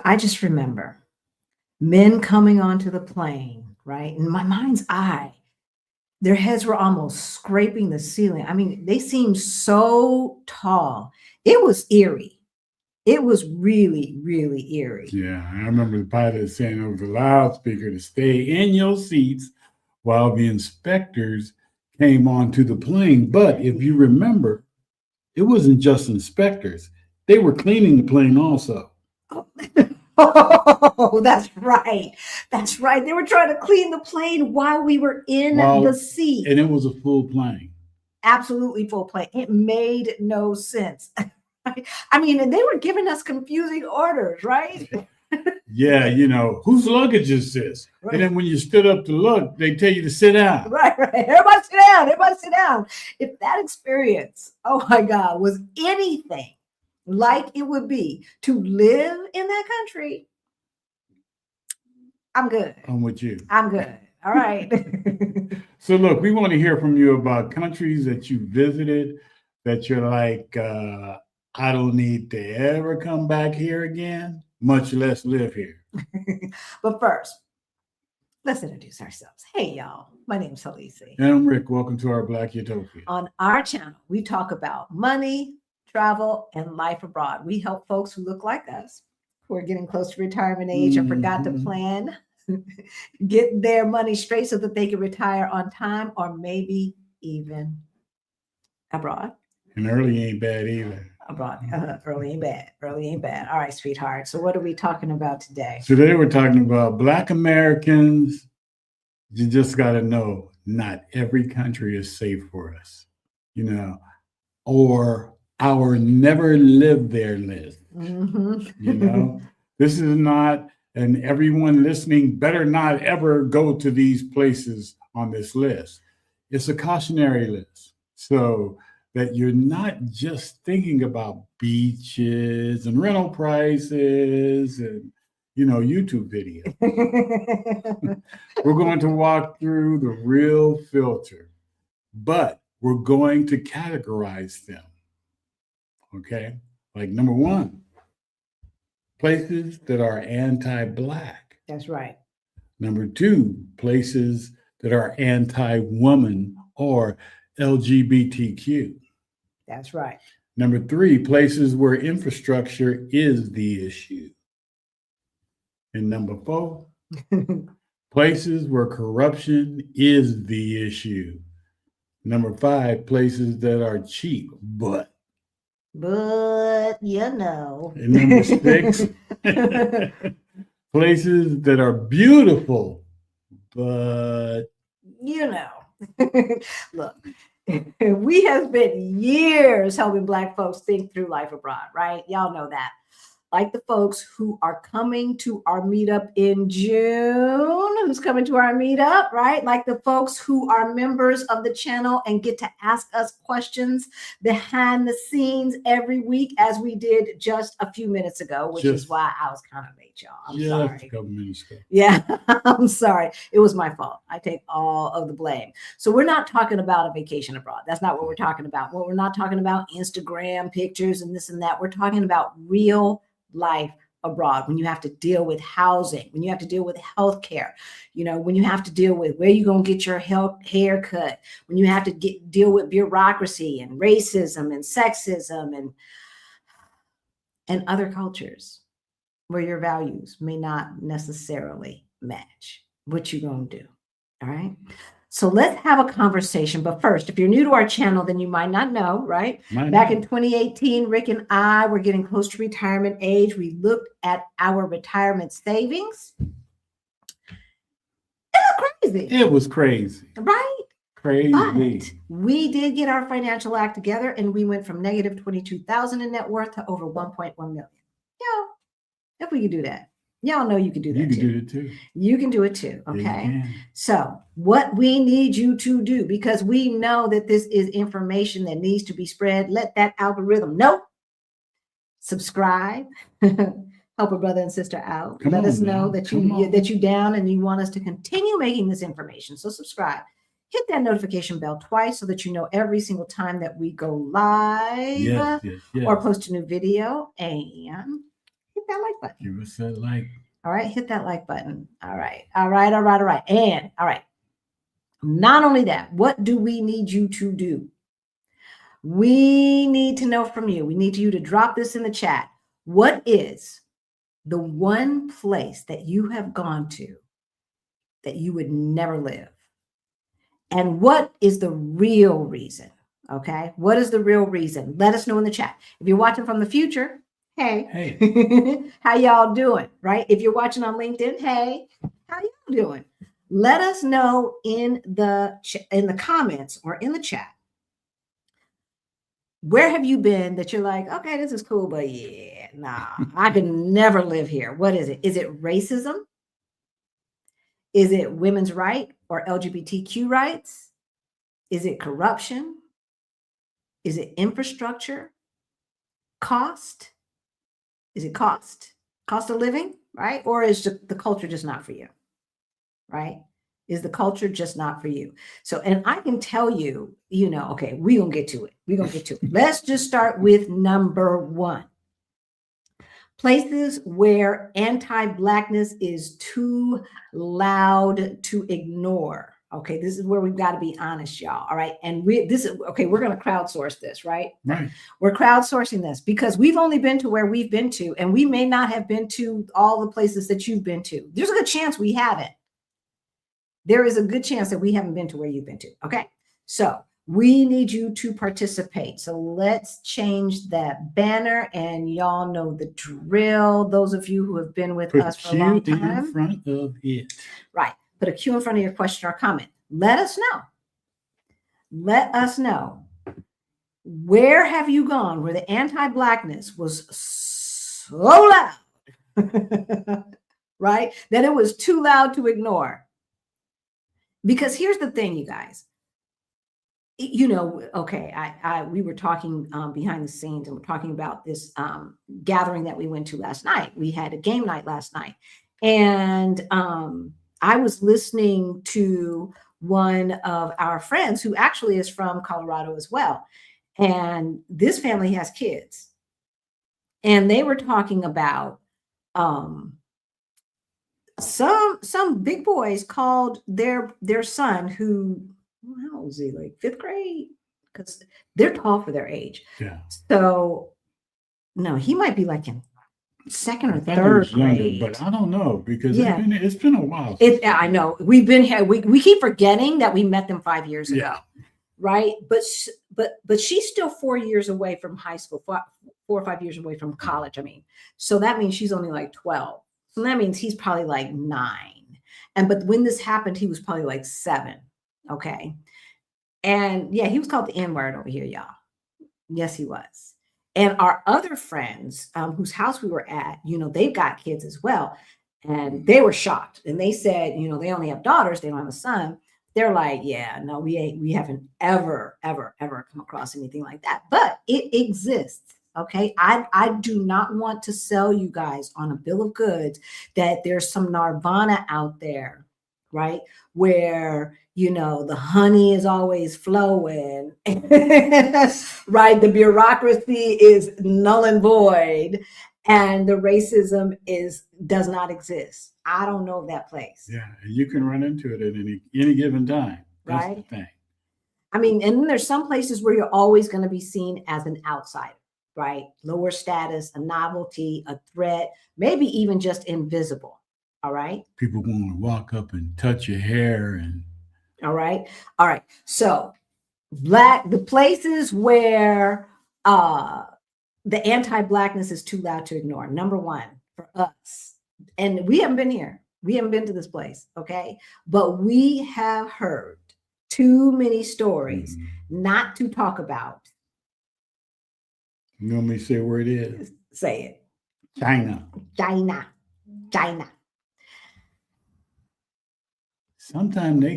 I just remember men coming onto the plane, right? In my mind's eye, their heads were almost scraping the ceiling. I mean, they seemed so tall. It was eerie. It was really, really eerie. Yeah, I remember the pilot saying over the loudspeaker to stay in your seats while the inspectors came onto the plane. But if you remember, it wasn't just inspectors. They were cleaning the plane also. Oh, that's right. That's right. They were trying to clean the plane while we were in the seat. And it was a full plane. Absolutely full plane. It made no sense. I mean, and they were giving us confusing orders, right? Yeah, whose luggage is this? Right. And then when you stood up to look, they tell you to sit down. Right. Everybody sit down. Everybody sit down. If that experience, oh my God, was anything like it would be to live in that country, I'm good. I'm with you. I'm good. All right. So look, we want to hear from you about countries that you visited that you're like, I don't need to ever come back here again, much less live here. But first, let's introduce ourselves. Hey, y'all. My name's Halisi. And I'm Rick. Welcome to our Black Utopia. On our channel, we talk about money, travel, and life abroad. We help folks who look like us, who are getting close to retirement age and forgot to plan, get their money straight so that they can retire on time or maybe even abroad. And early ain't bad either. Abroad. Early ain't bad. Early ain't bad. All right, sweetheart. So what are we talking about today? Today we're talking about Black Americans. You just got to know not every country is safe for us, or our never lived there list. This is not, and everyone listening better not ever go to these places on this list. It's a cautionary list. So that you're not just thinking about beaches and rental prices and, YouTube videos. We're going to walk through the real filter, but we're going to categorize them. Okay? Like number one, places that are anti-Black. That's right. Number two, places that are anti-woman or LGBTQ. That's right. Number three, places where infrastructure is the issue. And number four, places where corruption is the issue. Number five, places that are cheap, but. And number six, places that are beautiful, but. Look, we have spent years helping Black folks think through life abroad, right? Y'all know that. Like the folks who are coming to our meetup in June, who's coming to our meetup, right? Like the folks who are members of the channel and get to ask us questions behind the scenes every week, as we did just a few minutes ago, which is why I was kind of late, y'all. I'm sorry. A couple minutes ago. Yeah, I'm sorry. It was my fault. I take all of the blame. So we're not talking about a vacation abroad. That's not what we're talking about. We're not talking about Instagram pictures and this and that. We're talking about real life abroad, when you have to deal with housing, when you have to deal with healthcare, when you have to deal with where you're going to get your hair cut, when you have to deal with bureaucracy and racism and sexism and other cultures where your values may not necessarily match. What you going to do? All right. So let's have a conversation. But first, if you're new to our channel, then you might not know, right? Back in 2018, Rick and I were getting close to retirement age. We looked at our retirement savings. It was crazy. Right? Crazy. But we did get our financial act together, and we went from negative 22,000 in net worth to over 1.1 million. If we could do that. Y'all know you can do that. You can do it too. You can do it too. Okay. So what we need you to do, because we know that this is information that needs to be spread, let that algorithm know. Subscribe. Help a brother and sister out. Let us know that you down and you want us to continue making this information. So subscribe. Hit that notification bell twice so that you know every single time that we go live or post a new video, and hit hit that like button. Give us that like. All right, hit that like button. All right, all right, all right, all right. And all right, not only that, what do we need you to do? We need to know from you. We need you to drop this in the chat. What is the one place that you have gone to that you would never live? And what is the real reason? Okay. What is the real reason? Let us know in the chat. If you're watching from the future, hey, how y'all doing? Right? If you're watching on LinkedIn, hey, how y'all doing? Let us know in the comments or in the chat. Where have you been that you're like, okay, this is cool, but yeah, nah, I can never live here. What is it? Is it racism? Is it women's right or LGBTQ rights? Is it corruption? Is it infrastructure? Cost? Is it cost? Cost of living, right? Or is the culture just not for you, right? Is the culture just not for you? So, and I can tell you, okay, we're going to get to it. We're going to get to it. Let's just start with number one. Places where anti-blackness is too loud to ignore. Okay, this is where we've got to be honest, y'all. All right. And we're going to crowdsource this, right? Right. We're crowdsourcing this because we've only been to where we've been to, and we may not have been to all the places that you've been to. There's a good chance we haven't. There is a good chance that we haven't been to where you've been to. Okay. So we need you to participate. So let's change that banner, and y'all know the drill. Those of you who have been with us for a long time. Put Q in front of it. Right. Put a Q in front of your question or comment. Let us know. Let us know. Where have you gone where the anti-blackness was so loud, right? That it was too loud to ignore. Because here's the thing, you guys. Okay, we were talking behind the scenes, and we're talking about this gathering that we went to last night. We had a game night last night, and I was listening to one of our friends who actually is from Colorado as well, and this family has kids, and they were talking about some big boys called their son, who, how old is he, like fifth grade? Because they're tall for their age. Yeah. So no, he might be like in second or third grade. But I don't know, because it's been a while. I know we've been here. We keep forgetting that we met them 5 years ago, right? But she's still 4 years away from high school, 4 or 5 years away from college. I mean, so that means she's only like 12. So that means he's probably like 9. But when this happened, he was probably like 7. Okay. And yeah, he was called the N-word over here, y'all. Yes, he was. And our other friends whose house we were at, they've got kids as well. And they were shocked. And they said, they only have daughters. They don't have a son. They're like, yeah, no, we haven't ever come across anything like that. But it exists. Okay. I do not want to sell you guys on a bill of goods that there's some nirvana out there, right? Where, the honey is always flowing, right? The bureaucracy is null and void, and the racism does not exist. I don't know that place. Yeah, you can run into it at any given time. That's right. The thing. I mean, and then there's some places where you're always going to be seen as an outsider, right? Lower status, a novelty, a threat, maybe even just invisible. All right. People want to walk up and touch your hair and. All right. All right. So the places where the anti-blackness is too loud to ignore. Number one for us. And we haven't been here. We haven't been to this place. Okay. But we have heard too many stories not to talk about. You want me to say where it is? Say it. China. Sometimes they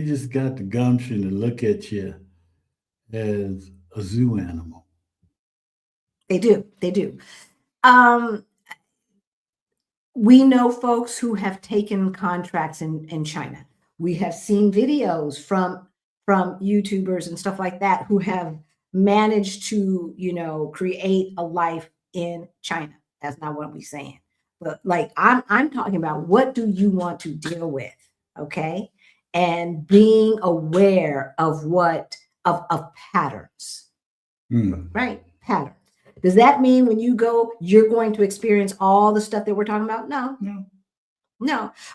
just got the gumption to look at you as a zoo animal. They do. We know folks who have taken contracts in China. We have seen videos from YouTubers and stuff like that who have manage to, create a life in China. That's not what we're saying. But like I'm talking about, what do you want to deal with? Okay. And being aware of of patterns, right? Patterns. Does that mean when you go, you're going to experience all the stuff that we're talking about? No.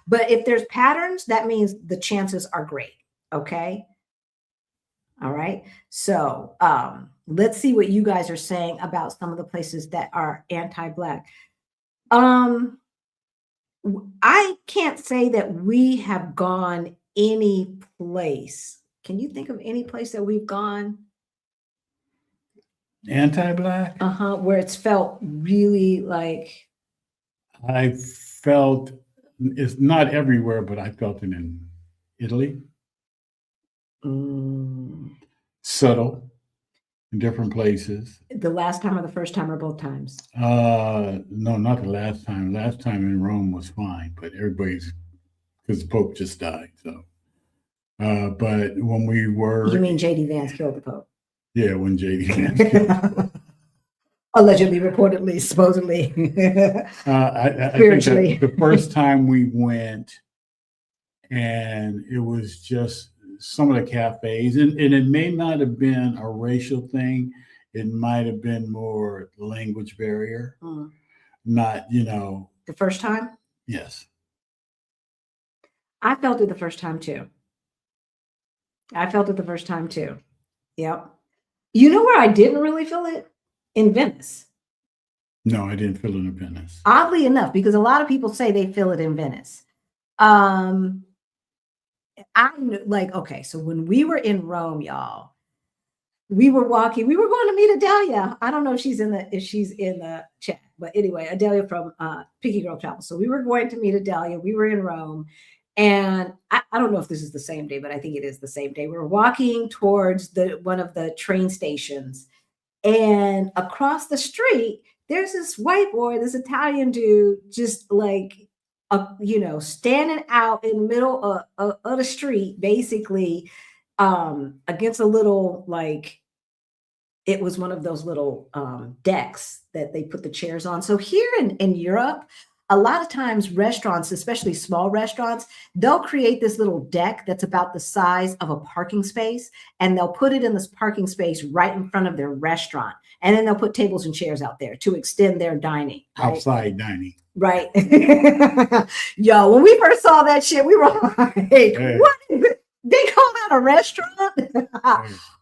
But if there's patterns, that means the chances are great. Okay. All right. So let's see what you guys are saying about some of the places that are anti-Black. I can't say that we have gone any place. Can you think of any place that we've gone? Anti-Black? Where it's felt really like. I felt, it's not everywhere, but I felt it in Italy. Subtle in different places. The last time or the first time or both times? No, not the last time. Last time in Rome was fine, but because the Pope just died. So, but when we were. You mean J.D. Vance killed the Pope? Yeah, when J.D. Vance killed the Pope. Allegedly, reportedly, supposedly. I think the first time we went, and it was just some of the cafes, and it may not have been a racial thing. It might have been more language barrier. Not, The first time? Yes. I felt it the first time too. Yep. You know where I didn't really feel it? In Venice. No, I didn't feel it in Venice. Oddly enough, because a lot of people say they feel it in Venice. I'm like, okay, so when we were in Rome, y'all, we were going to meet Adelia. I don't know if she's in the chat, but anyway, Adelia from Picky Girl Travel. So we were going to meet Adelia. We were in Rome, and I don't know if this is the same day, but I think it is the same day. We were walking towards one of the train stations, and across the street, there's this white boy, this Italian dude, just like, standing out in the middle of the street, basically, against a little, like, it was one of those little decks that they put the chairs on. So here in Europe, a lot of times restaurants, especially small restaurants, they'll create this little deck that's about the size of a parking space, and they'll put it in this parking space right in front of their restaurant. And then they'll put tables and chairs out there to extend their dining. Right? Outside dining. Right. Yo, when we first saw that shit, we were like, hey. What is it? They call that a restaurant?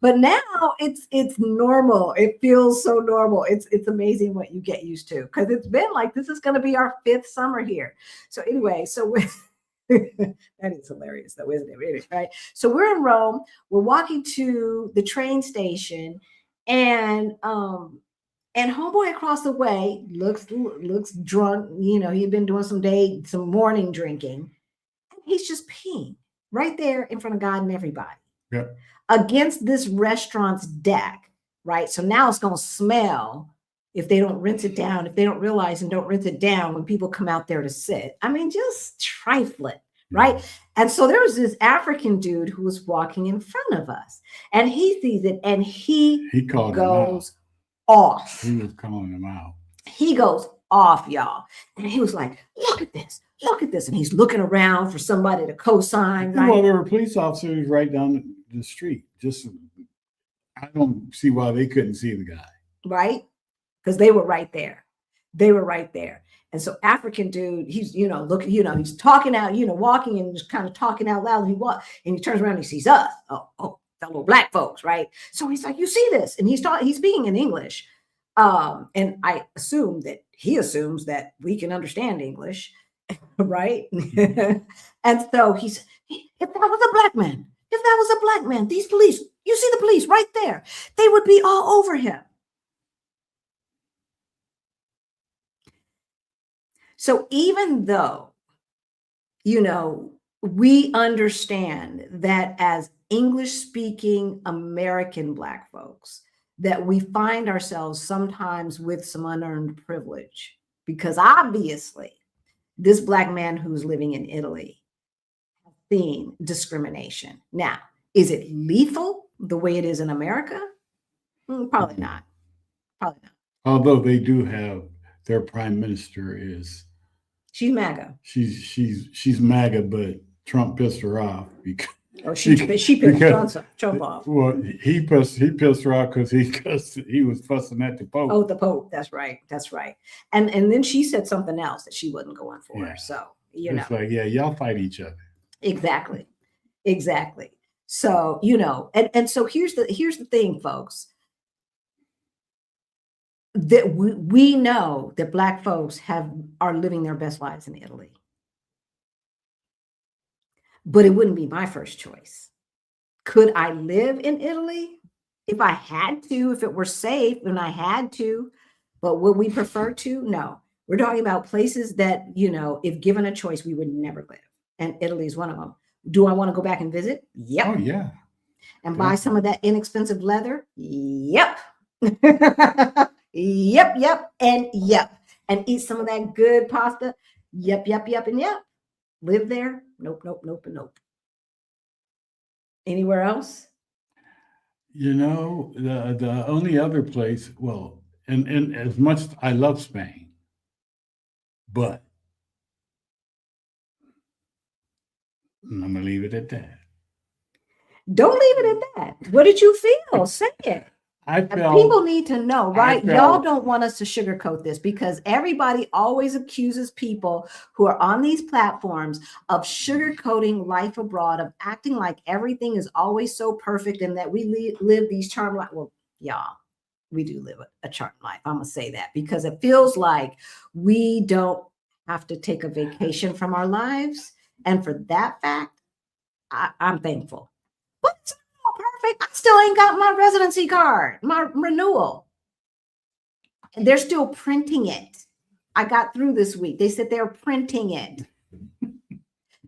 But now it's normal. It feels so normal. It's amazing what you get used to, because it's been like, this is going to be our 5th summer here. So anyway, that is hilarious though, isn't it? Right. So we're in Rome. We're walking to the train station, and homeboy across the way looks drunk. He had been doing some morning drinking. He's just peeing right there in front of God and everybody. Yep. Against this restaurant's deck, right? So now it's going to smell if they don't rinse it down, if they don't realize and don't rinse it down when people come out there to sit. I mean, just trifling, right? And so there was this African dude who was walking in front of us, and he sees it, and he goes off. He was calling him out. He goes off, y'all. And he was like, look at this. And he's looking around for somebody to co-sign. Right? Well, there were police officers right down the street. I don't see why they couldn't see the guy. Right? Because they were right there. And so African dude, he's, he's talking out, walking and just kind of talking out loud. And he turns around and he sees us. Oh, fellow Black folks, right? So he's like, you see this? And he's speaking in English. And I assume that he assumes that we can understand English, right? And so if that was a black man, these police, you see the police right there, they would be all over him. So even though, we understand that as English-speaking American Black folks, that we find ourselves sometimes with some unearned privilege, because obviously this Black man who's living in Italy has seen discrimination. Now, is it lethal the way it is in America? Probably not. Probably not. Although they do have their prime minister is She's MAGA. she's MAGA, but Trump pissed her off because Oh, she pissed Trump off. well he pissed her off because he was fussing at the Pope. Oh, the Pope. That's right. That's right. And then she said something else that she wasn't going for. Yeah. So It's like, yeah, y'all fight each other. Exactly. So and so here's the thing, folks. That we know that Black folks are living their best lives in Italy. But it wouldn't be my first choice. Could I live in Italy if I had to, if it were safe and I had to? But would we prefer to? No. We're talking about places that, if given a choice, we would never live. And Italy is one of them. Do I want to go back and visit? Yep. Oh, yeah. And buy some of that inexpensive leather? Yep. Yep. And eat some of that good pasta? Yep, and yep. Live there? Nope, and nope. Anywhere else? The only other place, well, and as much as I love Spain, but I'm gonna leave it at that. Don't leave it at that. What did you feel? Say it. People need to know, right? Y'all don't want us to sugarcoat this because everybody always accuses people who are on these platforms of sugarcoating life abroad, of acting like everything is always so perfect and that we live these charmed lives. Well, y'all, we do live a charmed life. I'm going to say that because it feels like we don't have to take a vacation from our lives. And for that fact, I'm thankful. But it's not perfect. I still ain't got my residency card, my renewal. And they're still printing it. I got through this week. They said they're printing it.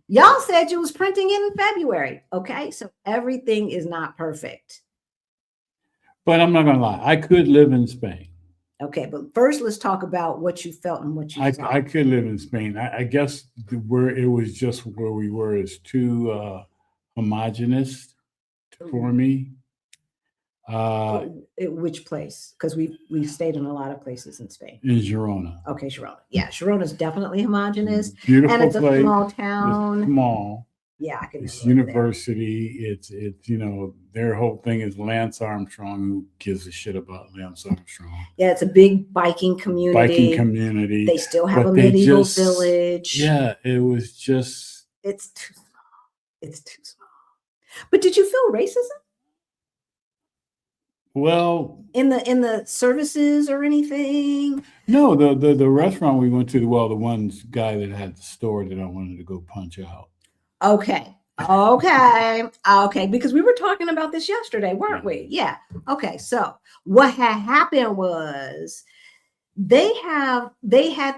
Y'all said you was printing it in February. Okay, so everything is not perfect. But I'm not going to lie. I could live in Spain. Okay, but first let's talk about what you felt and what you saw. I could live in Spain. I guess where it was just where we were is too homogenous for me. Which place? Because we stayed in a lot of places in Spain. In Girona. Okay, Girona. Yeah, Girona is definitely homogenous. Beautiful and it's place. A small town. It's small. Yeah, I can. It's university. It's their whole thing is Lance Armstrong. Who gives a shit about Lance Armstrong? Yeah, it's a big biking community. They still have a medieval village. Yeah, it was just. It's too small. But did you feel racism? Well, in the services or anything? No, the restaurant we went to. The one guy that had the store that I wanted to go punch out. Okay. Because we were talking about this yesterday, weren't we? Yeah. Okay. So what had happened was they had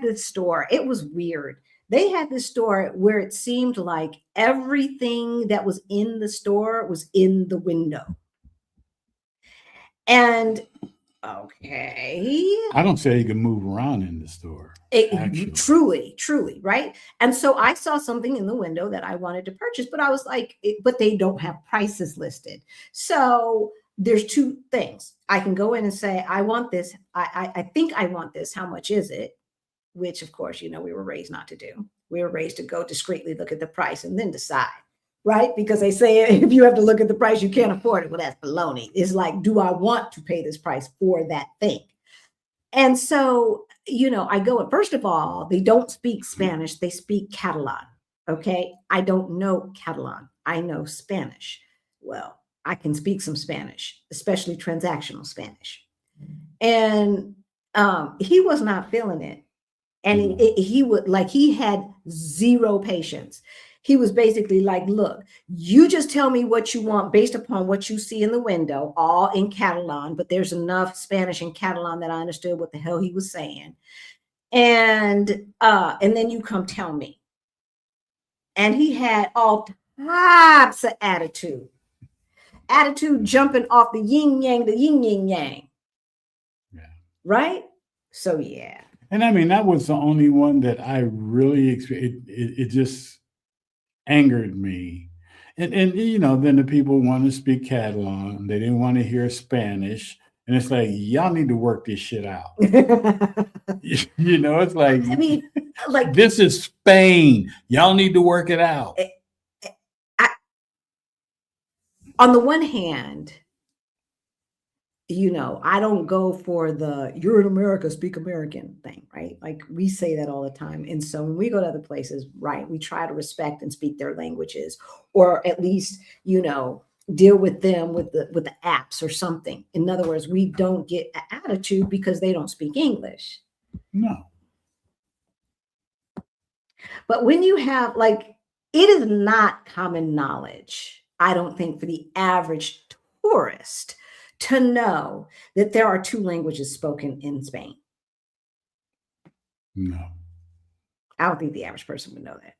this store. It was weird. They had this store where it seemed like everything that was in the store was in the window. And okay. I don't say you can move around in the store. Truly, right? And so I saw something in the window that I wanted to purchase, but I was like, but they don't have prices listed. So there's two things. I can go in and say, I want this. I think I want this. How much is it? Which, of course, we were raised not to do. We were raised to go discreetly look at the price and then decide. Right? Because they say if you have to look at the price, you can't afford it. Well, that's baloney. It's like, do I want to pay this price for that thing? And so, I go, and first of all, they don't speak Spanish. They speak Catalan. Okay. I don't know Catalan. I know Spanish. Well, I can speak some Spanish, especially transactional Spanish. And he was not feeling it. And he had zero patience. He was basically like, look, you just tell me what you want based upon what you see in the window, all in Catalan, but there's enough Spanish and Catalan that I understood what the hell he was saying. And then you come tell me. And he had all types of attitude jumping off the yin yang. Yeah. Right? So, yeah. And I mean, that was the only one that I really experienced. It just angered me. And then the people want to speak Catalan. They didn't want to hear Spanish. And it's like, y'all need to work this shit out. You know, it's like, I mean, like, this is Spain. Y'all need to work it out. On the one hand, you know, I don't go for the "you're in America, speak American" thing, right? Like we say that all the time. And so when we go to other places, right, we try to respect and speak their languages, or at least, you know, deal with them with the apps or something. In other words, we don't get an attitude because they don't speak English. No. But when you have, like, it is not common knowledge, I don't think, for the average tourist to know that there are 2 languages spoken in Spain. No. I don't think the average person would know that.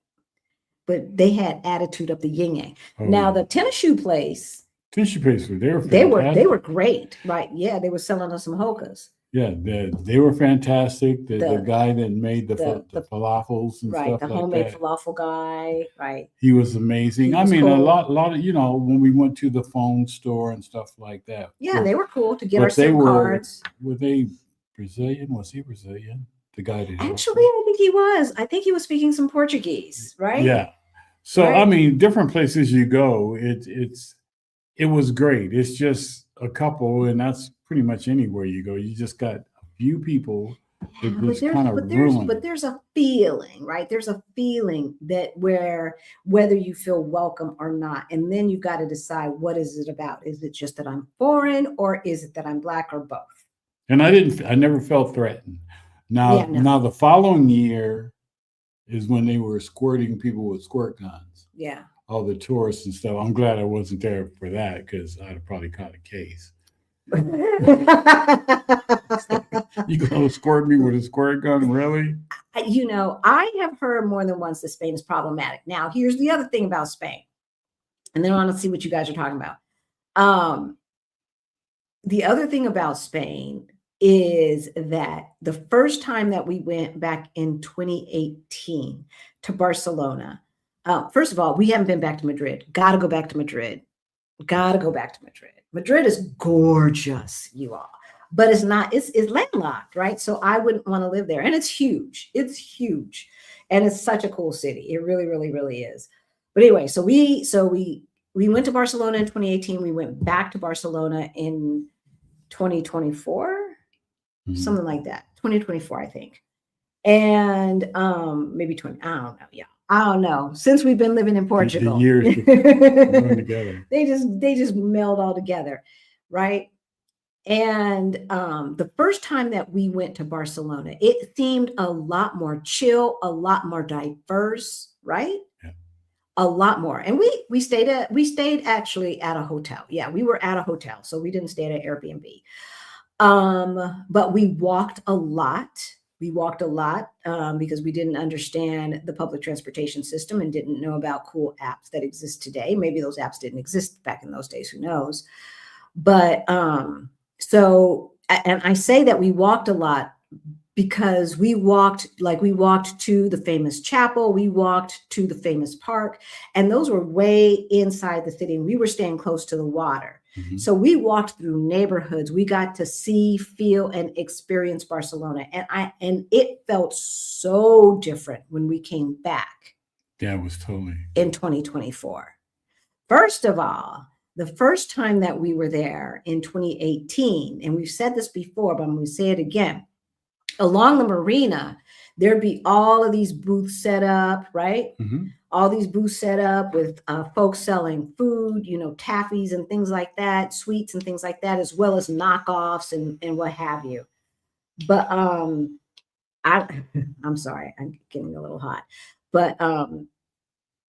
But they had attitude up the yin yang. Oh, Now, yeah. the tennis shoe place, Tissue paper, they were they fantastic. were great, right? Yeah, they were selling us some hokas. Yeah, they were fantastic. The guy that made the falafels and right, stuff the like homemade that, falafel guy, right? he was amazing. He I was mean, cool. a lot of, you know, when we went to the phone store and stuff like that. Yeah, they were cool to get But our SIM cards. Were they Brazilian? Was he Brazilian? The guy that Actually, I think he was. I think he was speaking some Portuguese, right? Yeah. So Right. I mean, different places you go, it was great. It's just a couple, and that's pretty much anywhere you go. You just got a few people Yeah, that but just kind of ruin. there's a feeling, right? There's a feeling that whether you feel welcome or not, and then you got to decide, what is it about? Is it just that I'm foreign, or is it that I'm Black, or both? And I never felt threatened. Now, Yeah, no. now the following year is when they were squirting people with squirt guns. Yeah. All the tourists and stuff. I'm glad I wasn't there for that, because I'd have probably caught a case. You gonna squirt me with a squirt gun, really? You know, I have heard more than once that Spain is problematic. Now, here's the other thing about Spain, and then I want to see what you guys are talking about. The other thing about Spain is that the first time that we went back in 2018 to Barcelona, first of all, we haven't been back to Madrid. Got to go back to Madrid. Got to go back to Madrid. Madrid is gorgeous, you all, but it's landlocked, right? So I wouldn't want to live there. And it's huge. It's huge. And it's such a cool city. It really, really, really is. But anyway, so we went to Barcelona in 2018. We went back to Barcelona in 2024. Something like that, 2024, I think. And maybe 20, I don't know. Yeah, I don't know. Since we've been living in Portugal, the years going together. they just meld all together, right? And the first time that we went to Barcelona, it seemed a lot more chill, a lot more diverse, right? Yeah. A lot more. And we stayed actually at a hotel. Yeah, we were at a hotel, so we didn't stay at an Airbnb. But we walked a lot. Because we didn't understand the public transportation system and didn't know about cool apps that exist today. Maybe those apps didn't exist back in those days, who knows? But so, and I say that we walked a lot because we walked to the famous chapel, we walked to the famous park, and those were way inside the city, and we were staying close to the water. Mm-hmm. So we walked through neighborhoods. We got to see, feel, and experience Barcelona, and it felt so different when we came back. Yeah, it was totally in 2024. First of all, the first time that we were there in 2018, and we've said this before, but I'm going to say it again. Along the marina, there'd be all of these booths set up, right? Mm-hmm. All these booths set up with folks selling food, you know, taffies and things like that, sweets and things like that, as well as knockoffs and what have you. But I'm sorry, I'm getting a little hot. But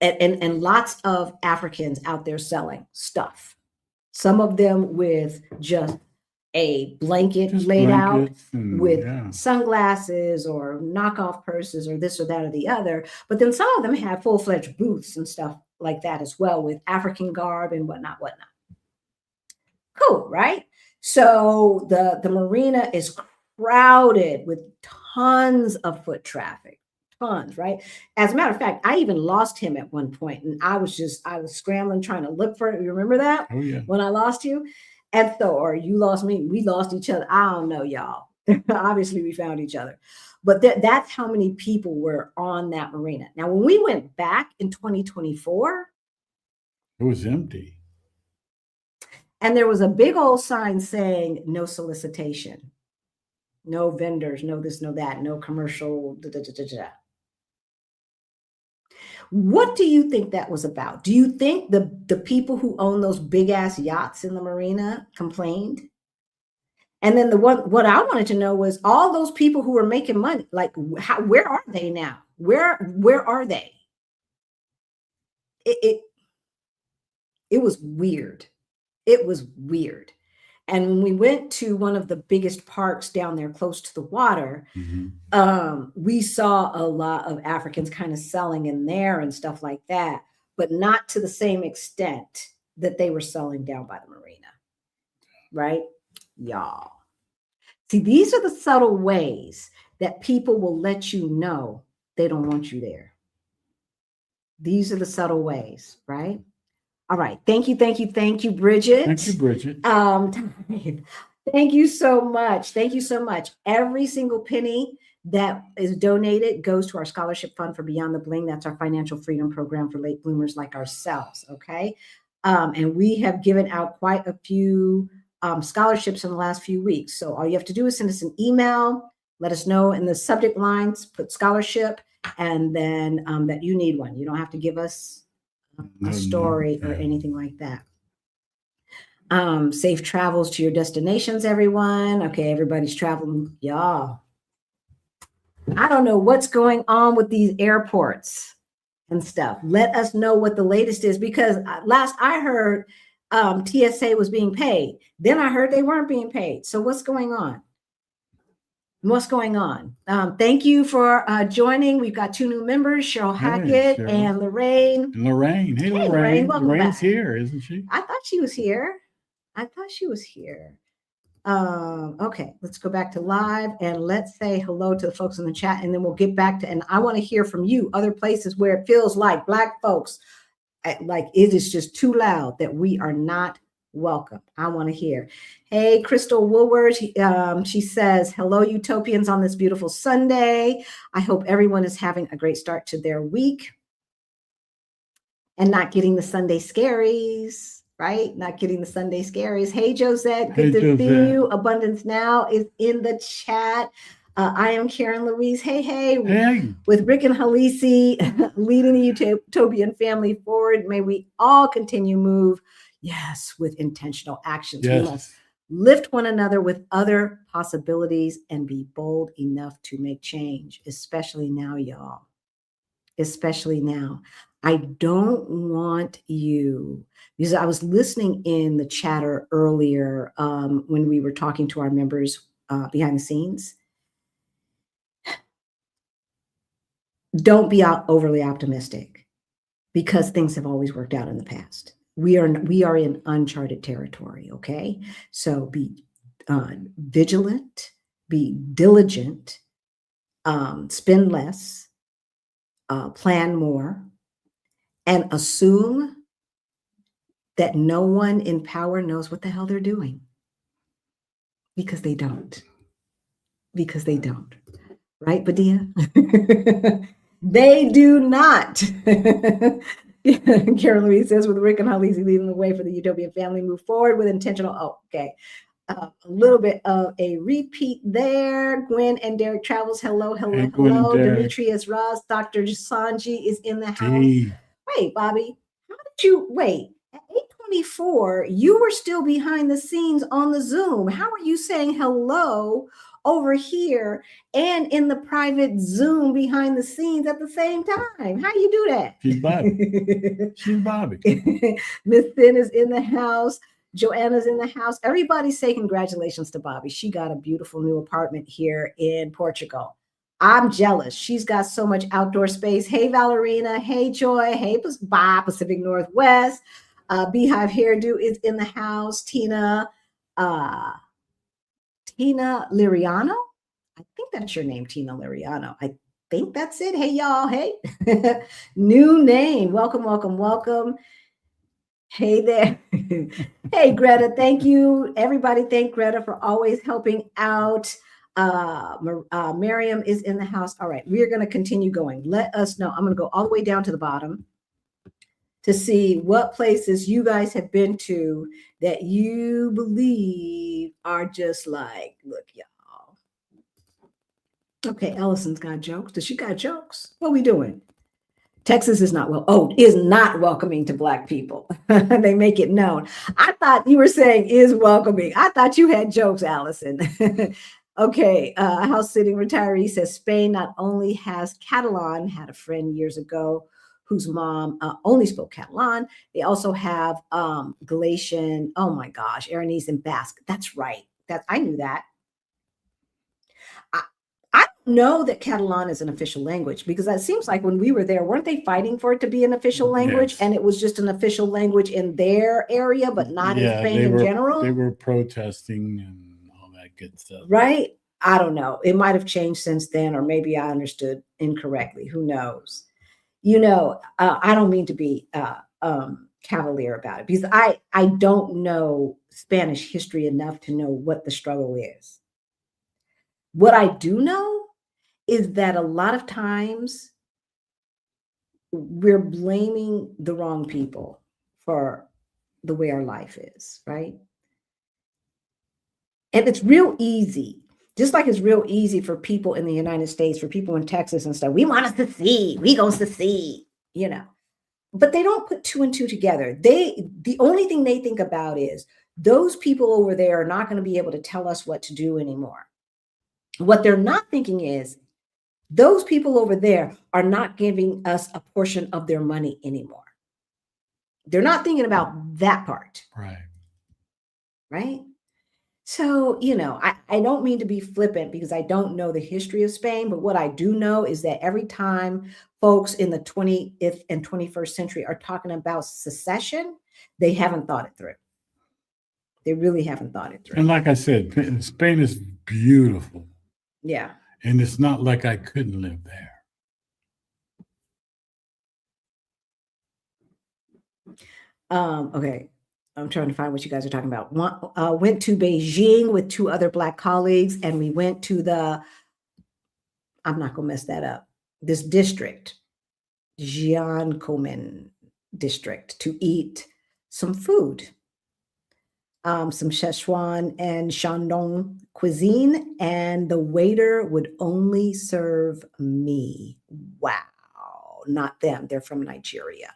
and lots of Africans out there selling stuff. Some of them with just a blanket laid out with sunglasses or knockoff purses or this or that or the other. But then some of them have full-fledged booths and stuff like that as well, with African garb and whatnot. Cool, right? So the marina is crowded with tons of foot traffic. Tons, right? As a matter of fact, I even lost him at one point, and I was scrambling trying to look for it. You remember that? Oh, yeah. When I lost you? And so, or you lost me, we lost each other. I don't know, y'all. Obviously, we found each other. But that's how many people were on that marina. Now, when we went back in 2024, it was empty. And there was a big old sign saying no solicitation, no vendors, no this, no that, no commercial. Da, da, da, da, da. What do you think that was about? Do you think the people who own those big ass yachts in the marina complained? And then what I wanted to know was all those people who were making money, like where are they now? Where are they? It was weird. It was weird. And when we went to one of the biggest parks down there close to the water, we saw a lot of Africans kind of selling in there and stuff like that, but not to the same extent that they were selling down by the marina. Right? Y'all. See, these are the subtle ways that people will let you know they don't want you there. These are the subtle ways, right? All right. Thank you, Bridget. Thank you, Bridget. Thank you so much. Thank you so much. Every single penny that is donated goes to our scholarship fund for Beyond the Bling. That's our financial freedom program for late bloomers like ourselves. Okay. And we have given out quite a few scholarships in the last few weeks. So all you have to do is send us an email, let us know in the subject lines, put scholarship, and then that you need one. You don't have to give us a story or anything like that. Safe travels to your destinations, everyone. Okay, everybody's traveling. Y'all, I don't know what's going on with these airports and stuff. Let us know what the latest is, because last I heard TSA was being paid. Then I heard they weren't being paid. So what's going on? What's going on? Thank you for joining. We've got 2 new members, Cheryl Hackett and Lorraine. Lorraine. Hey, Lorraine. Lorraine's here, isn't she? I thought she was here. Okay, let's go back to live and let's say hello to the folks in the chat, and then we'll get back to, and I want to hear from you, other places where it feels like Black folks, like it is just too loud that we are not welcome. I want to hear. Hey, Crystal Woolworth, she says, hello, Utopians, on this beautiful Sunday. I hope everyone is having a great start to their week and not getting the Sunday scaries, right? Not getting the Sunday scaries. Hey, Josette, good to see you. Abundance Now is in the chat. I am Karen Louise. Hey. With Rick and Halisi leading the Utopian family forward. May we all continue move, yes, with intentional actions. Yes. We must lift one another with other possibilities and be bold enough to make change, especially now, y'all. Especially now. I don't want you, because I was listening in the chatter earlier when we were talking to our members behind the scenes. Don't be overly optimistic, because things have always worked out in the past. We are in uncharted territory, okay? So be vigilant, be diligent, spend less, plan more, and assume that no one in power knows what the hell they're doing, because they don't. Because they don't. Right, Badia? They do not. Carol Louise says, with Rick and Halisi leading the way for the Utopian family, move forward with intentional. Oh, okay. A little bit of a repeat there. Gwen and Derek Travels. Hello. Demetrius Ross. Dr. Sanji is in the house. Wait, Bobby, how did you wait? At 8:24, you were still behind the scenes on the Zoom. How are you saying hello over here and in the private Zoom behind the scenes at the same time? How do you do that? She's Bobby. Miss Thin is in the house. Joanna's in the house. Everybody say congratulations to Bobby. She got a beautiful new apartment here in Portugal. I'm jealous. She's got so much outdoor space. Hey, Valerina. Hey, Joy. Hey, Pacific Northwest. Beehive Hairdo is in the house. Tina Liriano. I think that's your name, Tina Liriano. I think that's it. Hey, y'all. Hey, new name. Welcome. Hey there. Hey, Greta. Thank you. Everybody thank Greta for always helping out. Miriam is in the house. All right. We are going to continue going. Let us know. I'm going to go all the way down to the bottom to see what places you guys have been to that you believe are just like, look, y'all. Okay. Ellison's got jokes. Does she got jokes? What are we doing? Texas is not is not welcoming to Black people. They make it known. I thought you were saying is welcoming. I thought you had jokes, Allison. Okay, house sitting retiree says Spain not only has Catalan, had a friend years ago whose mom only spoke Catalan. They also have Galician. Oh my gosh, Aranese and Basque. That's right. I knew that. I know that Catalan is an official language because it seems like when we were there, weren't they fighting for it to be an official language? Yes. And it was just an official language in their area, but not in Spain in general? They were protesting and all that good stuff. Right? I don't know. It might have changed since then, or maybe I understood incorrectly. Who knows? You know, I don't mean to be cavalier about it because I don't know Spanish history enough to know what the struggle is. What I do know is that a lot of times we're blaming the wrong people for the way our life is, right? And it's real easy, just like it's real easy for people in the United States, for people in Texas and stuff. We want us to see, we going to see, you know, but they don't put two and two together. The only thing they think about is those people over there are not going to be able to tell us what to do anymore. What they're not thinking is those people over there are not giving us a portion of their money anymore. They're not thinking about that part. Right. Right. So, you know, I don't mean to be flippant because I don't know the history of Spain, but what I do know is that every time folks in the 20th and 21st century are talking about secession, they haven't thought it through. They really haven't thought it through. And like I said, Spain is beautiful. Yeah. And it's not like I couldn't live there. Okay. I'm trying to find what you guys are talking about. Went to Beijing with 2 other Black colleagues, and we went to I'm not going to mess that up, this district, Jiankomen district, to eat some food. Some Szechuan and Shandong cuisine, and the waiter would only serve me. Wow, not them. They're from Nigeria.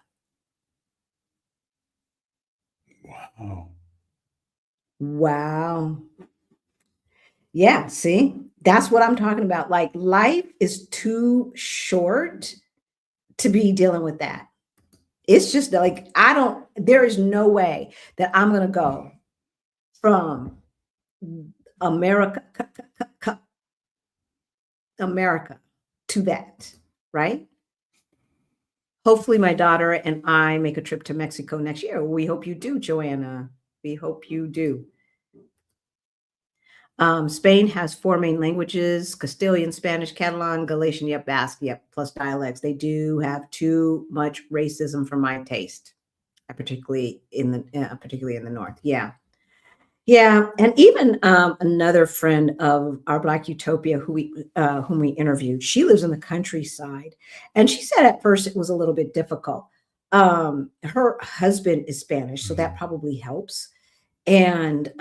Wow. Yeah, see, that's what I'm talking about. Like, life is too short to be dealing with that. It's just like, there is no way that I'm going to go from America to that, right? Hopefully my daughter and I make a trip to Mexico next year. We hope you do, Joanna. We hope you do. Spain has 4 main languages: Castilian, Spanish, Catalan, Galician, Basque, plus dialects. They do have too much racism for my taste, particularly in the north. Yeah. And even another friend of our Black Utopia whom we interviewed, she lives in the countryside, and she said at first it was a little bit difficult. Her husband is Spanish, so that probably helps. And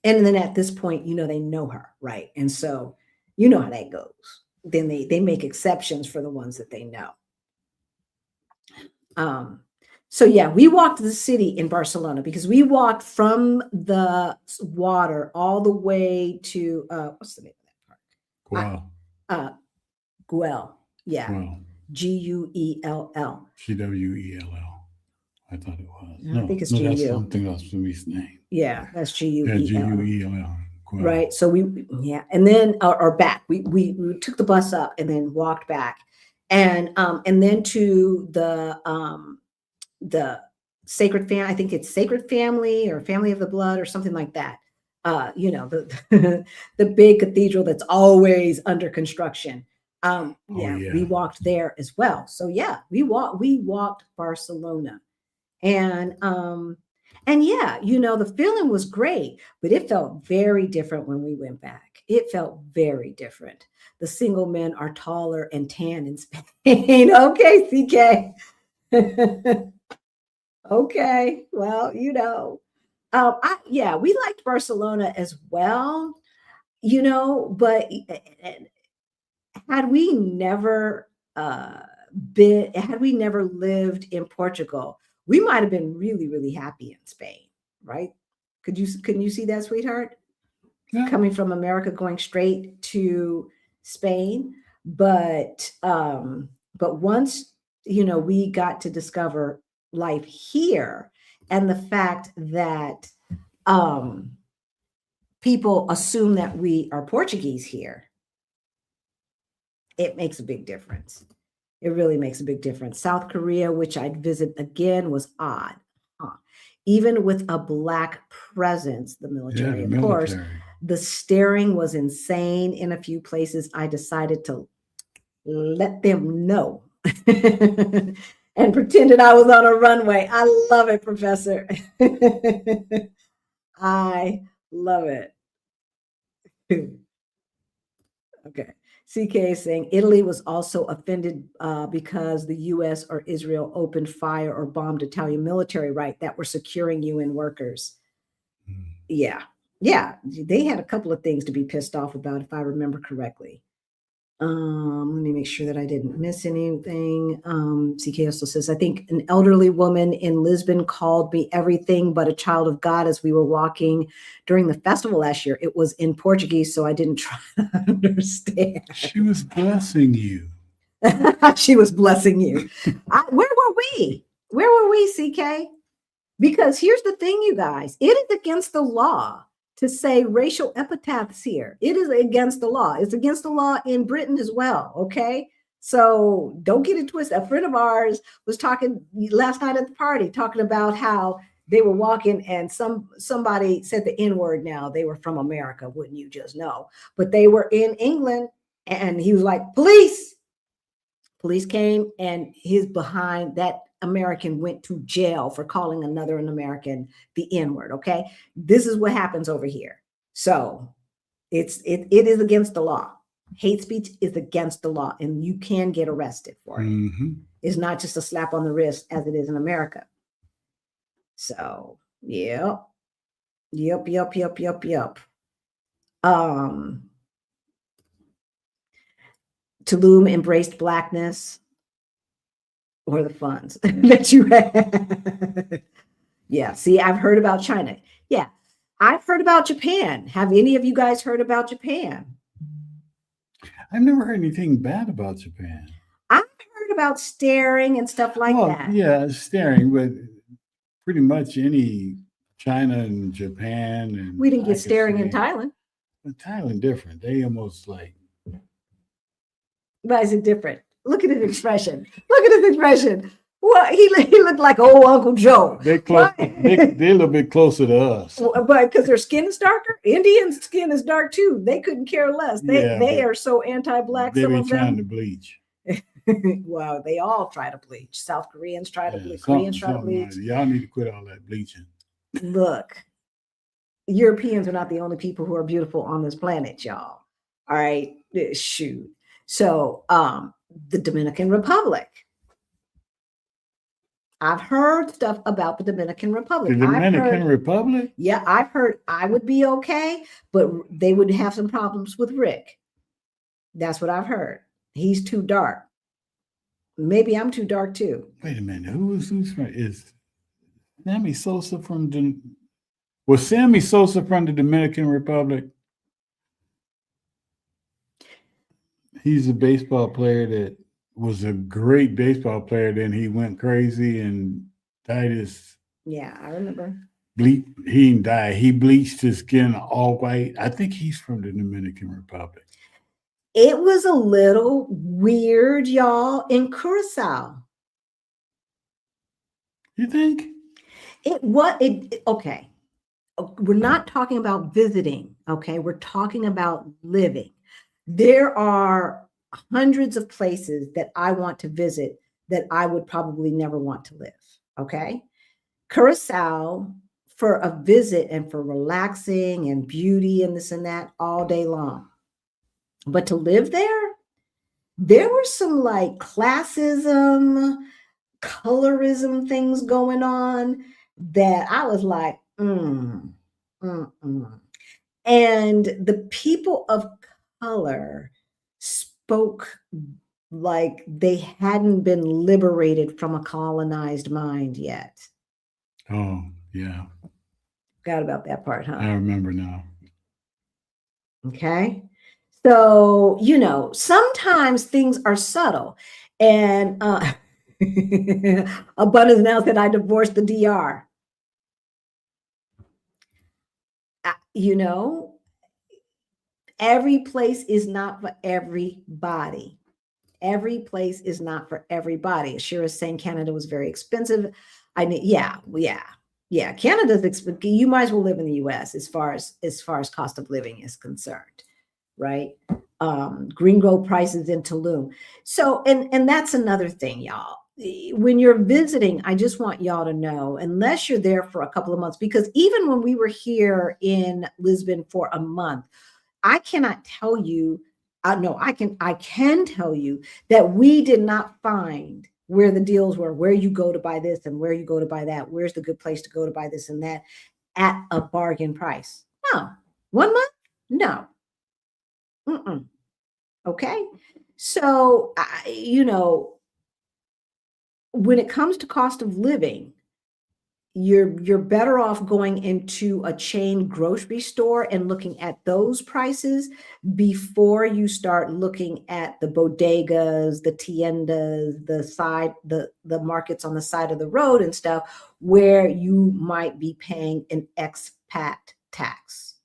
then at this point, you know, they know her, right? And so you know how that goes. Then they make exceptions for the ones that they know. So yeah, we walked the city in Barcelona because we walked from the water all the way to what's the name of that park? Güell. Yeah. Güell. Guell. Gwell. I thought it was. I think it's GU. That's something else from his name. Yeah, that's GUEL. Yeah, GUEL. Right. So and then or back. We took the bus up and then walked back, and then to the Sacred Family. I think it's Sacred Family or Family of the Blood or something like that. You know, the big cathedral that's always under construction. We walked there as well. So yeah, we walked Barcelona. And yeah, the feeling was great, but it felt very different when we went back. It felt very different. The single men are taller and tan in Spain. Okay, CK. Okay, well, yeah, we liked Barcelona as well, but had we never had we never lived in Portugal, we might have been really, really happy in Spain, right? Couldn't you see that, sweetheart? Yeah. Coming from America, going straight to Spain. But once, we got to discover life here, and the fact that people assume that we are Portuguese here, it makes a big difference. It really makes a big difference. South Korea, which I'd visit again, was odd. Even with a Black presence, the military, Yeah, the of course, military. the staring was insane in a few places. I decided to let them know and pretended I was on a runway. I love it, Professor. I love it. Okay. CK is saying Italy was also offended because the US or Israel opened fire or bombed Italian military, right, that were securing UN workers. Yeah. Yeah. They had a couple of things to be pissed off about, if I remember correctly. Let me make sure that I didn't miss anything. CK also says, I think an elderly woman in Lisbon called me everything but a child of God as we were walking during the festival last year. It was in Portuguese, so I didn't try to understand. She was blessing you. She was blessing you. Where were we? Where were we, CK? Because here's the thing, you guys, it is against the law to say racial epithets here. It is against the law. It's against the law in Britain as well, okay? So don't get it twisted. A friend of ours was talking last night at the party, talking about how they were walking and somebody said the N-word. Now, they were from America, wouldn't you just know? But they were in England, and he was like, police. Police came, and his behind that American went to jail for calling another American the N-word. Okay. This is what happens over here. So it is against the law. Hate speech is against the law, and you can get arrested for it. Mm-hmm. It's not just a slap on the wrist as it is in America. So, yep. Tulum embraced blackness or the funds that you had. Yeah. See, I've heard about China. Yeah. I've heard about Japan. Have any of you guys heard about Japan? I've never heard anything bad about Japan. I've heard about staring and stuff like that. Yeah, staring, but pretty much any China and Japan. And we didn't get staring in Thailand. But Thailand different. They almost like. Why is it different? Look at his expression. Look at his expression. Well, he looked like old Uncle Joe. They're close. They're a little bit closer to us. But because their skin is darker, Indians' skin is dark too. They couldn't care less. They are so anti-black. They've been trying to bleach. Well, they all try to bleach. South Koreans try to bleach. Koreans try to bleach. Y'all need to quit all that bleaching. Look, Europeans are not the only people who are beautiful on this planet, y'all. All right, shoot. So, the Dominican Republic. I've heard stuff about the Dominican Republic. The Dominican Republic? Yeah, I've heard I would be okay, but they would have some problems with Rick. That's what I've heard. He's too dark. Maybe I'm too dark too. Wait a minute. Who's from? Is Sammy Sosa from the? Was Sammy Sosa from the Dominican Republic? He's a baseball player that was a great baseball player. Then he went crazy and dyed his. Yeah, I remember. He didn't die. He bleached his skin all white. I think he's from the Dominican Republic. It was a little weird, y'all, in Curacao. You think? Okay. We're not talking about visiting, okay? We're talking about living. There are hundreds of places that I want to visit that I would probably never want to live, okay? Curacao for a visit and for relaxing and beauty and this and that all day long. But to live there were some like classism, colorism things going on that I was like, mm. And the people of color spoke like they hadn't been liberated from a colonized mind yet. Oh, yeah. Forgot about that part, huh? I remember now. Okay. So, sometimes things are subtle. And Abundance announced that I divorced the DR. Every place is not for everybody. Every place is not for everybody. Sure is saying Canada was very expensive. I mean, yeah. Canada's expensive. You might as well live in the US as far as cost of living is concerned, right? Green grove prices in Tulum. So, and that's another thing, y'all. When you're visiting, I just want y'all to know, unless you're there for a couple of months, because even when we were here in Lisbon for a month, I cannot tell you, I can tell you that we did not find where the deals were, where you go to buy this and where you go to buy that, where's the good place to go to buy this and that at a bargain price. No. 1 month? No. Okay. So, when it comes to cost of living, you're better off going into a chain grocery store and looking at those prices before you start looking at the bodegas, the tiendas, the markets on the side of the road and stuff where you might be paying an expat tax,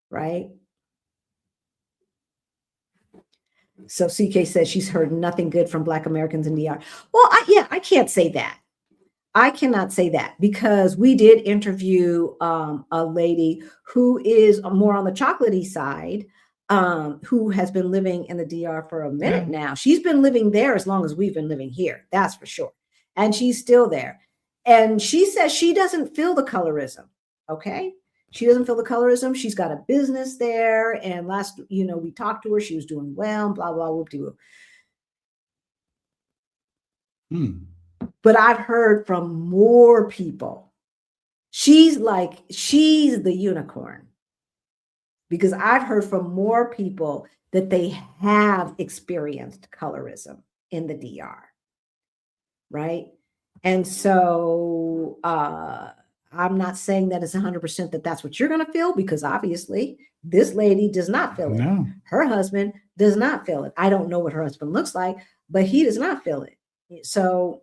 right? So CK says she's heard nothing good from Black Americans in DR. Well, I can't say that. I cannot say that because we did interview a lady who is more on the chocolatey side, who has been living in the DR for a minute now. She's been living there as long as we've been living here, that's for sure. And she's still there. And she says she doesn't feel the colorism, okay? She doesn't feel the colorism. She's got a business there. And last, we talked to her. She was doing well, blah, blah, whoop-de-whoop. But I've heard from more people. She's the unicorn. Because I've heard from more people that they have experienced colorism in the DR. Right? And so I'm not saying that it's 100% that that's what you're going to feel, because obviously this lady does not feel it. No. Her husband does not feel it. I don't know what her husband looks like, but he does not feel it. So,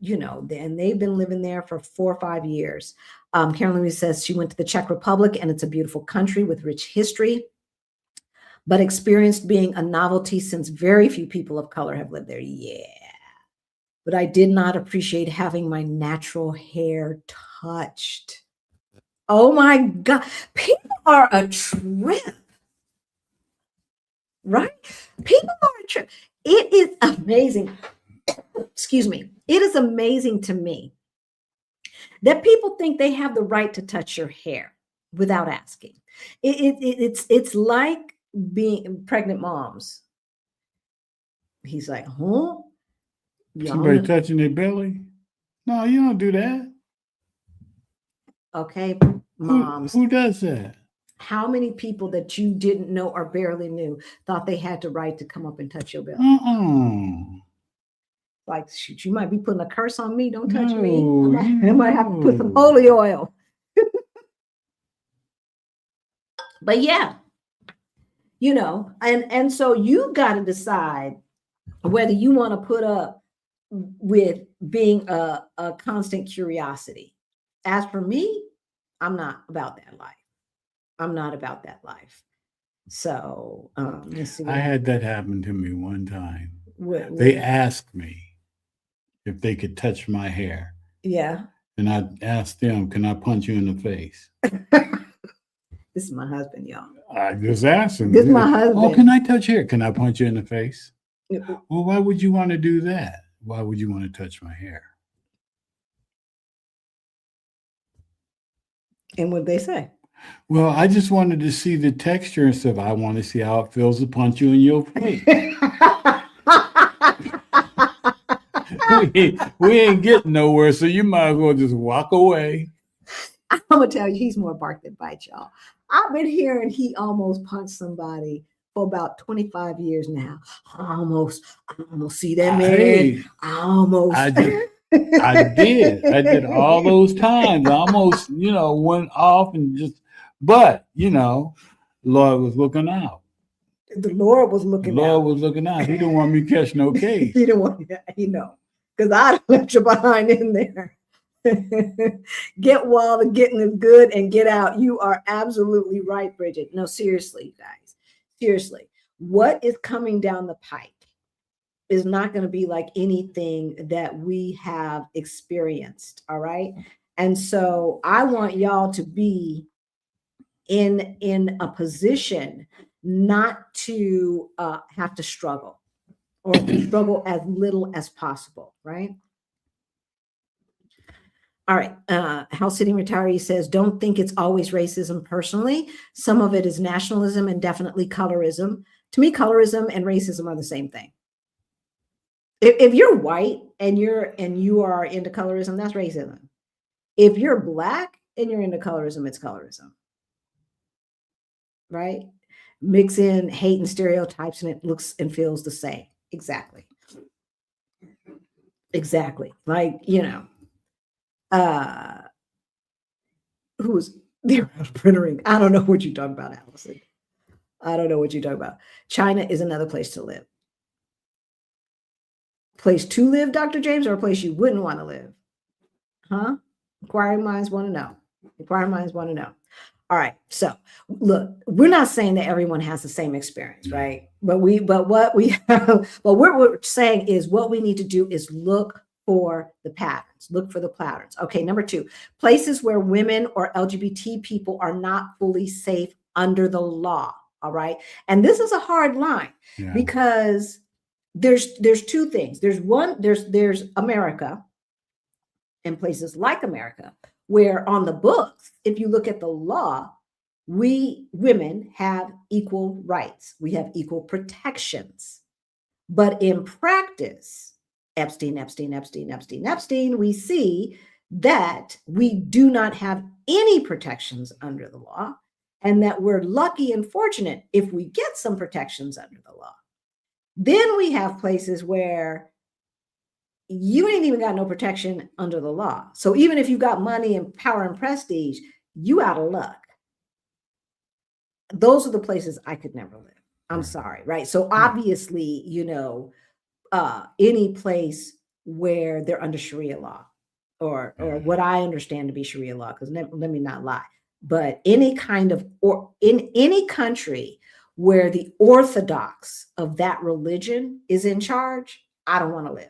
and they've been living there for 4 or 5 years. Carolyn Louise says she went to the Czech Republic and it's a beautiful country with rich history, but experienced being a novelty since very few people of color have lived there. Yeah. But I did not appreciate having my natural hair touched. Oh my God. People are a trip. Right? People are a trip. It is amazing. Excuse me. It is amazing to me that people think they have the right to touch your hair without asking. It's like being pregnant moms. He's like, huh? Somebody touching their belly? No, you don't do that. Okay, moms. Who does that? How many people that you didn't know or barely knew thought they had the right to come up and touch your belly? Like, shoot, you might be putting a curse on me. Don't touch me. I might have to put some holy oil. But yeah, and so you got to decide whether you want to put up with being a constant curiosity. As for me, I'm not about that life. I'm not about that life. So let's see. I had that happen to me one time. They asked me if they could touch my hair. Yeah. And I asked them, can I punch you in the face? This is my husband, y'all. I just asked him. This is my husband. Oh, can I touch hair? Can I punch you in the face? Well, why would you want to do that? Why would you want to touch my hair? And what they say? Well, I just wanted to see the texture and stuff. I want to see how it feels to punch you in your face. we ain't getting nowhere, so you might as well just walk away. I'm gonna tell you, he's more bark than bite, y'all. I've been hearing he almost punched somebody for about 25 years now. I almost see that man. Hey, I almost. I did all those times. I almost, went off and just, but Lord was looking out. The Lord was looking out. Lord was looking out. He didn't want me to catch no case. He didn't want, because I'd left you behind in there. Get while the getting is good and get out. You are absolutely right, Bridget. No, seriously, you guys. Seriously, what is coming down the pike is not going to be like anything that we have experienced. All right. And so I want y'all to be in a position not to have to struggle, or to struggle as little as possible. Right. All right. House Sitting Retiree says, don't think it's always racism personally. Some of it is nationalism and definitely colorism. To me, colorism and racism are the same thing. If you're white and you are into colorism, that's racism. If you're Black and you're into colorism, it's colorism. Right? Mix in hate and stereotypes and it looks and feels the same. Exactly. Exactly. Like, who's the printing? I don't know what you're talking about, Allison. I don't know what you're talking about. China is another place to live. Place to live, Dr. James, or a place you wouldn't want to live? Huh? Inquiring minds want to know. Inquiring minds want to know. All right. So look, we're not saying that everyone has the same experience, right? But what we're saying is what we need to do is look for the patterns. Look for the patterns. Okay, number 2, places where women or LGBT people are not fully safe under the law. All right. And this is a hard line because there's 2 things. There's America and places like America where on the books, if you look at the law, we women have equal rights. We have equal protections. But in practice, Epstein, we see that we do not have any protections under the law, and that we're lucky and fortunate if we get some protections under the law. Then we have places where you ain't even got no protection under the law. So even if you got money and power and prestige, you out of luck. Those are the places I could never live. I'm sorry, right? So obviously, any place where they're under Sharia law, or what I understand to be Sharia law, because let me not lie, but any kind of, or in any country where the orthodox of that religion is in charge, I don't want to live,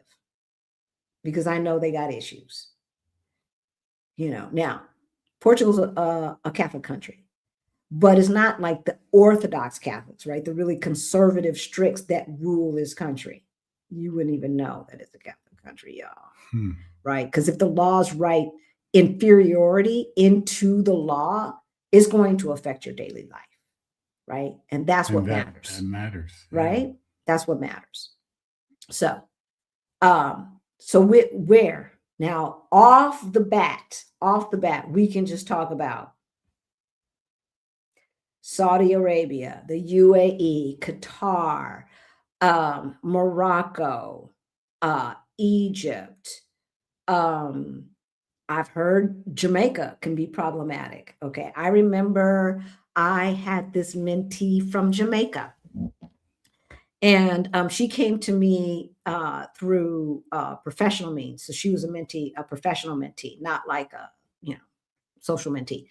because I know they got issues. Now Portugal's a Catholic country, but it's not like the Orthodox Catholics, right? The really conservative stricts that rule this country. You wouldn't even know that it's a Catholic country, y'all. Right? Because if the law's right, inferiority into the law is going to affect your daily life, right? And that's what matters. That matters. Right? That's what matters. So, where now off the bat, we can just talk about Saudi Arabia, the UAE, Qatar, Morocco, Egypt. I've heard Jamaica can be problematic. Okay. I remember I had this mentee from Jamaica, and she came to me through professional means. So she was a professional mentee, not like a, social mentee.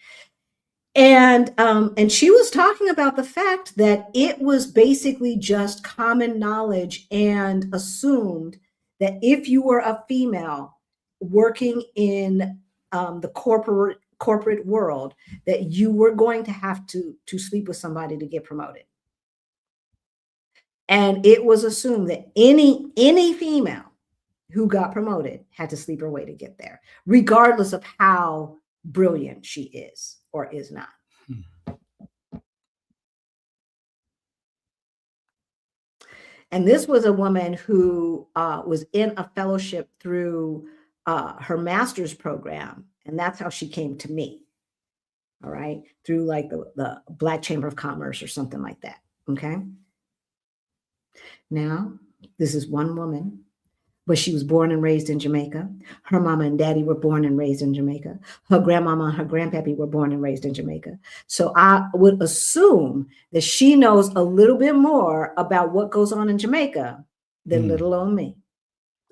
And she was talking about the fact that it was basically just common knowledge and assumed that if you were a female working in the corporate world, that you were going to have to sleep with somebody to get promoted. And it was assumed that any female who got promoted had to sleep her way to get there, regardless of how brilliant she is or is not. And this was a woman who was in a fellowship through her master's program. And that's how she came to me. All right. Through like the Black Chamber of Commerce or something like that. Okay. Now, this is one woman, but she was born and raised in Jamaica. Her mama and daddy were born and raised in Jamaica. Her grandmama and her grandpappy were born and raised in Jamaica. So I would assume that she knows a little bit more about what goes on in Jamaica than little old me.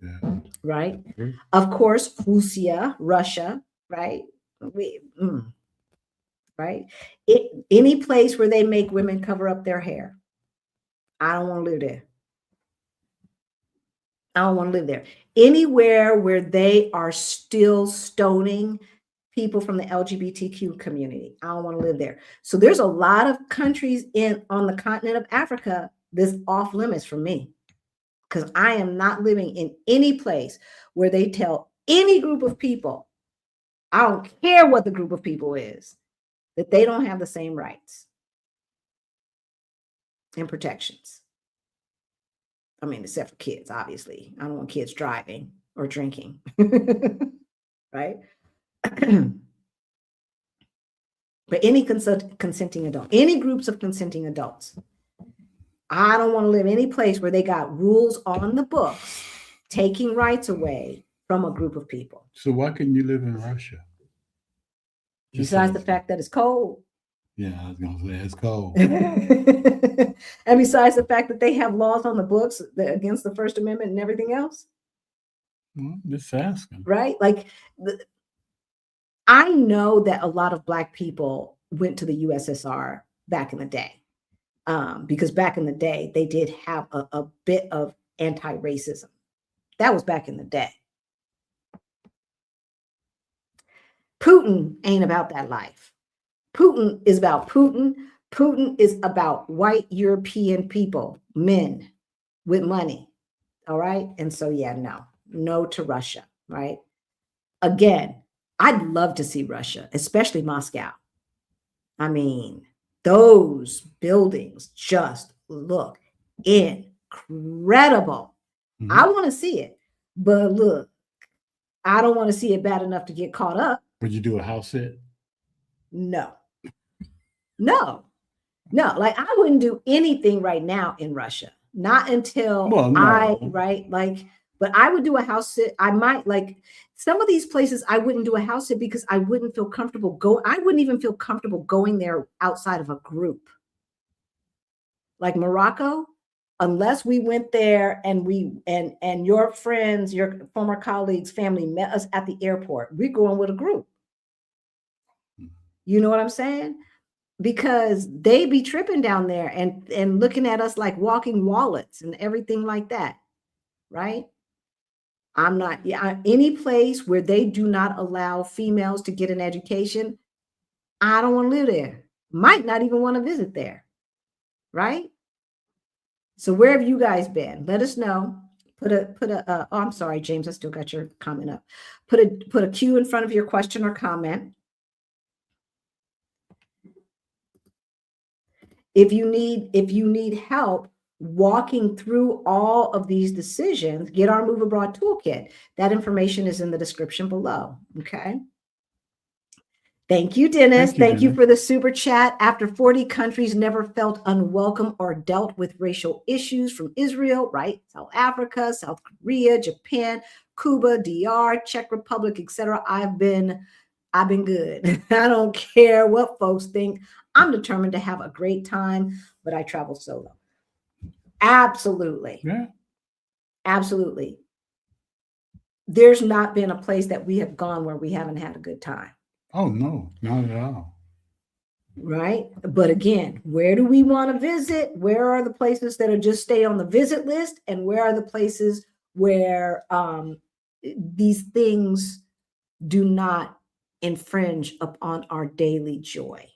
Yeah. Right? Mm-hmm. Of course, Russia, right? Right? Any place where they make women cover up their hair. I don't want to live there. I don't want to live there. Anywhere where they are still stoning people from the LGBTQ community. I don't want to live there. So there's a lot of countries on the continent of Africa that's off limits for me, because I am not living in any place where they tell any group of people, I don't care what the group of people is, that they don't have the same rights and protections. I mean, except for kids, obviously. I don't want kids driving or drinking, right? But any consenting adult, any groups of consenting adults, I don't want to live any place where they got rules on the books taking rights away from a group of people. So why couldn't you live in Russia? Besides the fact that it's cold. Yeah, I was going to say it's cold. And besides the fact that they have laws on the books against the First Amendment and everything else. Well, just asking. Right? Like, I know that a lot of Black people went to the USSR back in the day, because back in the day, they did have a bit of anti-racism. That was back in the day. Putin ain't about that life. Putin is about Putin. Putin is about white European people, men with money. All right. And so, yeah, no to Russia. Right. Again, I'd love to see Russia, especially Moscow. I mean, those buildings just look incredible. Mm-hmm. I want to see it. But look, I don't want to see it bad enough to get caught up. Would you do a house sit? No. Like, I wouldn't do anything right now in Russia. Not until but I would do a house sit. I might, like, some of these places I wouldn't do a house sit because I wouldn't feel comfortable I wouldn't even feel comfortable going there outside of a group. Like Morocco, unless we went there and and your friends, your former colleagues, family met us at the airport, we're going with a group. You know what I'm saying? Because they be tripping down there and looking at us like walking wallets and everything like that. Right? I'm not, any place where they do not allow females to get an education, I don't want to live there. Might not even want to visit there. Right? So where have you guys been? Let us know. Oh, I'm sorry, James, I still got your comment up. Put a Q in front of your question or comment. If you need help walking through all of these decisions, get our Move Abroad toolkit. That information is in the description below. Okay. Thank you, Dennis. Thank you for the super chat. After 40 countries never felt unwelcome or dealt with racial issues, from Israel, right? South Africa, South Korea, Japan, Cuba, DR, Czech Republic, etc. I've been good. I don't care what folks think. I'm determined to have a great time, but I travel solo. Absolutely. Yeah. Absolutely. There's not been a place that we have gone where we haven't had a good time. Oh, no, not at all. Right. But again, where do we want to visit? Where are the places that are just stay on the visit list? And where are the places where these things do not infringe upon our daily joy?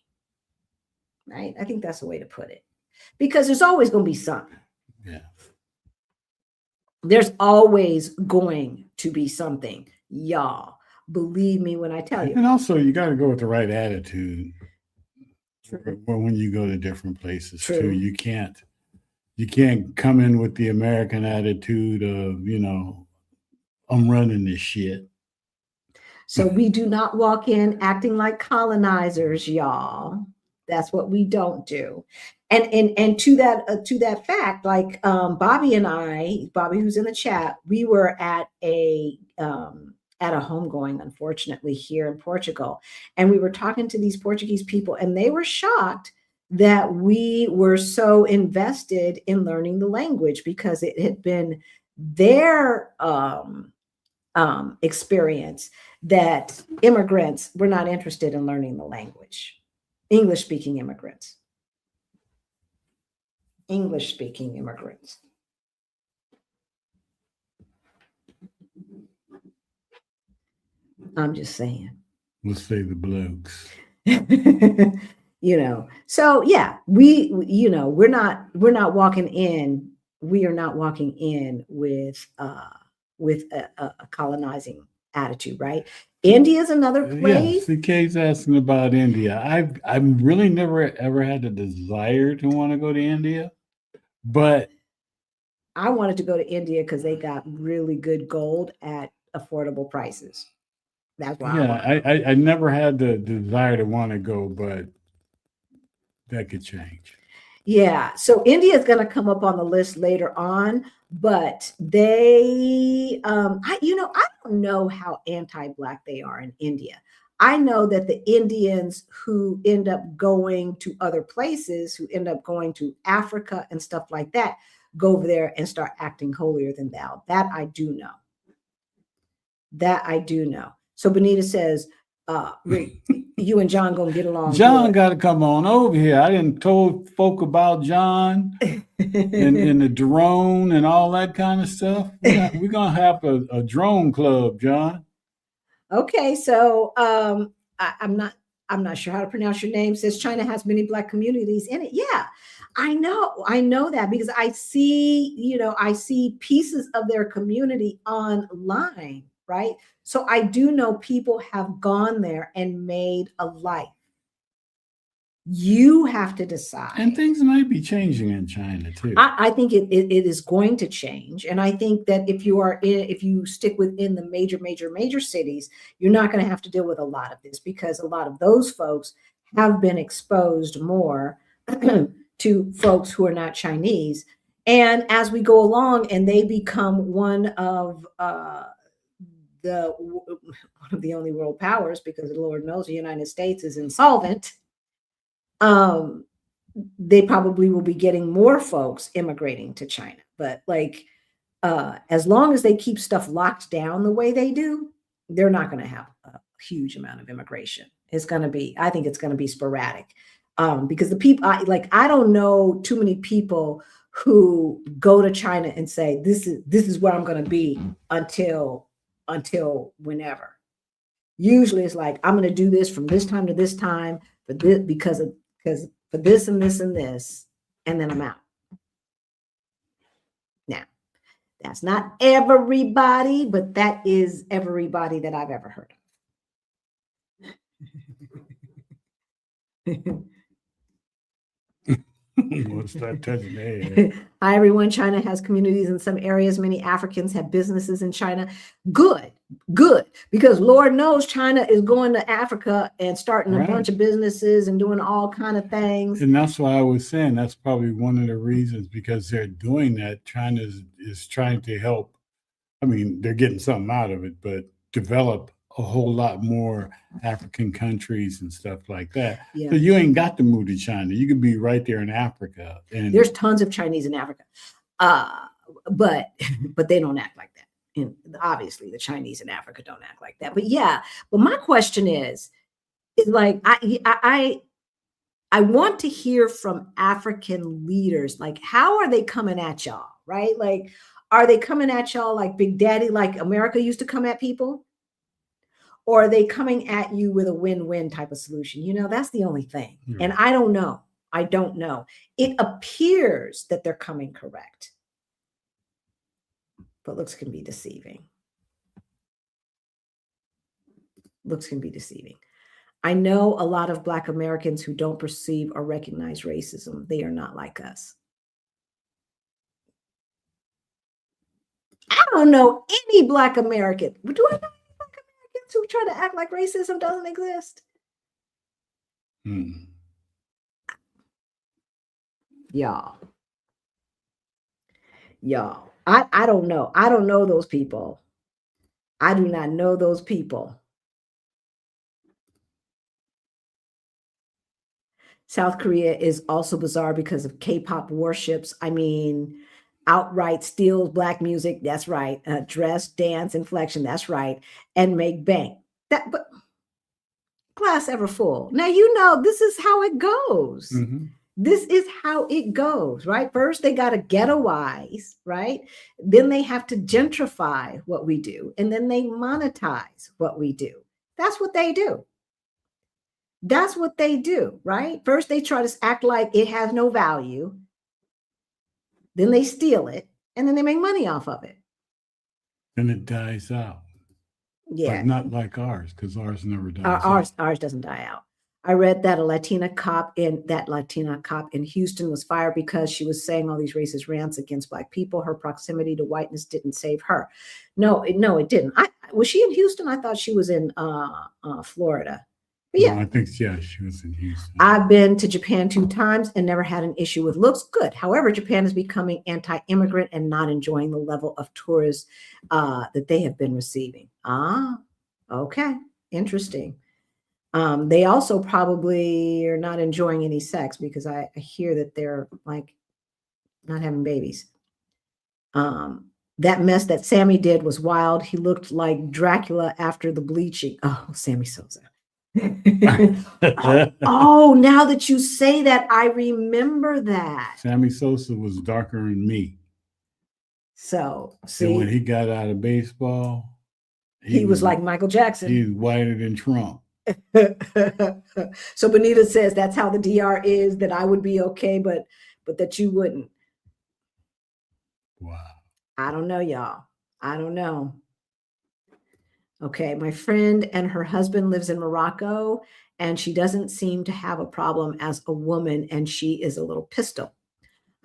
Right. I think that's the way to put it, because there's always going to be something. Yeah. There's always going to be something, y'all. Believe me when I tell you. And also, you got to go with the right attitude. when you go to different places True. too. You can't come in with the American attitude of, I'm running this shit. So we do not walk in acting like colonizers, y'all. That's what we don't do. And to that fact, like Bobby and I, Bobby who's in the chat, we were at a homegoing, unfortunately, here in Portugal, and we were talking to these Portuguese people, and they were shocked that we were so invested in learning the language because it had been their experience that immigrants were not interested in learning the language. English-speaking immigrants. English-speaking immigrants. I'm just saying. Let's say the blokes. So yeah, we're not walking in. We are not walking in with a colonizing attitude, right? India is another place. Yeah, CK's asking about India. I've really never ever had a desire to want to go to India, but I wanted to go to India because they got really good gold at affordable prices. That's why. Yeah, I never had the desire to want to go, but that could change. Yeah, so India is going to come up on the list later on, but they, I don't know how anti-Black they are in India. I know that the Indians who end up going to other places, who end up going to Africa and stuff like that, go over there and start acting holier than thou. That I do know. So Benita says, Rick, you and John gonna get along. John got to come on over here. I didn't told folk about John and the drone and all that kind of stuff. We're gonna have a drone club, John. Okay, so I'm not sure how to pronounce your name. Says China has many Black communities in it. Yeah, I know that because I see pieces of their community online, right? So I do know people have gone there and made a life. You have to decide. And things might be changing in China too. I think it is going to change. And I think that if you stick within the major cities, you're not going to have to deal with a lot of this because a lot of those folks have been exposed more to folks who are not Chinese. And as we go along and they become one of the only world powers, because the Lord knows the United States is insolvent, they probably will be getting more folks immigrating to China. But as long as they keep stuff locked down the way they do, they're not going to have a huge amount of immigration. I think it's going to be sporadic. Because the people, I don't know too many people who go to China and say, this is where I'm going to be until whenever. Usually it's like, I'm going to do this from this time to this time for this, because for this and this and this, and then I'm out. Now, that's not everybody, but that is everybody that I've ever heard of. What's that touching there? Hi, everyone. China has communities in some areas. Many Africans have businesses in China. Good. Because Lord knows China is going to Africa and starting a bunch of businesses and doing all kind of things. And that's why I was saying that's probably one of the reasons, because they're doing that. China is trying to help. I mean, they're getting something out of it, but develop a whole lot more African countries and stuff like that. Yeah. So you ain't got to move to China. You could be right there in Africa. And there's tons of Chinese in Africa, but they don't act like that. And obviously, the Chinese in Africa don't act like that. But yeah. But my question is like I want to hear from African leaders. Like, how are they coming at y'all? Right? Like, are they coming at y'all like Big Daddy, like America used to come at people? Or are they coming at you with a win-win type of solution? That's the only thing. Mm-hmm. And I don't know. It appears that they're coming correct. But looks can be deceiving. I know a lot of Black Americans who don't perceive or recognize racism. They are not like us. I don't know any Black American. Do I know any Black Americans who try to act like racism doesn't exist? Y'all. I don't know. I don't know those people. I do not know those people. South Korea is also bizarre because of K-pop warships. I mean, outright steals Black music. That's right. Dress, dance, inflection. That's right. And make bank. But glass ever full. Now, you know, this is how it goes. This is how it goes, right? First, they got to ghettoize, right? Then they have to gentrify what we do. And then they monetize what we do. That's what they do. That's what they do, right? First, they try to act like it has no value. Then they steal it. And then they make money off of it. Then it dies out. Yeah. But not like ours, because ours never dies out. Ours doesn't die out. I read that a Latina cop in Houston was fired because she was saying all these racist rants against Black people. Her proximity to whiteness didn't save her. No, it didn't. Was she in Houston? I thought she was in Florida. But yeah, no, I think she was in Houston. I've been to Japan 2 times and never had an issue with looks. Good. However, Japan is becoming anti-immigrant and not enjoying the level of tourists that they have been receiving. Okay, interesting. They also probably are not enjoying any sex because I hear that they're like not having babies. That mess that Sammy did was wild. He looked like Dracula after the bleaching. Oh, Sammy Sosa. Oh, now that you say that, I remember that. Sammy Sosa was darker than me. So, see, and when he got out of baseball, he was like Michael Jackson. He's whiter than Trump. So Benita says that's how the DR is, that I would be okay, but that you wouldn't. Wow. I don't know, y'all. I don't know. Okay, my friend and her husband lives in Morocco, and she doesn't seem to have a problem as a woman, and she is a little pistol.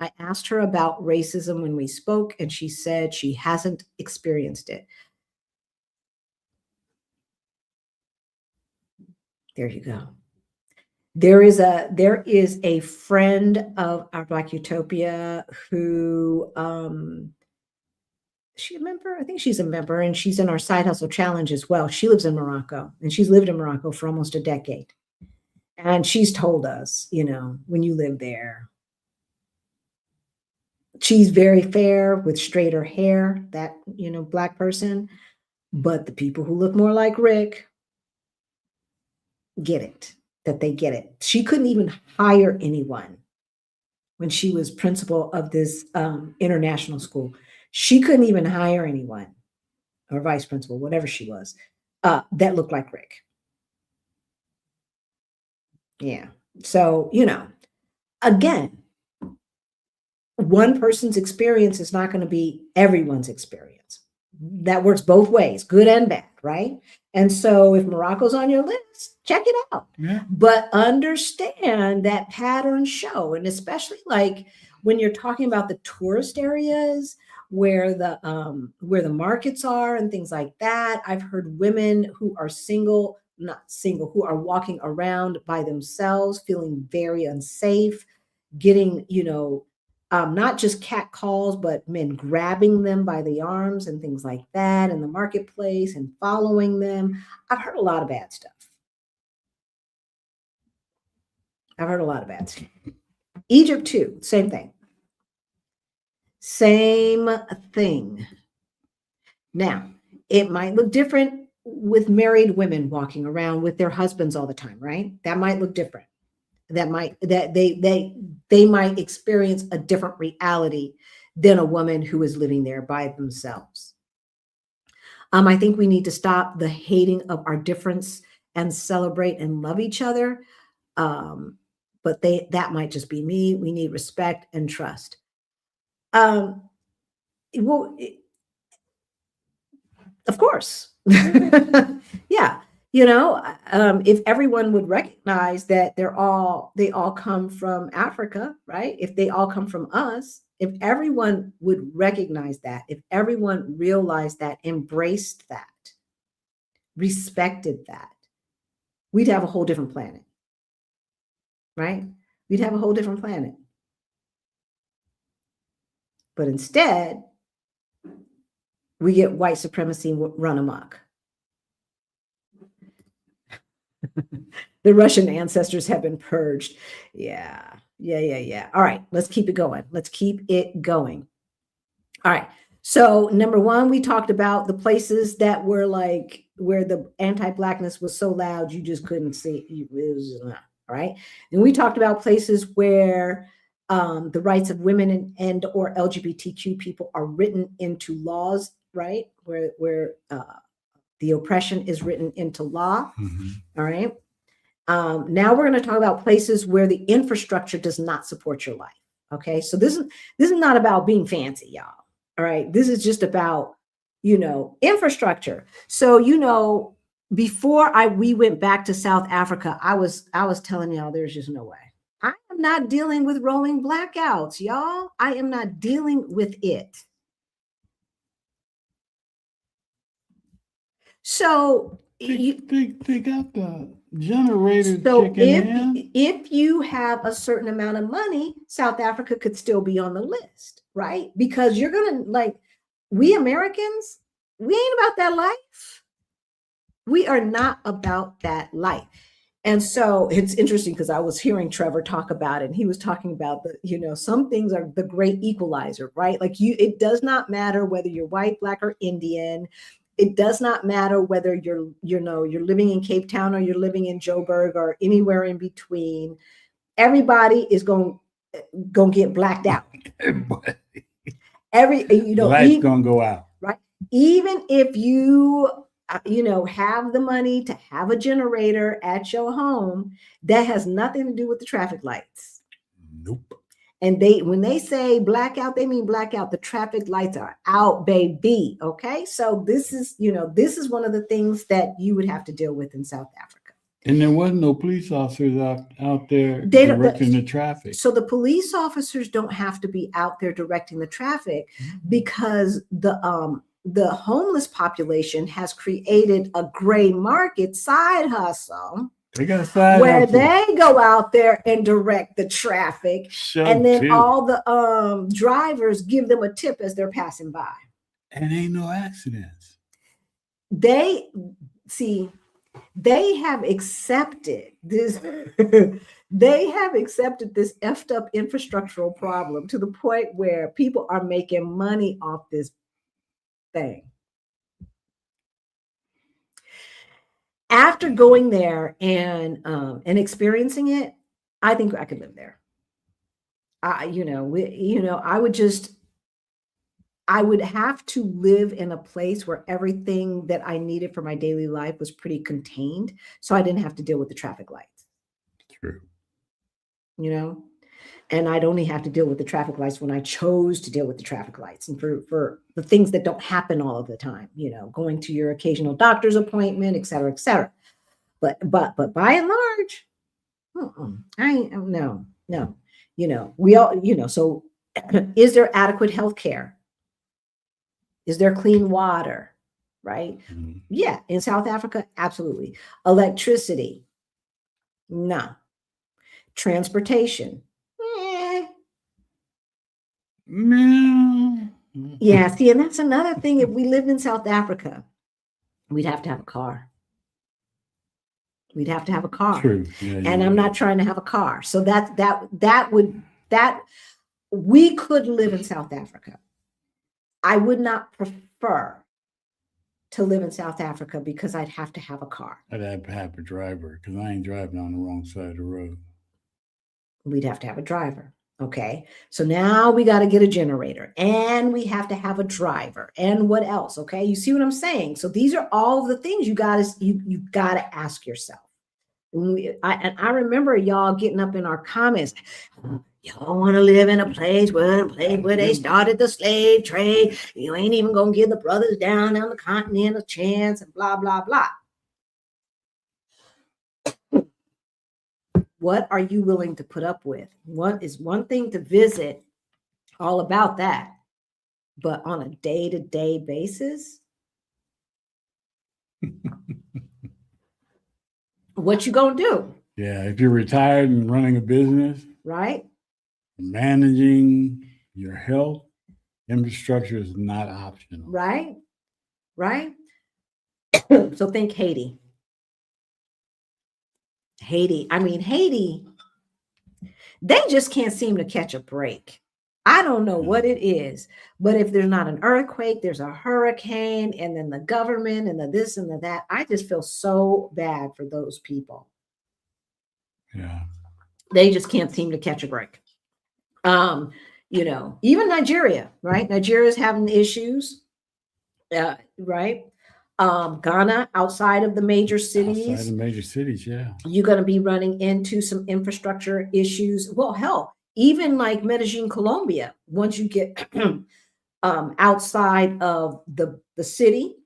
I asked her about racism when we spoke, and she said she hasn't experienced it. There you go. There is a friend of our Black Utopia who is she a member? I think she's a member, and she's in our Side Hustle Challenge as well. She lives in Morocco, and she's lived in Morocco for almost a decade. And she's told us, you know, when you live there, she's very fair with straighter hair, that, you know, Black person. But the people who look more like Rick get it, that they get it. She couldn't even hire anyone when she was principal of this international school. She couldn't even hire anyone, or vice principal, whatever she was, that looked like Rick. Yeah. So, you know, again, one person's experience is not going to be everyone's experience. That works both ways, good and bad, right? And so if Morocco's on your list, check it out. Yeah. But understand that patterns show, and especially like when you're talking about the tourist areas where the markets are and things like that. I've heard women who are single, not single, who are walking around by themselves, feeling very unsafe, getting, you know, not just cat calls, but men grabbing them by the arms and things like that in the marketplace and following them. I've heard a lot of bad stuff. Egypt too, same thing. Same thing. Now, it might look different with married women walking around with their husbands all the time, right? That might look different. They might experience a different reality than a woman who is living there by themselves. I think we need to stop the hating of our difference and celebrate and love each other. But that might just be me. We need respect and trust. Well, of course. Yeah. You know, if everyone would recognize that they all come from Africa, right? If they all come from us, if everyone would recognize that, if everyone realized that, embraced that, respected that, we'd have a whole different planet, right? We'd have a whole different planet. But instead, we get white supremacy run amok. The Russian ancestors have been purged. Yeah. All right, let's keep it going. Let's keep it going. All right. So number one, we talked about the places that were like where the anti-blackness was so loud you just couldn't see. It was, all right. And we talked about places where the rights of women and or LGBTQ people are written into laws, right? Where the oppression is written into law. All right. Now we're going to talk about places where the infrastructure does not support your life. Okay. So this is not about being fancy, y'all. All right. This is just about, infrastructure. So, before we went back to South Africa, I was telling y'all there's just no way. I am not dealing with rolling blackouts, y'all. I am not dealing with it. So they got the generator so chicken if you have a certain amount of money, South Africa could still be on the list, right? Because you're gonna we Americans, we ain't about that life. We are not about that life. And so it's interesting because I was hearing Trevor talk about it, and he was talking about some things are the great equalizer, right? Like it does not matter whether you're white, black, or Indian. It does not matter whether you're living in Cape Town or you're living in Joburg or anywhere in between. Everybody is going to get blacked out. Light's going to go out. Right? Even if you have the money to have a generator at your home, that has nothing to do with the traffic lights. Nope. And when they say blackout, they mean blackout. The traffic lights are out, baby. Okay. So this is one of the things that you would have to deal with in South Africa. And there wasn't no police officers out there directing the traffic. So the police officers don't have to be out there directing the traffic because the homeless population has created a gray market side hustle. They got a side where hustle. They go out there and direct the traffic, and then all the drivers give them a tip as they're passing by. And ain't no accidents. They have accepted this. They have accepted this effed up infrastructural problem to the point where people are making money off this thing. After going there and experiencing it, I think I could live there. I would have to live in a place where everything that I needed for my daily life was pretty contained, so I didn't have to deal with the traffic lights. True. And I'd only have to deal with the traffic lights when I chose to deal with the traffic lights, and for the things that don't happen all of the time, going to your occasional doctor's appointment, et cetera, et cetera. But by and large, no. We all, so is there adequate health care? Is there clean water? Right? Mm-hmm. Yeah. In South Africa, absolutely. Electricity? No. Transportation? No. Yeah, see, and that's another thing. If we lived in South Africa, we'd have to have a car. We'd have to have a car. True. Yeah, and I'm not trying to have a car. So we could live in South Africa. I would not prefer to live in South Africa because I'd have to have a car. I'd have to have a driver because I ain't driving on the wrong side of the road. We'd have to have a driver. Okay. So now we got to get a generator and we have to have a driver and what else? Okay. You see what I'm saying? So these are all the things you got to ask yourself. I remember y'all getting up in our comments. Y'all want to live in a place where they started the slave trade. You ain't even going to give the brothers down on the continent a chance and blah, blah, blah. What are you willing to put up with? What is one thing to visit, all about that, but on a day-to-day basis, what you gonna do? Yeah, if you're retired and running a business, right? Managing your health, infrastructure is not optional. Right? So think Haiti. I mean, Haiti, they just can't seem to catch a break. I don't know what it is, but if there's not an earthquake, there's a hurricane, and then the government and the this and the that. I just feel so bad for those people. Yeah. They just can't seem to catch a break. Even Nigeria, right? Nigeria's having issues, right? Ghana, outside of the major cities. Outside the major cities, yeah. You're going to be running into some infrastructure issues. Well, hell, even like Medellin, Colombia, once you get outside of the city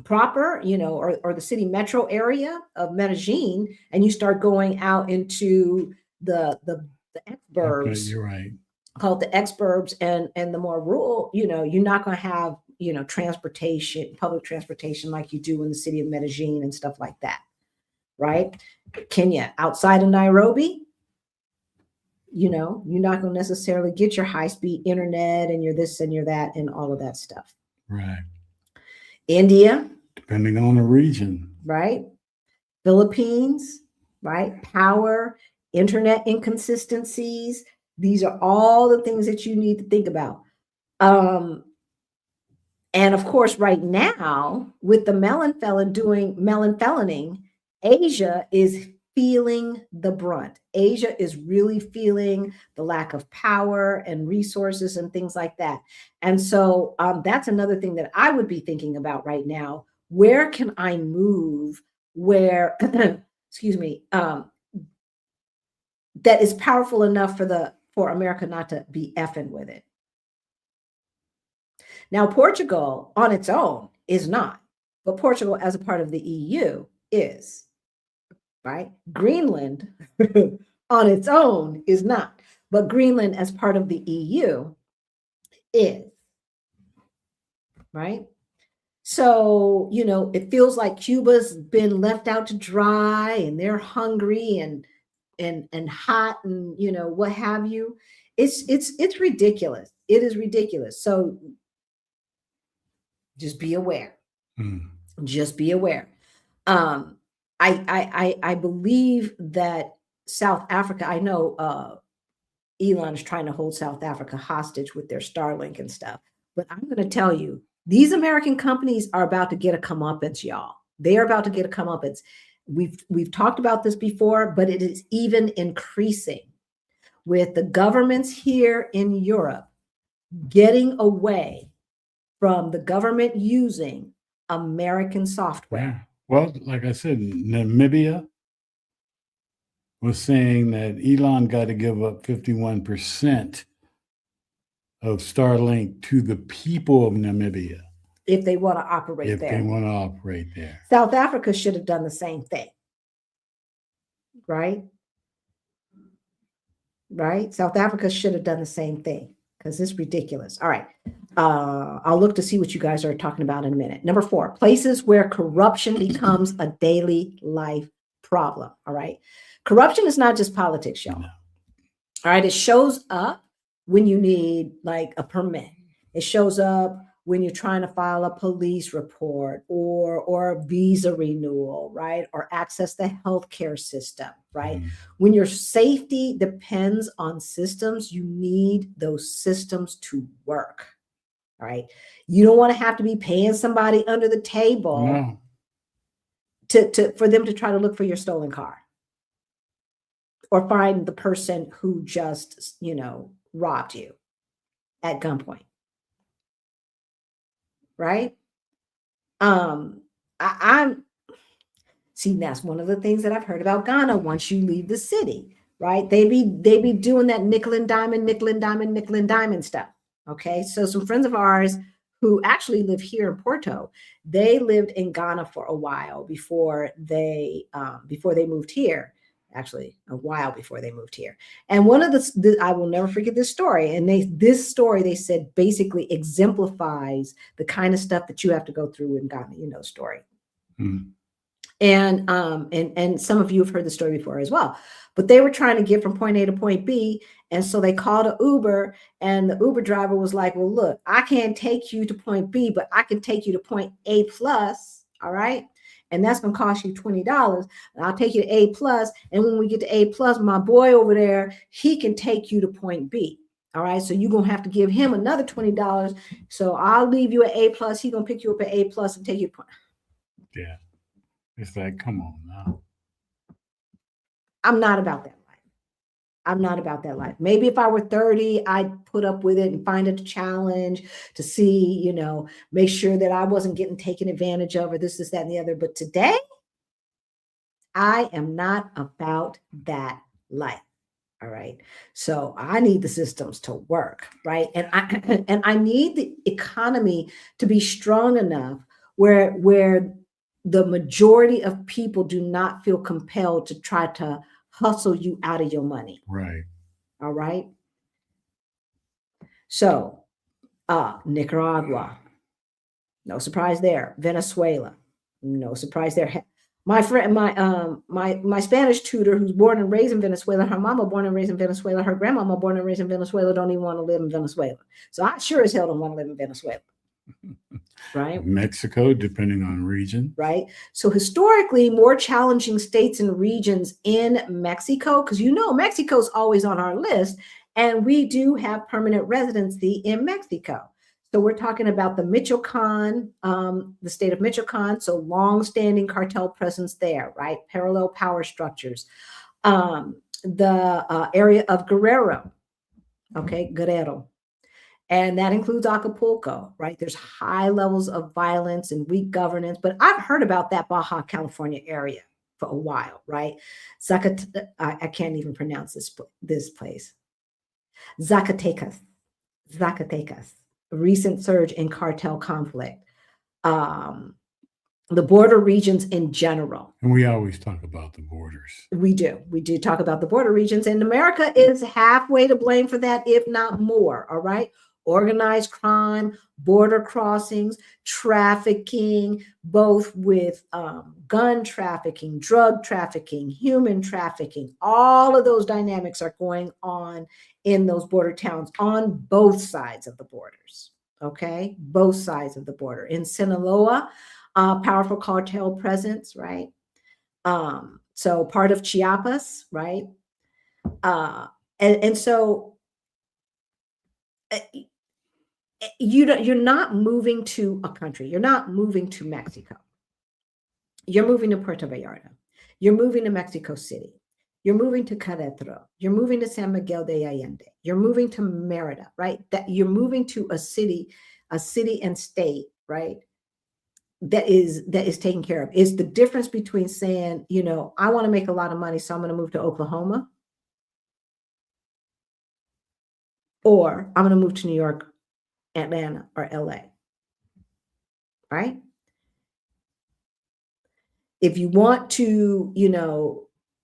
proper, or the city metro area of Medellin, and you start going out into the exurbs. Okay, you're right. Called the exurbs and the more rural, you're not going to have, transportation, public transportation like you do in the city of Medellin and stuff like that, right? Kenya, outside of Nairobi, you're not going to necessarily get your high-speed internet and your this and your that and all of that stuff. Right. India. Depending on the region. Right. Philippines, right? Power, internet inconsistencies. These are all the things that you need to think about. And of course, right now, with the melon felloning, Asia is feeling the brunt. Asia is really feeling the lack of power and resources and things like that. And so that's another thing that I would be thinking about right now. Where can I move where, excuse me, that is powerful enough for America not to be effing with it? Now, Portugal on its own is not, but Portugal as a part of the EU is, right? Greenland on its own is not, but Greenland as part of the EU is, right? So, it feels like Cuba's been left out to dry and they're hungry and hot and, what have you. It's ridiculous. It is ridiculous. So just be aware. Just be aware. I believe that South Africa, I know Elon is trying to hold South Africa hostage with their Starlink and stuff, but I'm going to tell you, these American companies are about to get a comeuppance, y'all. They are about to get a comeuppance. We've talked about this before, but it is even increasing with the governments here in Europe getting away from the government using American software. Yeah. Well, like I said, Namibia was saying that Elon got to give up 51% of Starlink to the people of Namibia. If they want to operate there. If they want to operate there. South Africa should have done the same thing. Right? Right? South Africa should have done the same thing because it's ridiculous. All right. I'll look to see what you guys are talking about in a minute. Number 4, places where corruption becomes a daily life problem. All right. Corruption is not just politics, y'all. No. All right. It shows up when you need like a permit. It shows up when you're trying to file a police report or a visa renewal, right? Or access the healthcare system, right? When your safety depends on systems, you need those systems to work, right? You don't want to have to be paying somebody under the table for them to try to look for your stolen car or find the person who just, robbed you at gunpoint. Right? I'm see, that's one of the things that I've heard about Ghana. Once you leave the city, right? They be doing that nickel and diamond stuff. Okay. So some friends of ours who actually live here in Porto, they lived in Ghana for a while before they moved here. actually a while before they moved here. And one of I will never forget this story. And this story, they said, basically exemplifies the kind of stuff that you have to go through in Ghana, you know, story. Mm. And some of you have heard the story before as well, but they were trying to get from point A to point B. And so they called an Uber, and the Uber driver was like, well, look, I can't take you to point B, but I can take you to point A plus. All right. And that's going to cost you $20. And I'll take you to A plus. And when we get to A plus, my boy over there, he can take you to point B. All right. So you're going to have to give him another $20. So I'll leave you at A plus. He's going to pick you up at A plus and take you to point. Yeah. It's like, come on now. I'm not about that life. I'm not about that life. Maybe if I were 30, I'd put up with it and find it a challenge to see, you know, make sure that I wasn't getting taken advantage of, or this, that, and the other. But today, I am not about that life. All right. So I need the systems to work, right? And I need the economy to be strong enough where the majority of people do not feel compelled to try to hustle you out of your money. Right. All right. So Nicaragua, no surprise there. Venezuela, no surprise there. My friend, my Spanish tutor, who's born and raised in Venezuela, her mama born and raised in Venezuela, her grandmama born and raised in Venezuela, don't even want to live in Venezuela. So I sure as hell don't want to live in Venezuela. Right? Mexico, depending on region. Right. So historically, more challenging states and regions in Mexico, because you know Mexico's always on our list, and we do have permanent residency in Mexico. So we're talking about the Michoacan, the state of Michoacan, so long-standing cartel presence there, right? Parallel power structures. The area of Guerrero, okay, Guerrero. And that includes Acapulco, right? There's high levels of violence and weak governance, but I've heard about that Baja California area for a while, right? I can't even pronounce this place. Zacatecas, a recent surge in cartel conflict. The border regions in general. And we always talk about the borders. We do talk about the border regions, and America is halfway to blame for that, if not more, all right? Organized crime, border crossings, trafficking, both with gun trafficking, drug trafficking, human trafficking. All of those dynamics are going on in those border towns on both sides of the borders, okay? Both sides of the border. In Sinaloa, powerful cartel presence, right? So part of Chiapas, right? And so you're not moving to a country. You're not moving to Mexico. You're moving to Puerto Vallarta. You're moving to Mexico City. You're moving to Querétaro. You're moving to San Miguel de Allende. You're moving to Merida, right? That you're moving to a city and state, right? That is taken care of. Is the difference between saying, you know, I want to make a lot of money, so I'm going to move to Oklahoma, or I'm going to move to New York, Atlanta, or LA, right? If you want to, you know,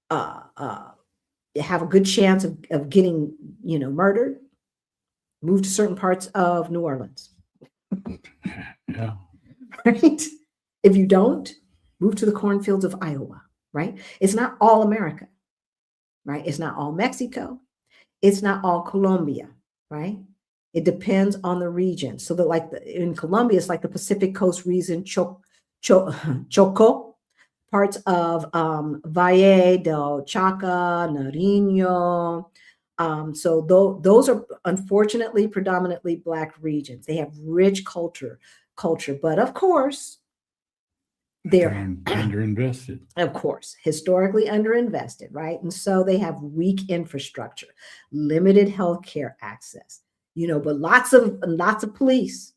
have a good chance of getting, you know, murdered, move to certain parts of New Orleans. Yeah. Right? If you don't, move to the cornfields of Iowa, right? It's not all America, right? It's not all Mexico. It's not all Colombia, right? It depends on the region. So that like in Colombia, it's like the Pacific Coast region, Choco, parts of Valle del Chacra, Nariño. So those are unfortunately predominantly Black regions. They have rich culture, but of course, they're underinvested. Of course, historically underinvested, right? And so they have weak infrastructure, limited healthcare access, you know, but lots of police,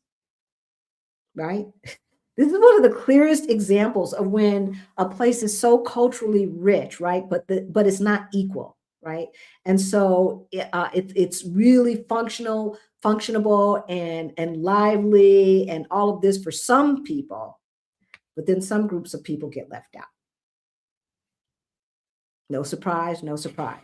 right? This is one of the clearest examples of when a place is so culturally rich, right? But it's not equal, right? And so it's really functionable and lively and all of this for some people, but then some groups of people get left out. No surprise, no surprise.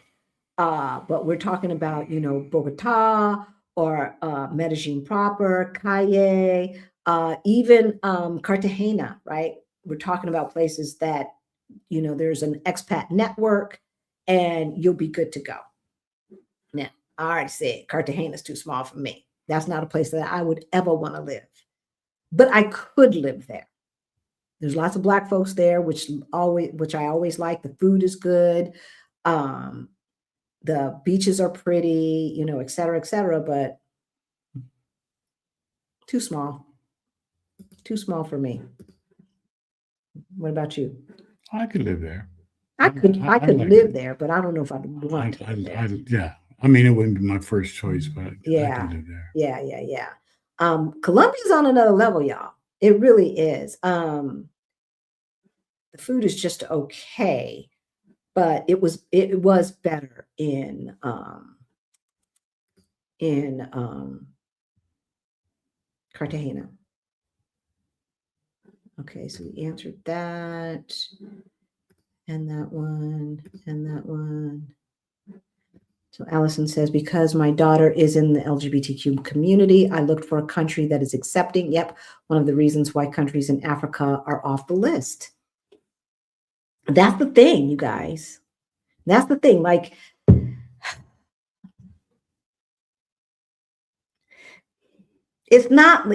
But we're talking about, Bogota or Medellin proper, Calle, even Cartagena, right? We're talking about places that, there's an expat network and you'll be good to go. Now, I already said Cartagena's too small for me. That's not a place that I would ever want to live, but I could live there. There's lots of Black folks there, which I always like. The food is good. The beaches are pretty, et cetera, but too small for me. What about you? I could live there. I could like live it. there, but I don't know if I'd want to live there. Yeah. I mean, it wouldn't be my first choice, but I Yeah. could live there. Yeah. Colombia's on another level, y'all. It really is. The food is just okay, but it was better in Cartagena. Okay, so we answered that, and that one, and that one. So Allison says, because my daughter is in the LGBTQ community, I looked for a country that is accepting. Yep, one of the reasons why countries in Africa are off the list. That's the thing, you guys. That's the thing. Like, it's not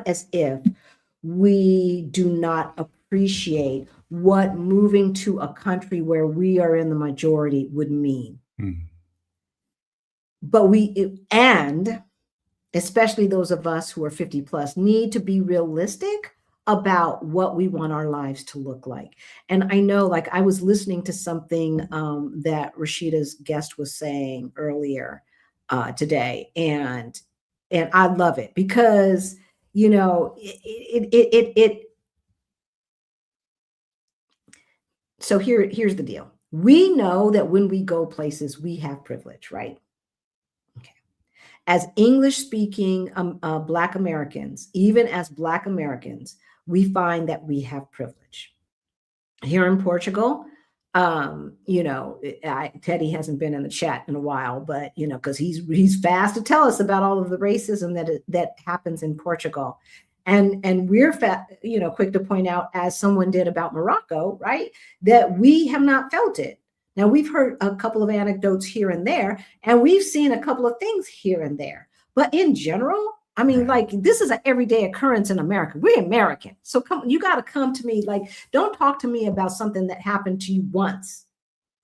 as if we do not appreciate what moving to a country where we are in the majority would mean. But and especially those of us who are 50 plus, need to be realistic about what we want our lives to look like. And I know, like, I was listening to something that Rashida's guest was saying earlier today, and I love it because, so here's the deal. We know that when we go places, we have privilege, right? Okay. As English speaking Black Americans, even as Black Americans, we find that we have privilege. Here in Portugal, Teddy hasn't been in the chat in a while, but, because he's fast to tell us about all of the racism that happens in Portugal. And we're quick to point out, as someone did about Morocco, right, that we have not felt it. Now, we've heard a couple of anecdotes here and there, and we've seen a couple of things here and there. But in general, I mean, like, this is an everyday occurrence in America. We're American. So you got to come to me. Like, don't talk to me about something that happened to you once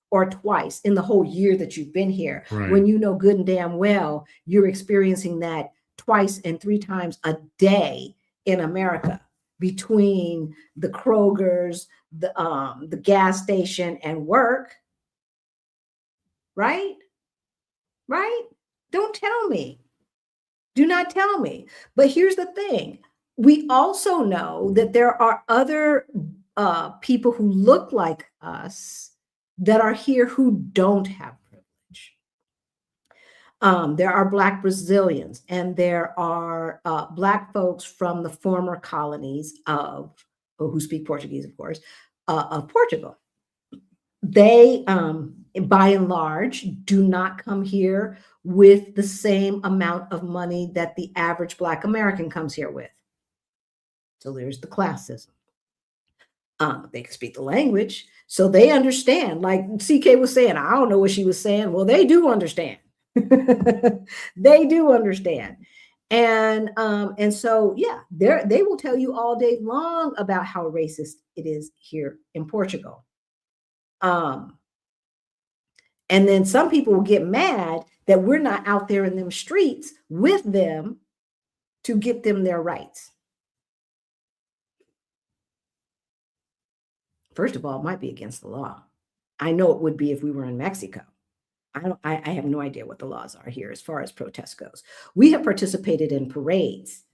or twice in the whole year that you've been here, when you know good and damn well you're experiencing that twice and 3 times a day in America, between the Krogers, the gas station, and work. Right? Don't tell me. Do not tell me. But here's the thing. We also know that there are other people who look like us that are here who don't have privilege. There are Black Brazilians, and there are Black folks from the former colonies who speak Portuguese, of course, of Portugal. They, by and large, do not come here with the same amount of money that the average Black American comes here with. So there's the classism. They can speak the language, so they understand. Like CK was saying, I don't know what she was saying. Well, they do understand. They do understand. And so, yeah, they will tell you all day long about how racist it is here in Portugal. And then some people will get mad that we're not out there in them streets with them to get them their rights. First of all, it might be against the law. I know it would be if we were in Mexico. I have no idea what the laws are here as far as protest goes. We have participated in parades,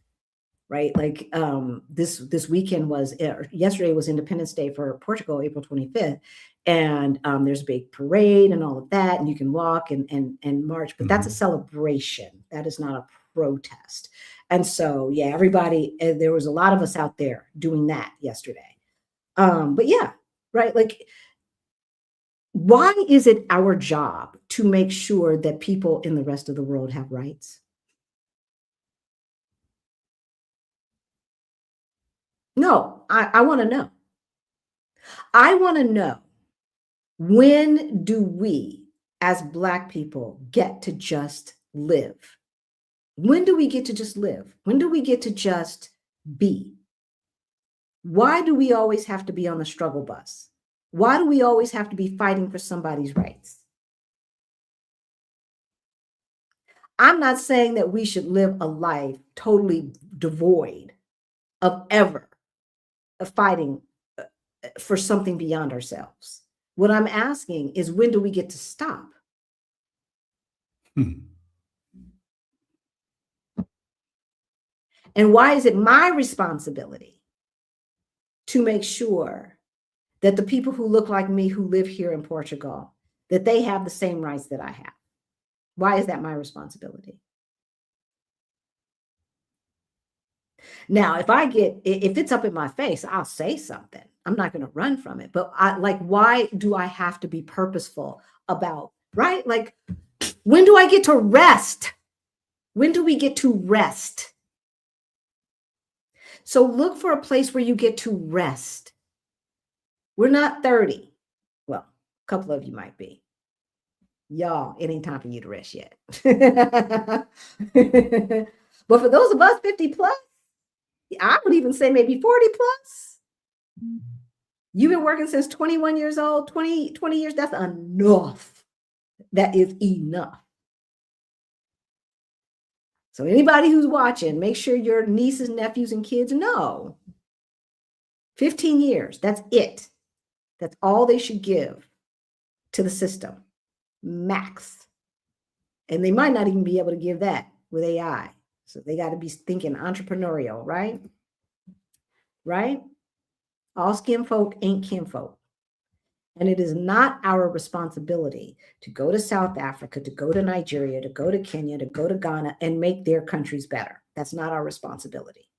right? Like this weekend yesterday was Independence Day for Portugal, April 25th. And there's a big parade and all of that, and you can walk and march, but that's a celebration. That is not a protest. And so, yeah, everybody, there was a lot of us out there doing that yesterday. But yeah, right? Like, why is it our job to make sure that people in the rest of the world have rights? No, I want to know. I want to know, when do we as Black people get to just live? When do we get to just live? When do we get to just be? Why do we always have to be on the struggle bus? Why do we always have to be fighting for somebody's rights? I'm not saying that we should live a life totally devoid of ever fighting for something beyond ourselves. What I'm asking is, when do we get to stop? And why is it my responsibility to make sure that the people who look like me, who live here in Portugal, that they have the same rights that I have? Why is that my responsibility? Now, if it's up in my face, I'll say something. I'm not going to run from it. But why do I have to be purposeful about, right? Like, when do I get to rest? When do we get to rest? So look for a place where you get to rest. We're not 30. Well, a couple of you might be. Y'all, it ain't time for you to rest yet. But for those of us 50 plus, I would even say maybe 40 plus. You've been working since 21 years old, 20 years. That's enough. That is enough. So anybody who's watching, make sure your nieces, nephews, and kids know 15 years. That's it. That's all they should give to the system. Max. And they might not even be able to give that with AI. So they got to be thinking entrepreneurial, right? Right? All skin folk ain't kinfolk. And it is not our responsibility to go to South Africa, to go to Nigeria, to go to Kenya, to go to Ghana and make their countries better. That's not our responsibility.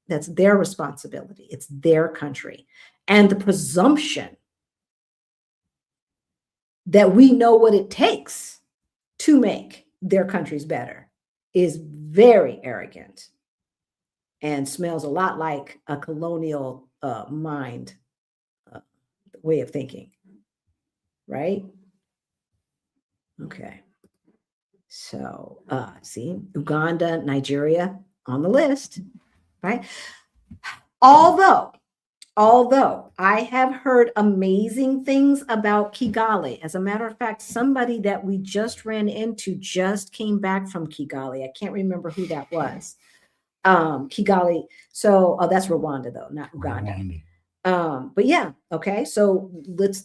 That's their responsibility. It's their country. And the presumption that we know what it takes to make their countries better is very arrogant and smells a lot like a colonial mind way of thinking. Right? Okay. So, see, Uganda, Nigeria on the list, right? Although I have heard amazing things about Kigali. As a matter of fact, somebody that we just ran into just came back from Kigali. I can't remember who that was. Kigali. So, that's Rwanda though, not Uganda. Rwanda. But yeah, okay. So let's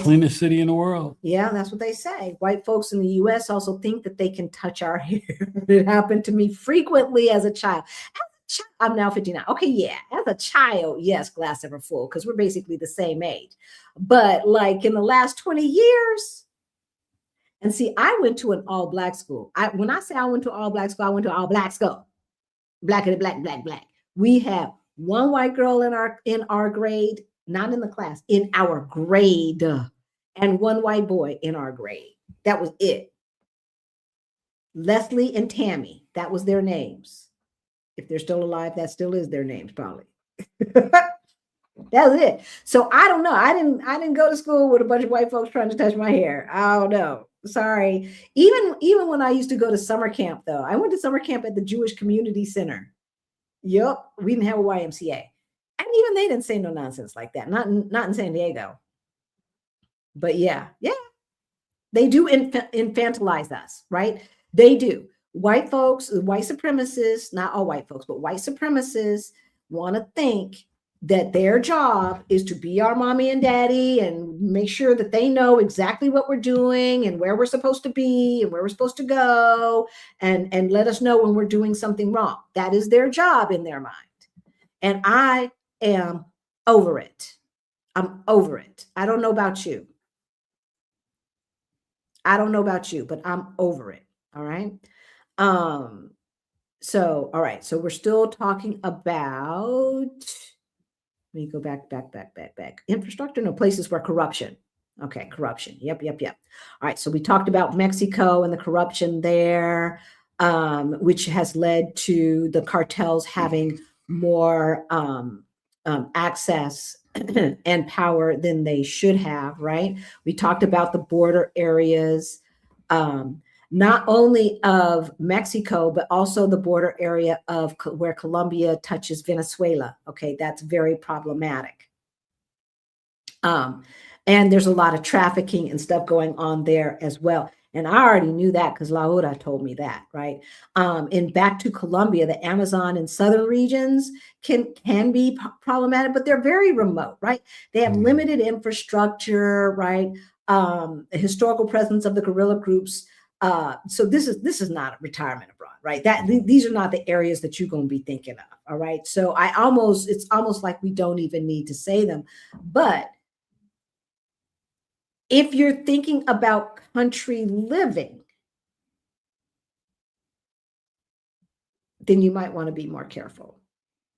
cleanest city in the world. Yeah, that's what they say. White folks in the US also think that they can touch our hair. It happened to me frequently as a child. I'm now 59. Okay, yeah. As a child, yes, glass ever full, because we're basically the same age. But like in the last 20 years, and see, I went to an all-black school. When I say I went to all-black school, I went to all-black school. Black and black, black, black. We have one white girl in our grade, not in the class, in our grade, and one white boy in our grade. That was it. Leslie and Tammy, that was their names. If they're still alive, that still is their names, probably. That was it. So I don't know. I didn't go to school with a bunch of white folks trying to touch my hair. I don't know. Sorry. Even when I used to go to summer camp, though, I went to summer camp at the Jewish Community Center. Yep, we didn't have a YMCA, and even they didn't say no nonsense like that. Not in San Diego. But yeah, they do infantilize us, right? They do. White folks, white supremacists, not all white folks, but white supremacists want to think that their job is to be our mommy and daddy and make sure that they know exactly what we're doing and where we're supposed to be and where we're supposed to go, and let us know when we're doing something wrong. That is their job in their mind. And I am over it. I'm over it. I don't know about you. But I'm over it. All right. So, all right. So we're still talking about, me go back. Infrastructure, no, places where corruption. Okay, corruption. Yep. All right, so we talked about Mexico and the corruption there, which has led to the cartels having more access and power than they should have, right? We talked about the border areas, not only of Mexico, but also the border area of where Colombia touches Venezuela. Okay, that's very problematic. And there's a lot of trafficking and stuff going on there as well. And I already knew that because Laura told me that, right? And back to Colombia, the Amazon and southern regions can be problematic, but they're very remote, right? They have limited infrastructure, right? Historical presence of the guerrilla groups. So this is not a retirement abroad, right? These are not the areas that you're going to be thinking of, all right? So it's almost like we don't even need to say them. But if you're thinking about country living, then you might want to be more careful.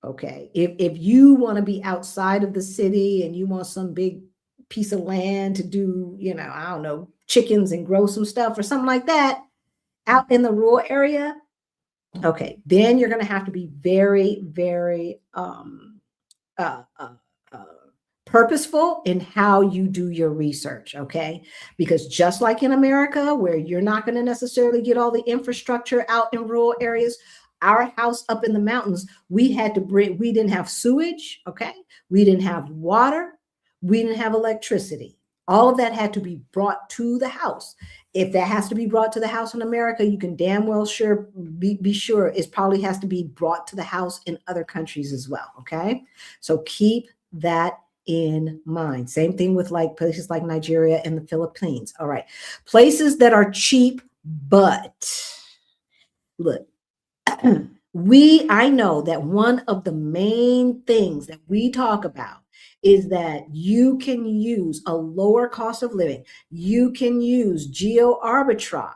Okay. If you want to be outside of the city and you want some big piece of land to do, I don't know, chickens and grow some stuff or something like that out in the rural area, okay, then you're going to have to be very, very purposeful in how you do your research, okay? Because just like in America, where you're not going to necessarily get all the infrastructure out in rural areas, our house up in the mountains, we didn't have sewage, okay? We didn't have water. We didn't have electricity. All of that had to be brought to the house. If that has to be brought to the house in America, you can damn well be sure it probably has to be brought to the house in other countries as well, okay? So keep that in mind. Same thing with like places like Nigeria and the Philippines. All right. Places that are cheap, but look, I know that one of the main things that we talk about is that you can use a lower cost of living. You can use geo arbitrage,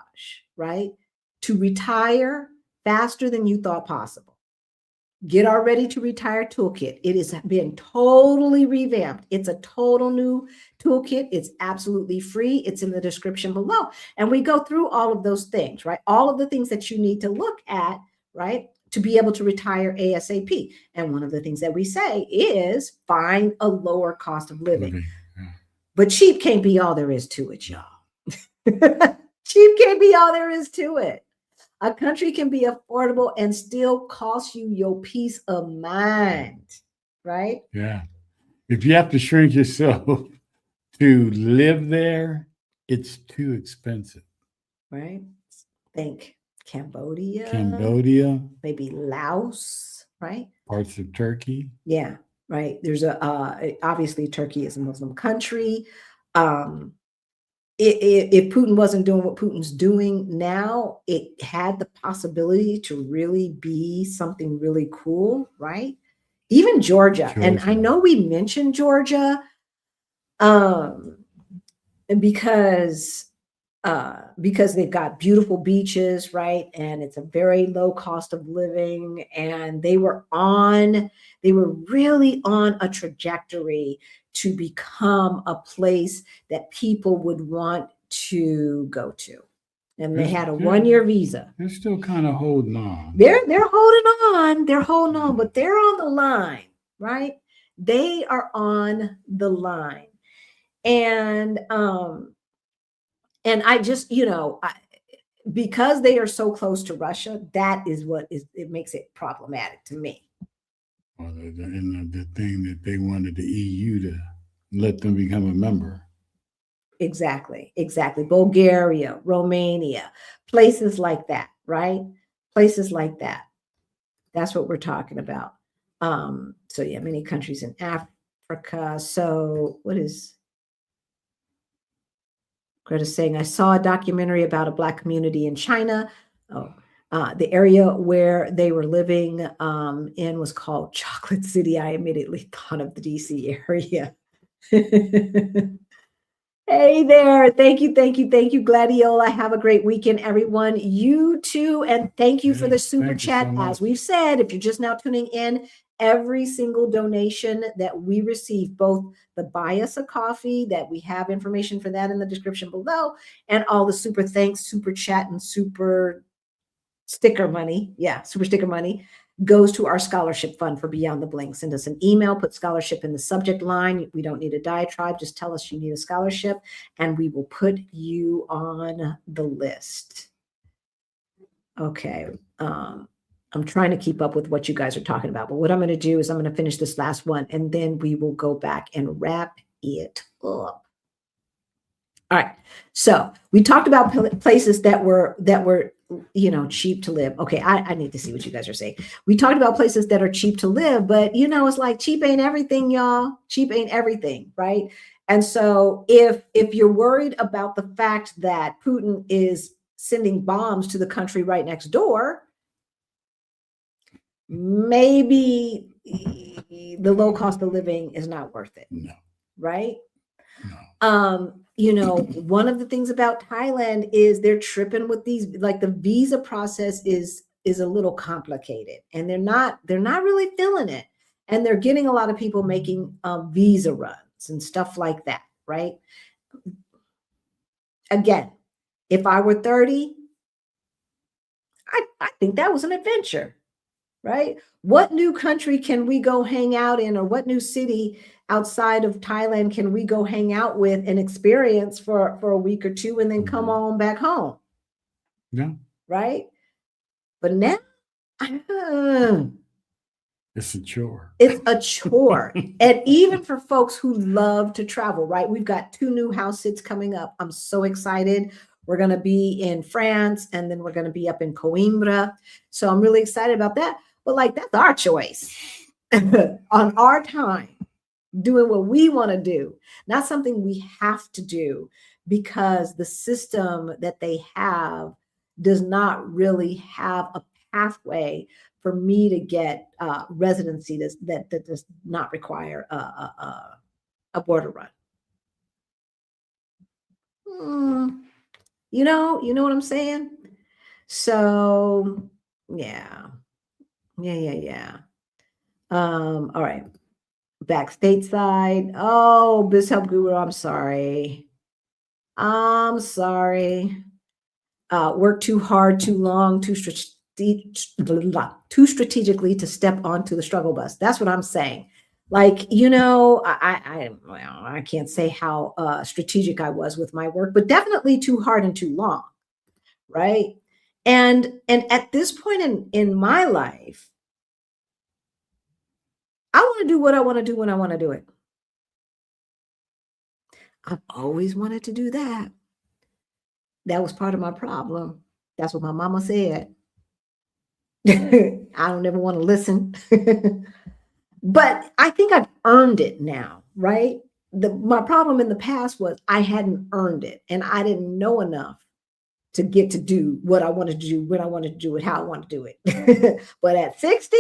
right? To retire faster than you thought possible. Get our Ready to Retire toolkit. It has been totally revamped. It's a total new toolkit. It's absolutely free. It's in the description below. And we go through all of those things, right? All of the things that you need to look at, right? To be able to retire ASAP. And one of the things that we say is find a lower cost of living. But cheap can't be all there is to it, y'all. Cheap can't be all there is to it. A country can be affordable and still cost you your peace of mind, right? Yeah. If you have to shrink yourself to live there, it's too expensive. Right? Think Cambodia, maybe Laos, right? Parts of Turkey. Yeah, right. There's obviously Turkey is a Muslim country. If Putin wasn't doing what Putin's doing now, it had the possibility to really be something really cool, right? Even Georgia. And I know we mentioned Georgia because they've got beautiful beaches, right? And it's a very low cost of living. And they were really on a trajectory to become a place that people would want to go to. And they had a 1-year visa. They're still kind of holding on. They're holding on. They're holding on, but they're on the line, right? They are on the line. And I just, because they are so close to Russia, that is it makes it problematic to me. Well, the thing that they wanted the EU to let them become a member. Exactly. Bulgaria, Romania, places like that, right? Places like that. That's what we're talking about. So yeah, many countries in Africa. So what is Greta's saying? I saw a documentary about a Black community in China. The area where they were living in was called Chocolate City. I immediately thought of the DC area. Hey there. Thank you. Gladiola. Have a great weekend, everyone. You too. And thank you for the super chat. So as we've said, if you're just now tuning in, every single donation that we receive, both the buy us a coffee, that we have information for that in the description below, and all the super thanks, super chat, and super sticker money. Yeah, super sticker money goes to our scholarship fund for Beyond the Blink. Send us an email, put scholarship in the subject line. We don't need a diatribe. Just tell us you need a scholarship and we will put you on the list. Okay. I'm trying to keep up with what you guys are talking about, but what I'm going to do is I'm going to finish this last one and then we will go back and wrap it up. All right. So we talked about places that were, cheap to live. Okay. I need to see what you guys are saying. We talked about places that are cheap to live, but it's like cheap ain't everything, y'all. Cheap ain't everything. Right. And so if you're worried about the fact that Putin is sending bombs to the country right next door, maybe the low cost of living is not worth it. No. Right. No. One of the things about Thailand is they're tripping with these, like the visa process is a little complicated and they're not really feeling it. And they're getting a lot of people making visa runs and stuff like that. Right. Again, if I were 30, I think that was an adventure. Right? What new country can we go hang out in, or what new city outside of Thailand can we go hang out with and experience for a week or two and then come on back home? Yeah. Right? But now, it's a chore. It's a chore. And even for folks who love to travel, right? We've got 2 new house sits coming up. I'm so excited. We're going to be in France and then we're going to be up in Coimbra. So I'm really excited about that. But like, that's our choice on our time, doing what we want to do, not something we have to do because the system that they have does not really have a pathway for me to get residency that does not require a border run. You know what I'm saying? So yeah. All right. Back stateside. Oh, BizHelp Guru, I'm sorry. Work too hard, too long, too strategically to step onto the struggle bus. That's what I'm saying. Like, I can't say how strategic I was with my work, but definitely too hard and too long. Right. And at this point in my life, I want to do what I want to do when I want to do it. I've always wanted to do that. That was part of my problem. That's what my mama said. I don't ever want to listen. But I think I've earned it now, right? My problem in the past was I hadn't earned it and I didn't know enough to get to do what I wanted to do, when I wanted to do it, how I want to do it. But at 60,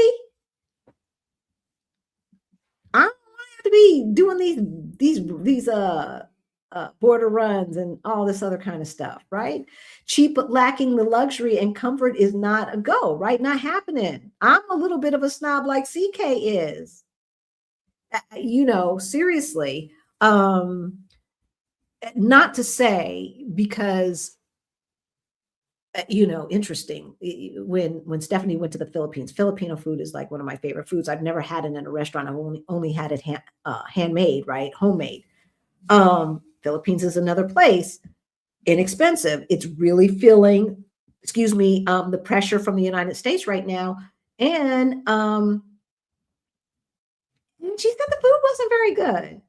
I don't have to be doing these border runs and all this other kind of stuff, right? Cheap but lacking the luxury and comfort is not a go, right? Not happening. I'm a little bit of a snob like CK is. Seriously. Not to say because interesting. When Stephanie went to the Philippines, Filipino food is like one of my favorite foods. I've never had it in a restaurant. I've only had it handmade, right? Homemade. Philippines is another place. Inexpensive. It's really feeling, the pressure from the United States right now. And she said the food wasn't very good.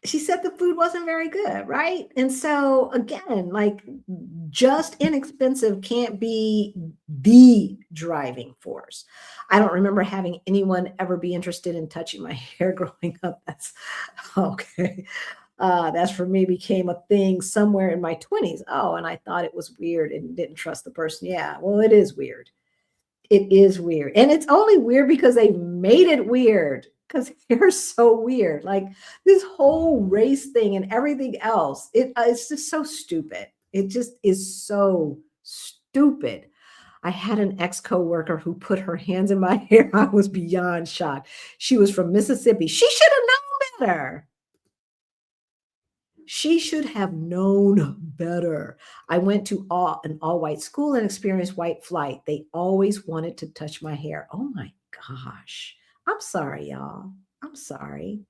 She said the food wasn't very good, right? And so again, like, just inexpensive can't be the driving force. I don't remember having anyone ever be interested in touching my hair growing up. That's okay. That's for me became a thing somewhere in my 20s. Oh, and I thought it was weird and didn't trust the person. Yeah, well, it is weird. It is weird. And it's only weird because they made it weird. Because they're so weird. Like this whole race thing and everything else, it's just so stupid. It just is so stupid. I had an ex-coworker who put her hands in my hair. I was beyond shocked. She was from Mississippi. She should have known better. She should have known better. I went to an all-white school and experienced white flight. They always wanted to touch my hair. Oh my gosh. I'm sorry, y'all. I'm sorry.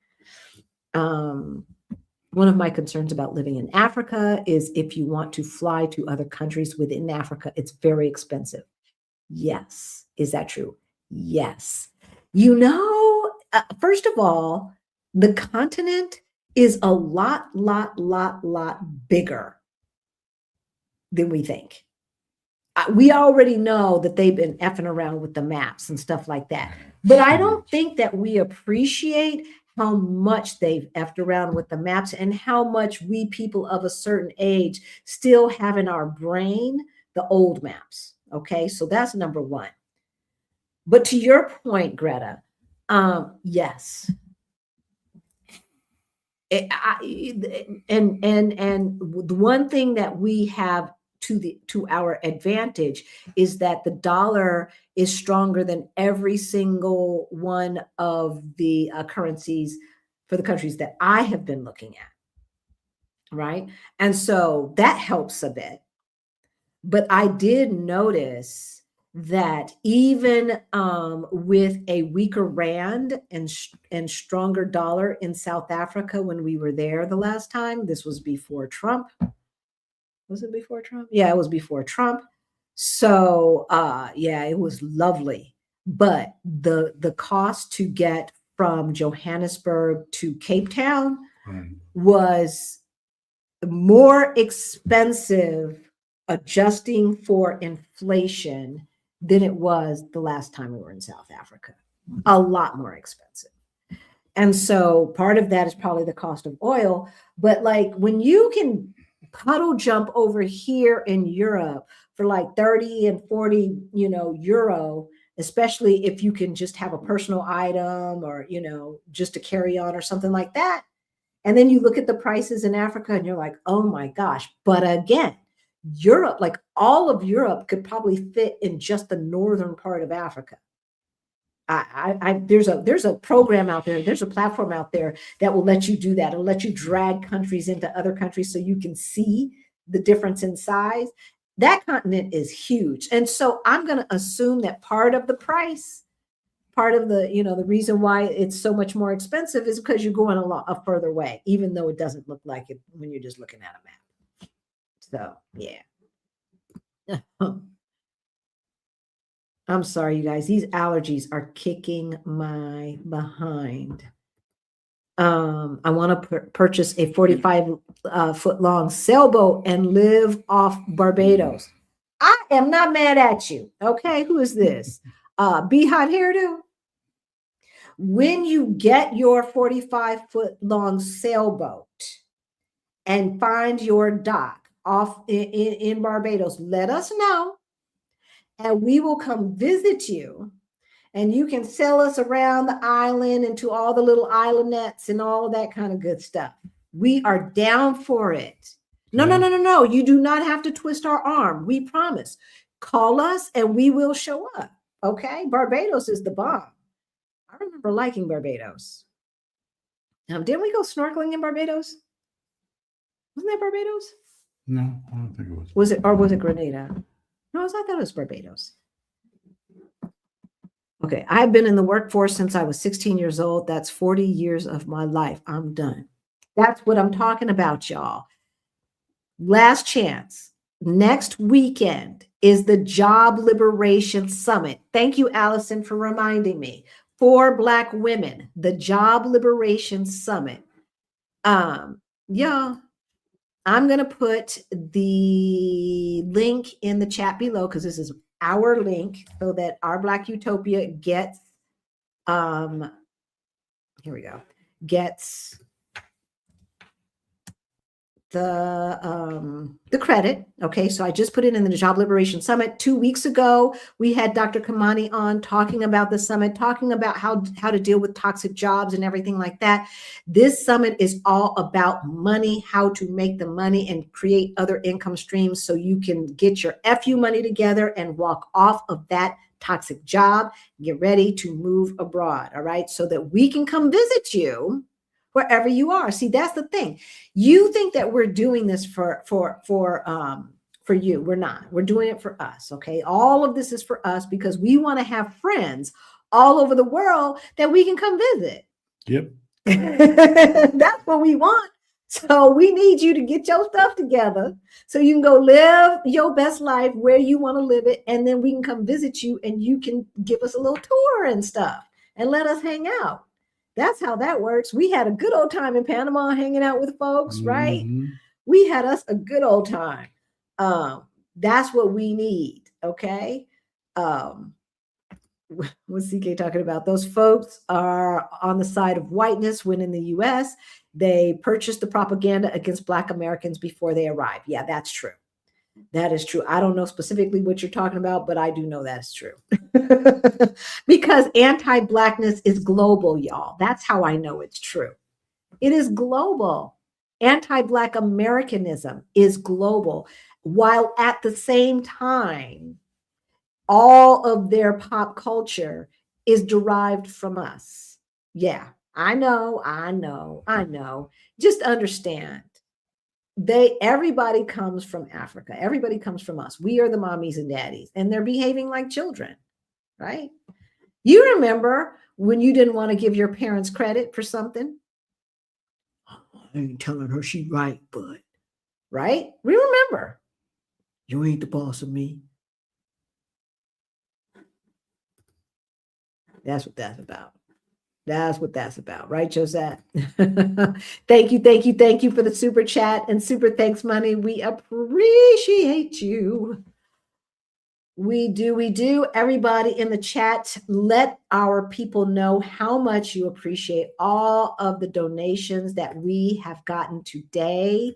One of my concerns about living in Africa is if you want to fly to other countries within Africa, it's very expensive. Yes. Is that true? Yes. You know, first of all, the continent is a lot bigger than we think. We already know that they've been effing around with the maps and stuff like that. But I don't think that we appreciate how much they've effed around with the maps and how much we people of a certain age still have in our brain the old maps. Okay, so that's number one. But to your point, Greta, yes. And the one thing that we have to our advantage is that the dollar is stronger than every single one of the currencies for the countries that I have been looking at, right? And so that helps a bit. But I did notice that even with a weaker rand and stronger dollar in South Africa when we were there the last time, this was before Trump. Was it before Trump? Yeah, it was before Trump. So yeah, it was lovely. But the cost to get from Johannesburg to Cape Town was more expensive adjusting for inflation than it was the last time we were in South Africa. A lot more expensive. And so part of that is probably the cost of oil. But like when you can puddle jump over here in Europe for like 30 and 40, euro, especially if you can just have a personal item or, just a carry on or something like that. And then you look at the prices in Africa and you're like, oh my gosh. But again, Europe, like all of Europe could probably fit in just the northern part of Africa. There's a program out there, there's a platform out there that will let you do that. It'll let you drag countries into other countries so you can see the difference in size. That continent is huge. And so I'm going to assume that part of the price, part of the, the reason why it's so much more expensive is because you're going a further way, even though it doesn't look like it when you're just looking at a map. So, yeah. I'm sorry, you guys. These allergies are kicking my behind. I want to purchase a 45 foot long sailboat and live off Barbados. I am not mad at you. Okay, who is this? Beehive Hairdo. When you get your 45-foot long sailboat and find your dock off in Barbados, let us know. And we will come visit you, and you can sail us around the island and to all the little islandets and all that kind of good stuff. We are down for it. No. You do not have to twist our arm. We promise. Call us and we will show up. Okay. Barbados is the bomb. I remember liking Barbados. Didn't we go snorkeling in Barbados? Wasn't that Barbados? No, I don't think it was. Was it Grenada? No, I thought it was Barbados. Okay, I've been in the workforce since I was 16 years old. That's 40 years of my life. I'm done. That's what I'm talking about, y'all. Last chance. Next weekend is the Job Liberation Summit. Thank you, Allison, for reminding me. For Black women, the Job Liberation Summit. Y'all, I'm going to put the link in the chat below because this is our link so that our Black Utopia gets, here we go, gets the credit. Okay, so I just put it in the Job Liberation Summit 2 weeks ago. We had Dr. Kamani on talking about the summit, talking about how to deal with toxic jobs and everything like that. This summit is all about money, how to make the money and create other income streams so you can get your FU money together and walk off of that toxic job, get ready to move abroad. All right, so that we can come visit you wherever you are. See, that's the thing. You think that we're doing this for you. We're not. We're doing it for us. Okay. All of this is for us because we want to have friends all over the world that we can come visit. Yep. That's what we want. So we need you to get your stuff together so you can go live your best life where you want to live it. And then we can come visit you and you can give us a little tour and stuff and let us hang out. That's how that works. We had a good old time in Panama hanging out with folks, right? We had us a good old time. That's what we need, okay? What's CK talking about? Those folks are on the side of whiteness when in the US, they purchased the propaganda against Black Americans before they arrived. Yeah, that's true. That is true. I don't know specifically what you're talking about, but I do know that's true. Because anti-blackness is global, y'all. That's how I know it's true. It is global. Anti-Black Americanism is global, while at the same time, all of their pop culture is derived from us. Yeah, I know. Just understand. Everybody comes from Africa. Everybody comes from us. We are the mommies and daddies, and they're behaving like children, right? You remember when you didn't want to give your parents credit for something? I ain't telling her she right, but right? We remember. You ain't the boss of me. That's what that's about. That's what that's about, right, Josette? Thank you for the super chat and super thanks money. We appreciate you. We do. Everybody in the chat, let our people know how much you appreciate all of the donations that we have gotten today.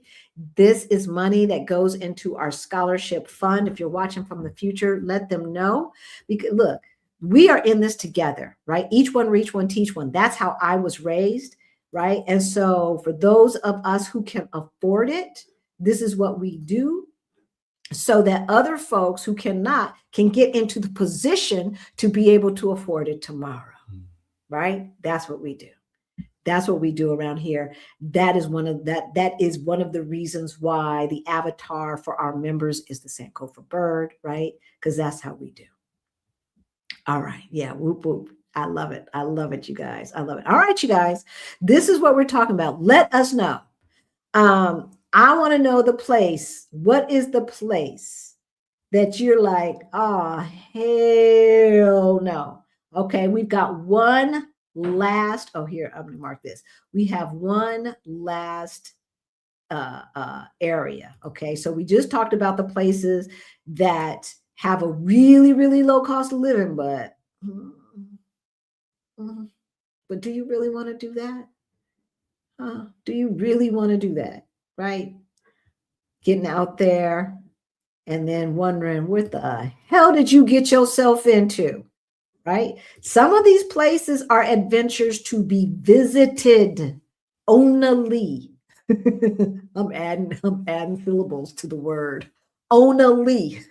This is money that goes into our scholarship fund. If you're watching from the future, let them know. Because look, we are in this together, right? Each one reach one, teach one. That's how I was raised, right? And so for those of us who can afford it, this is what we do so that other folks who cannot can get into the position to be able to afford it tomorrow, right? That's what we do. That's what we do around here. That is one of the reasons why the avatar for our members is the Sankofa bird, right? Because that's how we do. All right. Yeah. Whoop, whoop. I love it. I love it, you guys. I love it. All right, you guys. This is what we're talking about. Let us know. I want to know the place. What is the place that you're like, oh, hell no. Okay. We've got one last. Oh, here, I'm going to mark this. We have one last area. Okay. So we just talked about the places that have a really, really low cost of living, but do you really want to do that? Do you really want to do that? Right? Getting out there and then wondering what the hell did you get yourself into? Right? Some of these places are adventures to be visited only. I'm adding syllables to the word only.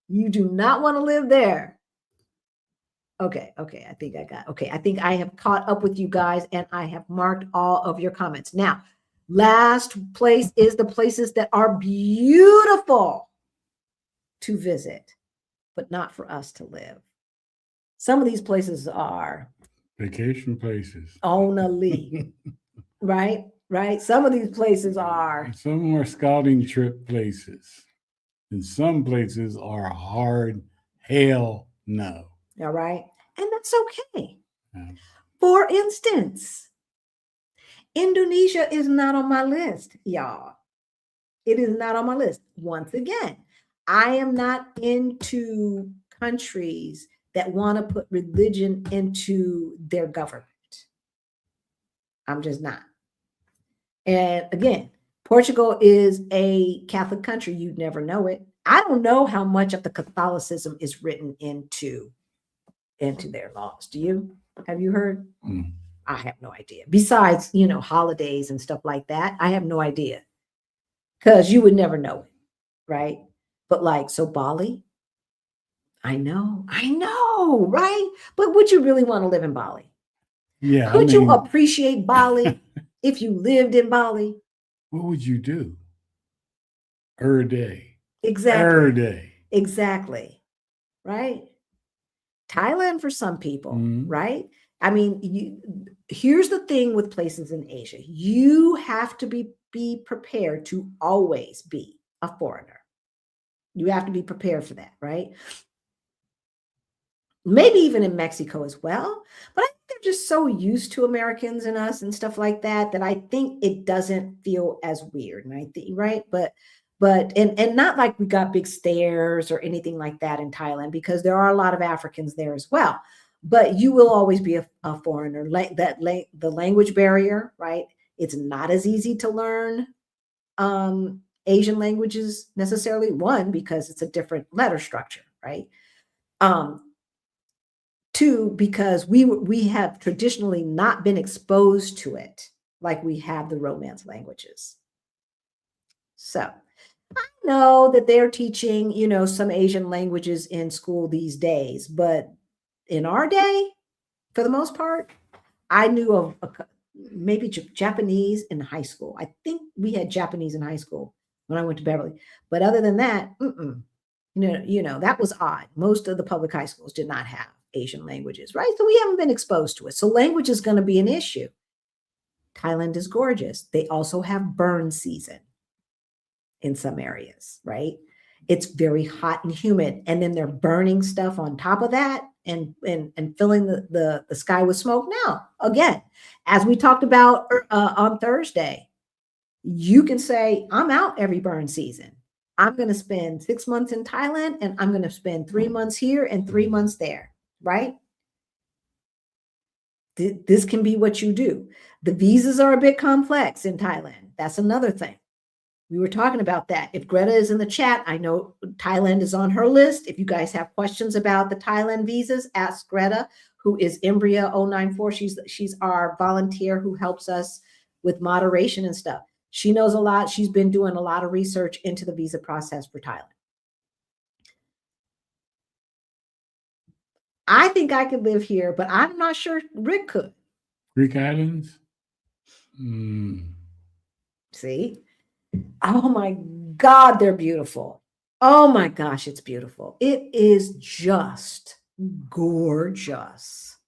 You do not want to live there. Okay. I think I have caught up with you guys and I have marked all of your comments. Now, last place is the places that are beautiful to visit, but not for us to live. Some of these places are vacation places. Only. Right? Some of these places are. Some are scouting trip places. And some places are hard hell no. All right. And that's okay. Yeah. For instance, Indonesia is not on my list, y'all. It is not on my list. Once again, I am not into countries that want to put religion into their government. I'm just not. And again, Portugal is a Catholic country. You'd never know it. I don't know how much of the Catholicism is written into their laws. Do you? Have you heard? Mm. I have no idea. Besides, holidays and stuff like that, I have no idea, because you would never know it, right? But like, so Bali, I know, right? But would you really want to live in Bali? Yeah. Could you appreciate Bali if you lived in Bali? What would you do? Every day. Exactly. Exactly. Right? Thailand for some people, right? I mean, here's the thing with places in Asia. You have to be prepared to always be a foreigner. You have to be prepared for that, right? Maybe even in Mexico as well. But I think they're just so used to Americans and us and stuff like that, that I think it doesn't feel as weird. And I think, right? But and not like we got big stares or anything like that in Thailand, because there are a lot of Africans there as well. But you will always be a foreigner. Like the language barrier, right? It's not as easy to learn Asian languages necessarily. One, because it's a different letter structure, right? Two, because we have traditionally not been exposed to it like we have the Romance languages. So I know that they're teaching, some Asian languages in school these days, but in our day, for the most part, I knew of maybe Japanese in high school. I think we had Japanese in high school when I went to Beverly. But other than that, that was odd. Most of the public high schools did not have Asian languages, right? So we haven't been exposed to it. So language is going to be an issue. Thailand is gorgeous. They also have burn season in some areas, right? It's very hot and humid. And then they're burning stuff on top of that and filling the sky with smoke. Now, again, as we talked about on Thursday, you can say, I'm out every burn season. I'm going to spend 6 months in Thailand, and I'm going to spend 3 months here and 3 months there, right? This can be what you do. The visas are a bit complex in Thailand. That's another thing. We were talking about that. If Greta is in the chat, I know Thailand is on her list. If you guys have questions about the Thailand visas, ask Greta, who is Embria 094. She's our volunteer who helps us with moderation and stuff. She knows a lot. She's been doing a lot of research into the visa process for Thailand. I think I could live here, but I'm not sure Rick could. Greek islands? See? Oh my God, they're beautiful. Oh my gosh, it's beautiful. It is just gorgeous.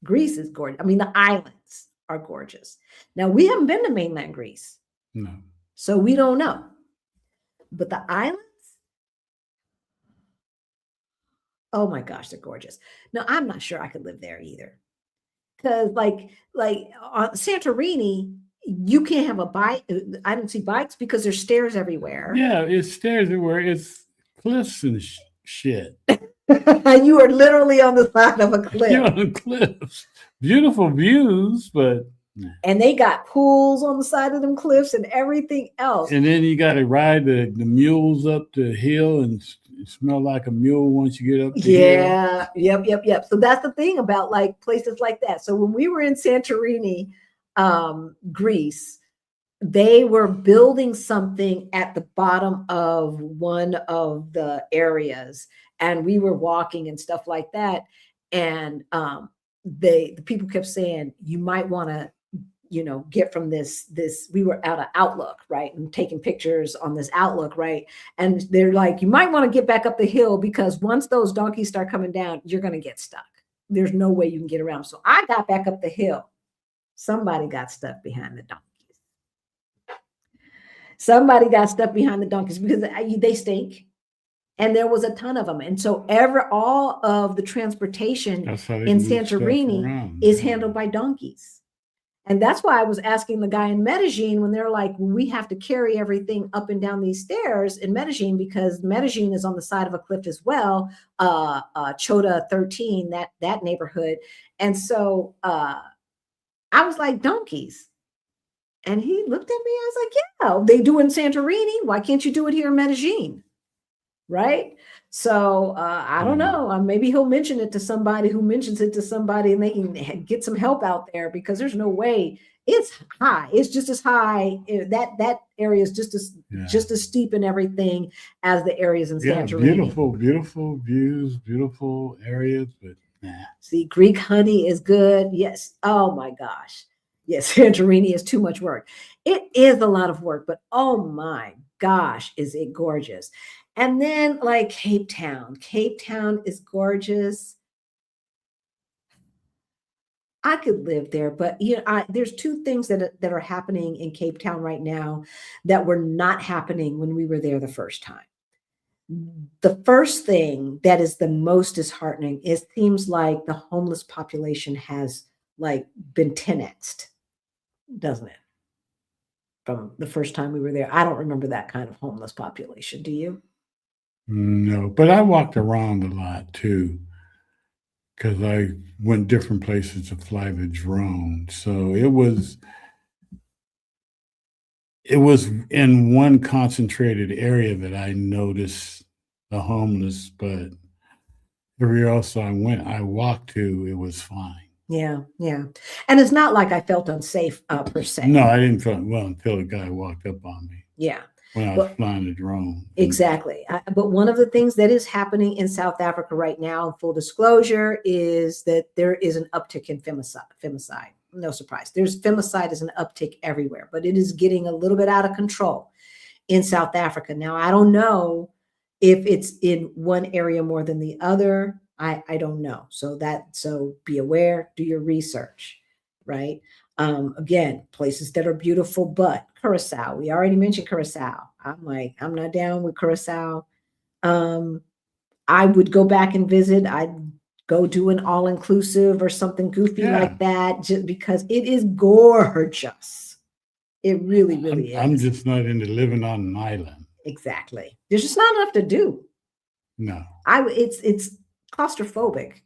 Greece is gorgeous. I mean, the islands are gorgeous. Now, we haven't been to mainland Greece. No. So we don't know. But the islands, oh my gosh, they're gorgeous. Now, I'm not sure I could live there either. Because like on Santorini, you can't have a bike. I don't see bikes because there's stairs everywhere. Yeah, it's stairs everywhere. It's cliffs and shit. You are literally on the side of a cliff. You're on cliffs. Beautiful views, but... And they got pools on the side of them cliffs and everything else. And then you got to ride the mules up the hill and smell like a mule once you get up the hill. Yep. So that's the thing about like places like that. So when we were in Santorini, Greece, they were building something at the bottom of one of the areas, and we were walking and stuff like that. And the people kept saying, you might want to, get from this, we were out of Outlook, right? And taking pictures on this Outlook, right? And they're like, you might want to get back up the hill, because once those donkeys start coming down, you're going to get stuck. There's no way you can get around. So I got back up the hill. Somebody got stuck behind the donkeys. Somebody got stuck behind the donkeys because they stink. And there was a ton of them. And so all of the transportation in Santorini is handled by donkeys. And that's why I was asking the guy in Medellin when they're like, we have to carry everything up and down these stairs in Medellin, because Medellin is on the side of a cliff as well. Chota 13, that neighborhood. And so I was like, donkeys. And he looked at me. I was like, yeah, they do in Santorini. Why can't you do it here in Medellin? Right. So I don't know. Maybe he'll mention it to somebody who mentions it to somebody, and they can get some help out there, because there's no way. It's high. It's just as high. That area is just as steep and everything as the areas in Santorini. Beautiful, beautiful views, beautiful areas, but nah. See, Greek honey is good. Yes. Oh my gosh. Yes, Santorini is too much work. It is a lot of work, but oh my gosh, is it gorgeous. And then like Cape Town. Cape Town is gorgeous. I could live there, but there's two things that are happening in Cape Town right now that were not happening when we were there the first time. The first thing that is the most disheartening, it seems like the homeless population has like been 10x'd, doesn't it? From the first time we were there. I don't remember that kind of homeless population. Do you? No, but I walked around a lot too, because I went different places to fly the drone. So it was in one concentrated area that I noticed the homeless, but everywhere else I walked to, it was fine. Yeah, yeah. And it's not like I felt unsafe per se. No, I didn't feel well until a guy walked up on me. Yeah. When I was flying the drone. Exactly. But one of the things that is happening in South Africa right now, full disclosure, is that there is an uptick in femicide. No surprise. Femicide is an uptick everywhere, but it is getting a little bit out of control in South Africa. Now, I don't know if it's in one area more than the other. I don't know. So be aware, do your research, right? Again, places that are beautiful, but Curacao, we already mentioned Curacao. I'm not down with Curacao. I would go back and visit. I'd go do an all-inclusive or something goofy like that, just because it is gorgeous. It really, really is. I'm just not into living on an island. Exactly. There's just not enough to do. No. It's claustrophobic.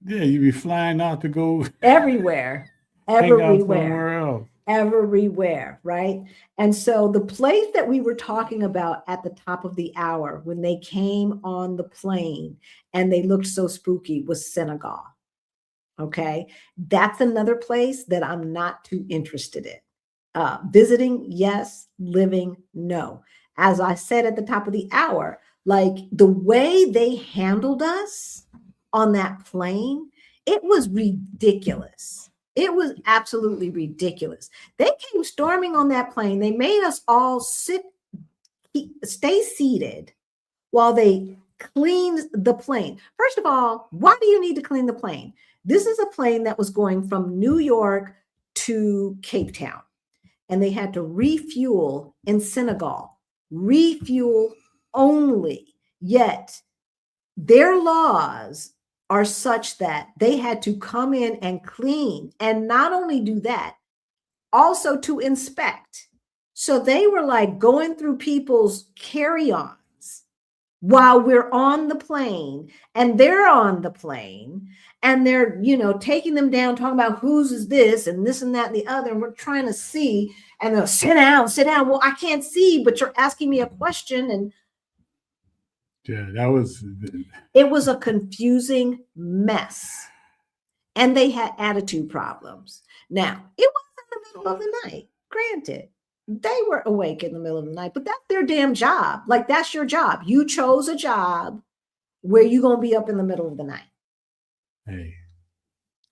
Yeah, you be flying out to go everywhere, somewhere everywhere, right? And so the place that we were talking about at the top of the hour when they came on the plane and they looked so spooky was Senegal. Okay, that's another place that I'm not too interested in. Visiting, yes. Living, no. As I said at the top of the hour, like the way they handled us on that plane, it was ridiculous. It was absolutely ridiculous. They came storming on that plane. They made us all stay seated while they cleaned the plane. First of all, why do you need to clean the plane? This is a plane that was going from New York to Cape Town, and they had to refuel in Senegal. Refuel only. Yet their laws are such that they had to come in and clean, and not only do that, also to inspect. So they were like going through people's carry-ons while we're on the plane, and they're on the plane, and they're, taking them down, talking about whose is this and this and that and the other. And we're trying to see, and they'll sit down. Well, I can't see, but you're asking me a question. And it was a confusing mess. And they had attitude problems. Now, it was in the middle of the night, granted. They were awake in the middle of the night, but that's their damn job. Like, that's your job. You chose a job where you're going to be up in the middle of the night. Hey,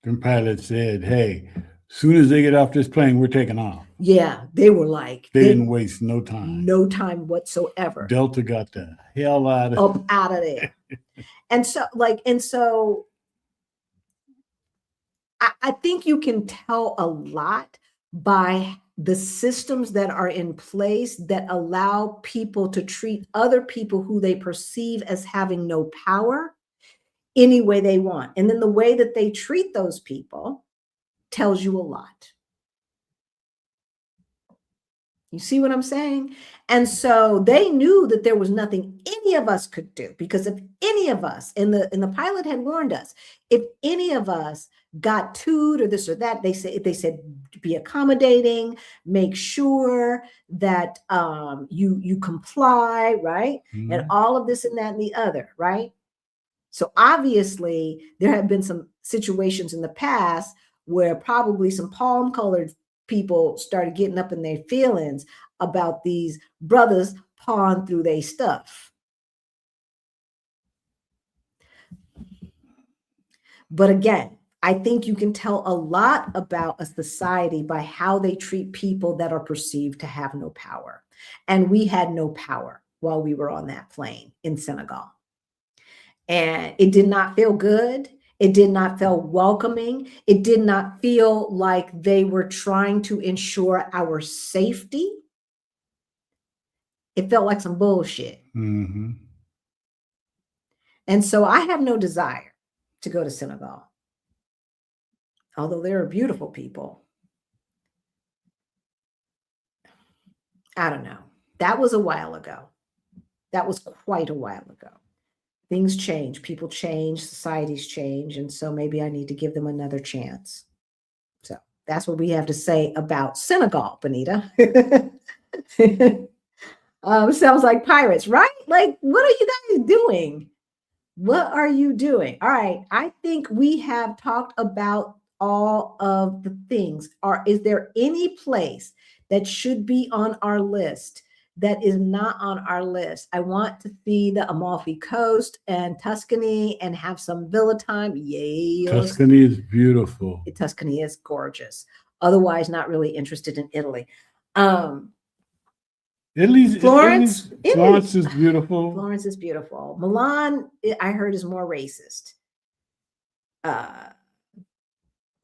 them pilots said, hey, as soon as they get off this plane, we're taking off. Yeah, they were like. They didn't waste no time. No time whatsoever. Delta got the hell out of there. And so I think you can tell a lot by the systems that are in place that allow people to treat other people who they perceive as having no power any way they want. And then the way that they treat those people tells you a lot. You see what I'm saying? And so they knew that there was nothing any of us could do, because if any of us, and the pilot had warned us, if any of us got toed or this or that, they said be accommodating, make sure that you comply, right? And all of this and that and the other, right? So obviously there have been some situations in the past where probably some palm colored people started getting up in their feelings about these brothers pawing through their stuff. But again, I think you can tell a lot about a society by how they treat people that are perceived to have no power. And we had no power while we were on that plane in Senegal. And it did not feel good. It did not feel welcoming. It did not feel like they were trying to ensure our safety. It felt like some bullshit. Mm-hmm. And so I have no desire to go to Senegal, although there are beautiful people. I don't know. That was a while ago. That was quite a while ago. Things change, people change, societies change. And so maybe I need to give them another chance. So that's what we have to say about Senegal, Benita. Sounds like pirates, right? Like, what are you guys doing? What are you doing? All right. I think we have talked about all of the things. Is there any place that should be on our list that is not on our list? I want to see the Amalfi Coast and Tuscany and have some villa time. Yay. Tuscany is beautiful. Tuscany is gorgeous. Otherwise, not really interested in Italy. Florence is beautiful. Florence is beautiful. Milan, I heard, is more racist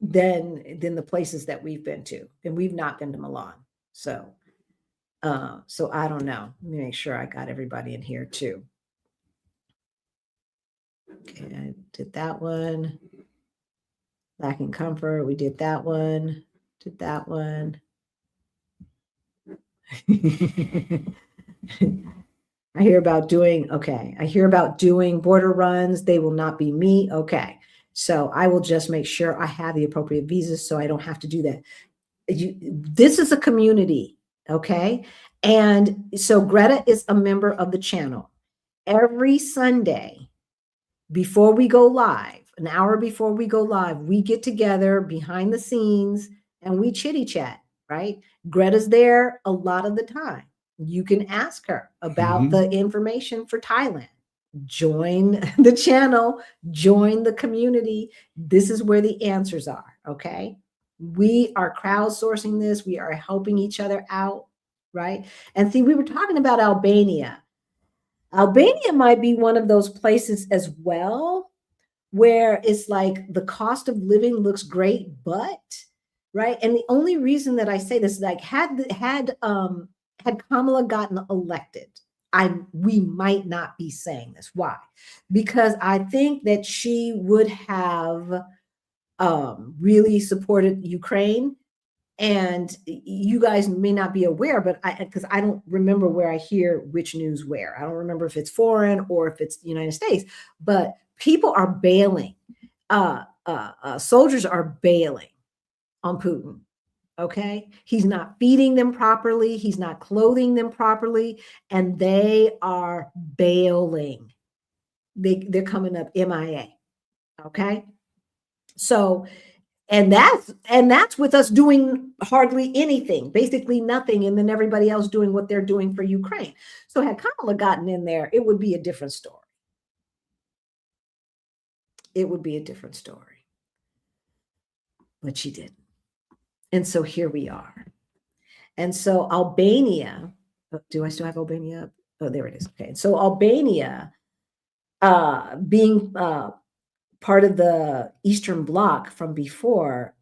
than the places that we've been to, and we've not been to Milan. So I don't know. Let me make sure I got everybody in here too. Okay, I did that one. Lacking comfort. We did that one. Did that one. I hear about doing border runs. They will not be me. Okay. So I will just make sure I have the appropriate visas so I don't have to do that. This is a community. Okay. And so Greta is a member of the channel. Every Sunday before we go live, an hour before we go live, we get together behind the scenes and we chitty chat, right? Greta's there a lot of the time. You can ask her about the information for Thailand. Join the channel, join the community. This is where the answers are, okay? We are crowdsourcing this. We are helping each other out, right? And see, we were talking about Albania. Albania might be one of those places as well, where it's like the cost of living looks great, but, right? And the only reason that I say this is like, had Kamala gotten elected, we might not be saying this. Why? Because I think that she would have really supported Ukraine. And you guys may not be aware, but because I don't remember where I hear which news where. I don't remember if it's foreign or if it's the United States, but people are bailing. Soldiers are bailing on Putin. Okay. He's not feeding them properly. He's not clothing them properly. And they are bailing. They're coming up MIA. Okay. So, and that's with us doing hardly anything, basically nothing. And then everybody else doing what they're doing for Ukraine. So had Kamala gotten in there, it would be a different story. It would be a different story. But she didn't. And so here we are. And so Albania, do I still have Albania up? Oh, there it is. Okay. So Albania, being part of the Eastern Bloc from before,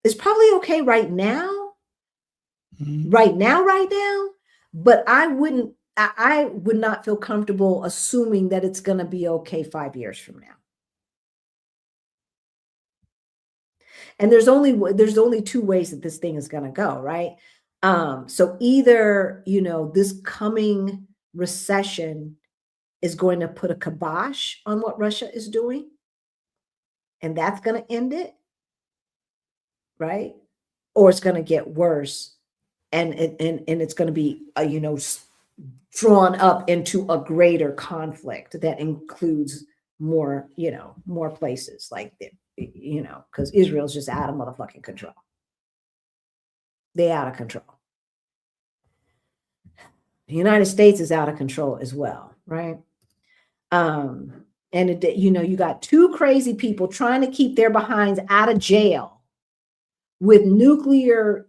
is probably okay right now. Right now. But I would not feel comfortable assuming that it's going to be okay 5 years from now. And there's only two ways that this thing is going to go, right? So either, this coming recession is going to put a kibosh on what Russia is doing, and that's going to end it, right? Or it's going to get worse, and it's going to be, drawn up into a greater conflict that includes more places like because Israel's just out of motherfucking control. They out of control. The United States is out of control as well, right? And you got two crazy people trying to keep their behinds out of jail with nuclear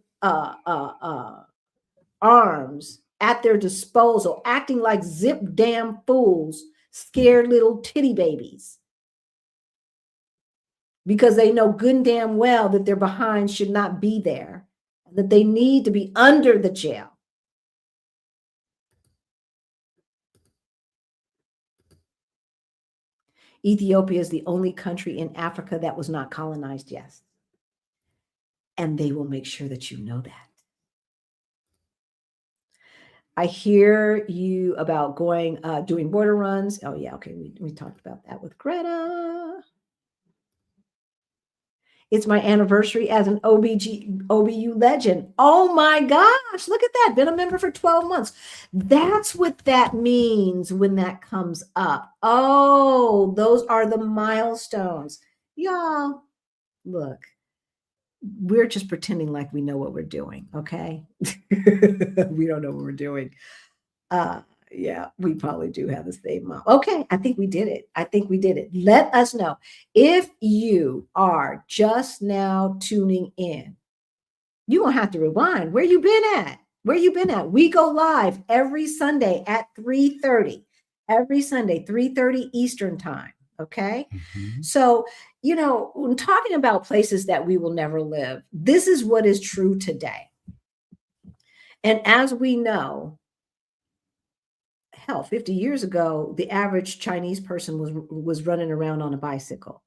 arms at their disposal, acting like zip damn fools, scared little titty babies, because they know good and damn well that their behinds should not be there, that they need to be under the jail. Ethiopia is the only country in Africa that was not colonized, yes. And they will make sure that you know that. I hear you about doing border runs. Oh yeah, okay, we talked about that with Greta. It's my anniversary as an OBU legend. Oh my gosh, look at that. Been a member for 12 months. That's what that means when that comes up. Oh, those are the milestones. Y'all, look, we're just pretending like we know what we're doing, okay? We don't know what we're doing. Yeah, we probably do have the same mom. Okay, I think we did it. Let us know if you are just now tuning in. You won't have to rewind. Where you been at? We go live every Sunday at 3:30. Every Sunday, 3:30 Eastern time. Okay. Mm-hmm. So, when talking about places that we will never live, this is what is true today. And as we know, hell, 50 years ago, the average Chinese person was running around on a bicycle.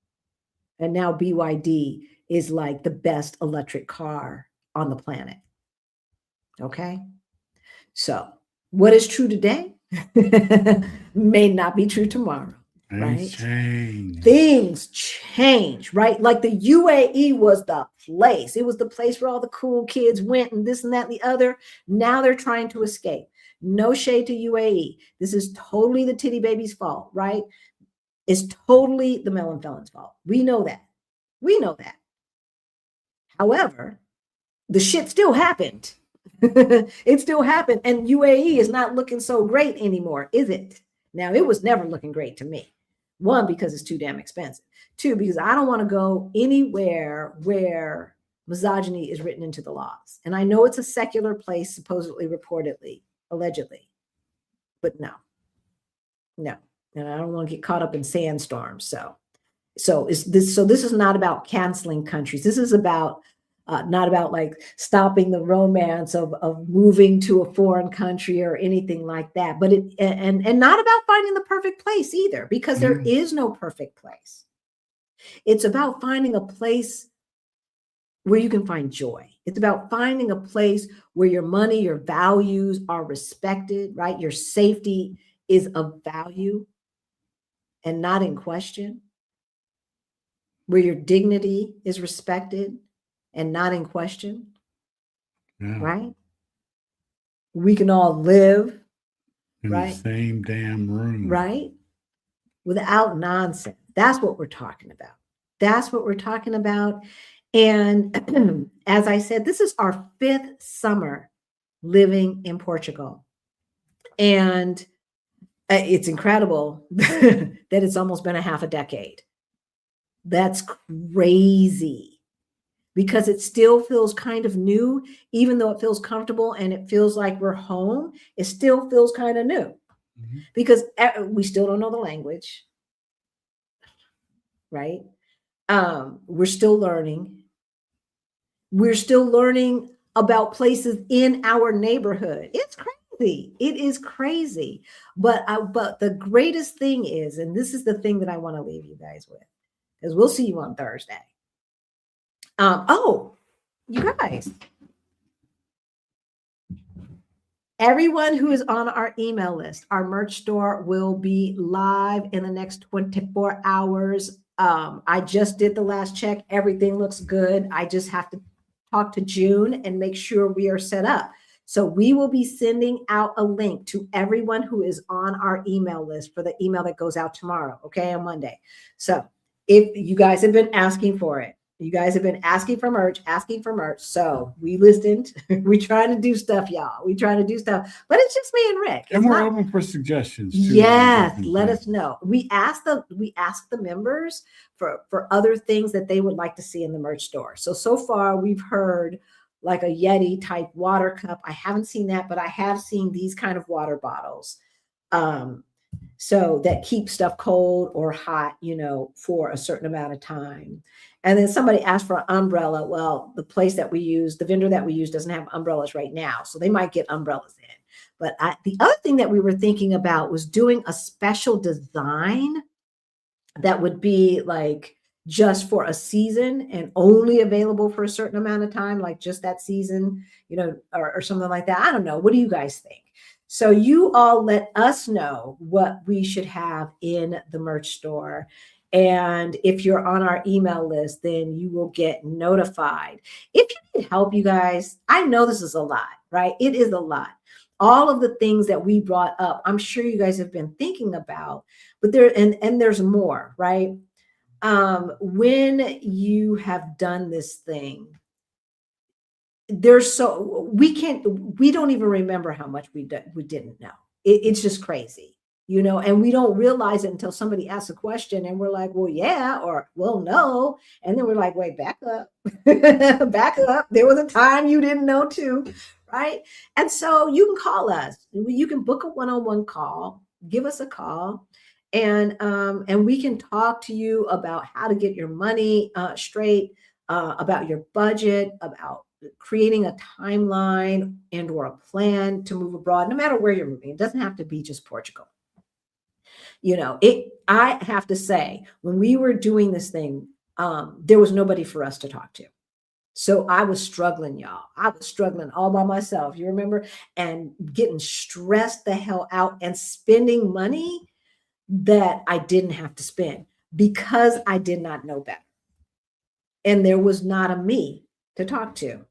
And now BYD is like the best electric car on the planet. Okay. So what is true today may not be true tomorrow. Right? Things change, right? Like the UAE was the place. It was the place where all the cool kids went and this and that and the other. Now they're trying to escape. No shade to UAE. This is totally the titty baby's fault, right? It's totally the melon felon's fault. We know that. However, the shit still happened. It still happened. And UAE is not looking so great anymore, is it? Now, it was never looking great to me. One, because it's too damn expensive. Two, because I don't want to go anywhere where misogyny is written into the laws. And I know it's a secular place, supposedly, reportedly, allegedly. But no. And I don't want to get caught up in sandstorms. So this is not about canceling countries. This is about not about like stopping the romance of moving to a foreign country or anything like that, but and not about finding the perfect place either, because there is no perfect place. It's about finding a place where you can find joy. It's about finding a place where your money, your values are respected, right? Your safety is of value and not in question, where your dignity is respected and not in question, right? We can all live in the same damn room, right? Without nonsense. That's what we're talking about. And as I said, this is our 5th summer living in Portugal. And it's incredible that it's almost been a half a decade. That's crazy. Because it still feels kind of new, even though it feels comfortable and it feels like we're home, it still feels kind of new. Mm-hmm. Because we still don't know the language, right? We're still learning. We're still learning about places in our neighborhood. It's crazy. It is crazy. But the greatest thing is, and this is the thing that I want to leave you guys with, because we'll see you on Thursday. Oh, you guys, everyone who is on our email list, our merch store will be live in the next 24 hours. I just did the last check. Everything looks good. I just have to talk to June and make sure we are set up. So we will be sending out a link to everyone who is on our email list for the email that goes out tomorrow, okay, on Monday. So if you guys have been asking for it, you guys have been asking for merch. So we listened. We trying to do stuff, y'all. We trying to do stuff, but it's just me and Rick. And we're open for suggestions too. Yes, let us know. We asked the members for other things that they would like to see in the merch store. So far we've heard like a Yeti type water cup. I haven't seen that, but I have seen these kind of water bottles. So that keep stuff cold or hot, for a certain amount of time. And then somebody asked for an umbrella. Well, the vendor that we use doesn't have umbrellas right now. So they might get umbrellas in. But the other thing that we were thinking about was doing a special design that would be like just for a season and only available for a certain amount of time, like just that season, or something like that. I don't know. What do you guys think? So you all let us know what we should have in the merch store. And if you're on our email list, then you will get notified. If you need help, you guys, I know this is a lot, right? It is a lot. All of the things that we brought up, I'm sure you guys have been thinking about, but there's more, right? When you have done this thing, we don't even remember how much we didn't know. It's just crazy, and we don't realize it until somebody asks a question and we're like, well, yeah, or well, no. And then we're like, wait, back up, back up. There was a time you didn't know too, right? And so you can call us. You can book a one-on-one call, give us a call, and we can talk to you about how to get your money straight, about your budget, about creating a timeline and or a plan to move abroad, no matter where you're moving. It doesn't have to be just Portugal. I have to say, when we were doing this thing, there was nobody for us to talk to. So I was struggling, y'all. I was struggling all by myself. You remember? And getting stressed the hell out and spending money that I didn't have to spend because I did not know better. And there was not a me to talk to.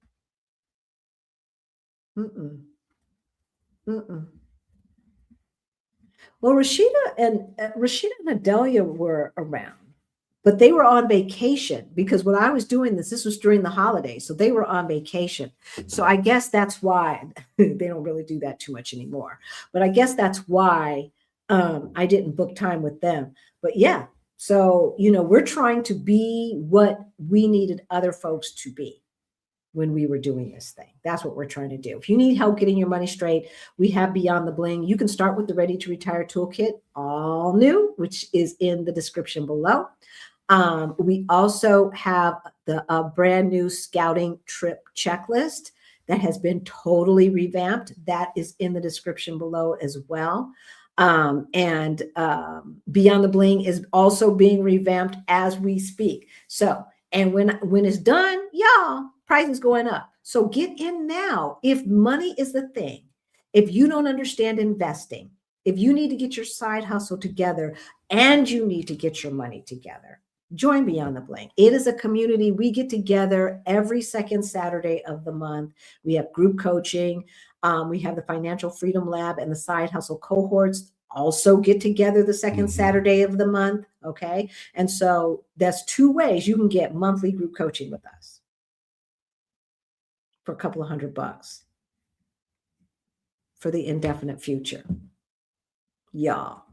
Well, Rashida and Adelia were around, but they were on vacation because when I was doing this was during the holidays. So they were on vacation. So I guess that's why they don't really do that too much anymore. But I guess that's why I didn't book time with them. But yeah, so, we're trying to be what we needed other folks to be when we were doing this thing. That's what we're trying to do. If you need help getting your money straight, we have Beyond the Bling. You can start with the Ready to Retire Toolkit, all new, which is in the description below. We also have the brand new scouting trip checklist that has been totally revamped. That is in the description below as well. Beyond the Bling is also being revamped as we speak. So, and when it's done, y'all, price is going up. So get in now. If money is the thing, if you don't understand investing, if you need to get your side hustle together and you need to get your money together, join Beyond the Bling. It is a community. We get together every second Saturday of the month. We have group coaching. We have the Financial Freedom Lab and the Side Hustle cohorts also get together the second Saturday of the month. Okay. And so that's two ways you can get monthly group coaching with us for a couple of $100 for the indefinite future. Y'all,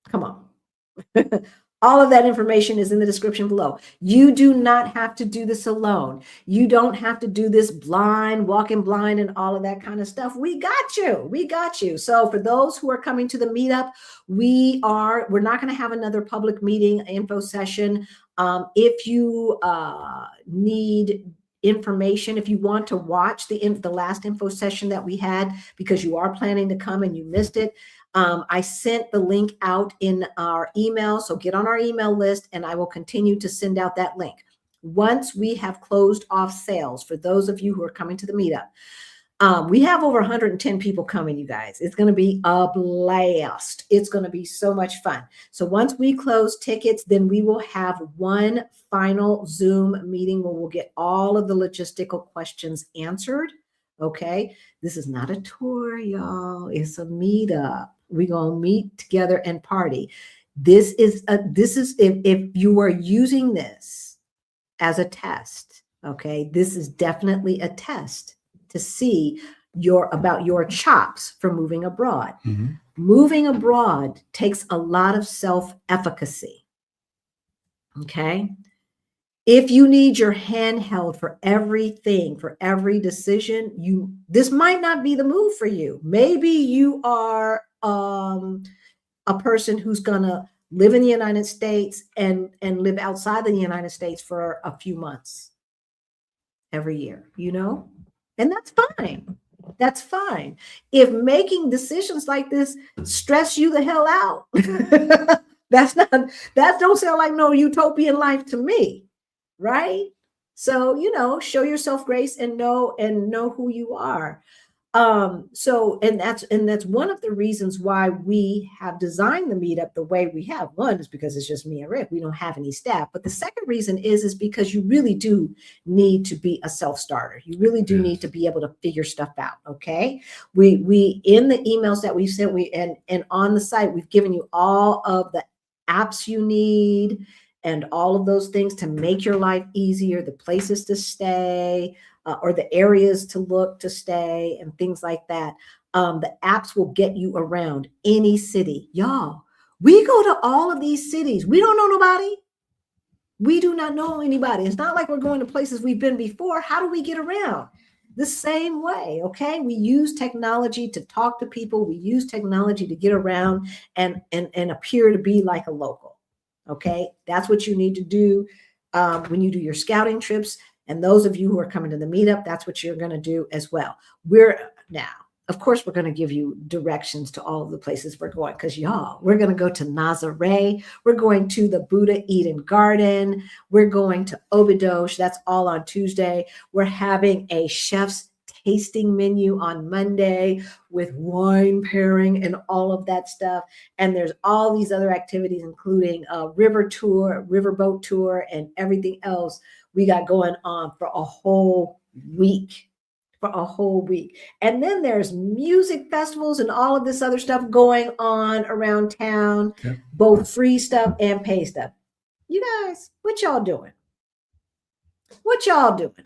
come on. All of that information is in the description below. You do not have to do this alone. You don't have to do this blind, walking blind and all of that kind of stuff. We got you. We got you. So for those who are coming to the meetup, we're not going to have another public meeting info session. If you need information, if you want to watch the last info session that we had because you are planning to come and you missed it, I sent the link out in our email. So get on our email list and I will continue to send out that link. once we have closed off sales, for those of you who are coming to the meetup, we have over 110 people coming, you guys. It's going to be a blast. It's going to be so much fun. So once we close tickets, then we will have one final Zoom meeting where we'll get all of the logistical questions answered. Okay. This is not a tour, y'all. It's a meetup. We're going to meet together and party. This is if you are using this as a test, okay, this is definitely a test to see about your chops for moving abroad. Mm-hmm. Moving abroad takes a lot of self-efficacy. Okay. If you need your hand held for everything, for every decision, this might not be the move for you. Maybe you are a person who's gonna live in the United States and live outside the United States for a few months every year, and that's fine. That's fine. If making decisions like this stress you the hell out, that don't sound like no utopian life to me, right? So, show yourself grace and know who you are. And that's one of the reasons why we have designed the meetup the way we have. One is because it's just me and Rick. We don't have any staff. But the second reason is because you really do need to be a self-starter. You really do need to be able to figure stuff out. Okay. We in the emails that we've sent, and on the site, we've given you all of the apps you need and all of those things to make your life easier, the places to stay, or the areas to look to stay and things like that. The apps will get you around any city. Y'all, we go to all of these cities. We don't know nobody. We do not know anybody. It's not like we're going to places we've been before. How do we get around? The same way, okay? We use technology to talk to people. We use technology to get around and appear to be like a local, okay? That's what you need to do when you do your scouting trips. And those of you who are coming to the meetup, that's what you're going to do as well. Of course, we're going to give you directions to all of the places we're going, because we're going to go to Nazaré. We're going to the Buddha Eden Garden. We're going to Obidosh. That's all on Tuesday. We're having a chef's tasting menu on Monday with wine pairing and all of that stuff. And there's all these other activities, including a riverboat tour, and everything else we got going on for a whole week. And then there's music festivals and all of this other stuff going on around town, both free stuff and pay stuff. You guys, what y'all doing?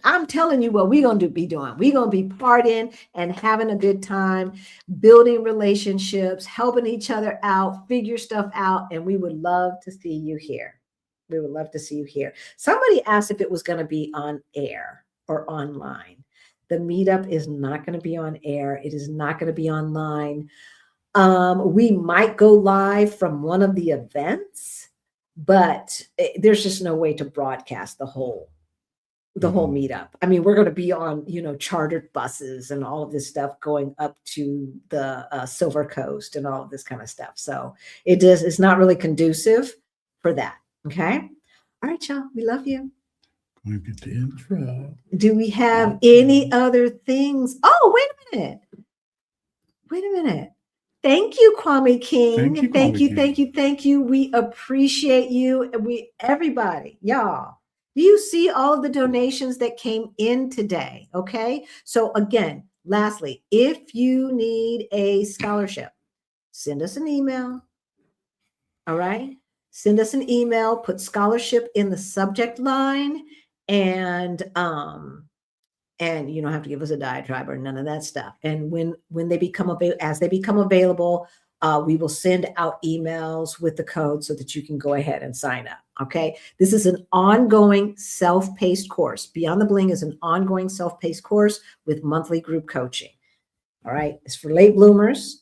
I'm telling you what we're going to be doing. We're going to be partying and having a good time, building relationships, helping each other out, figure stuff out. And we would love to see you here. Somebody asked if it was going to be on air or online. The meetup is not going to be on air. It is not going to be online. We might go live from one of the events, but there's just no way to broadcast the whole meetup. I mean, we're going to be on, chartered buses and all of this stuff going up to the Silver Coast and all of this kind of stuff. So it's not really conducive for that. Okay. All right, y'all. We love you. We get the intro. Do we have any other things? Oh, wait a minute. Thank you, Kwame King. Thank you. We appreciate you. Everybody, y'all. Do you see all of the donations that came in today? Okay. So again, lastly, if you need a scholarship, send us an email. All right. Send us an email, put scholarship in the subject line, and you don't have to give us a diatribe or none of that stuff. And when they become available, we will send out emails with the code so that you can go ahead and sign up. Okay. This is an ongoing self-paced course. Beyond the Bling is an ongoing self-paced course with monthly group coaching. All right. It's for late bloomers.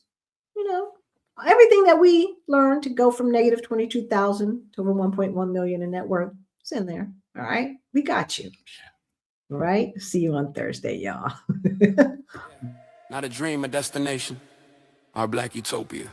Everything that we learned to go from negative 22,000 to over 1.1 million in net worth is in there. All right. We got you. All right. See you on Thursday, y'all. Not a dream, a destination. Our Black Utopia.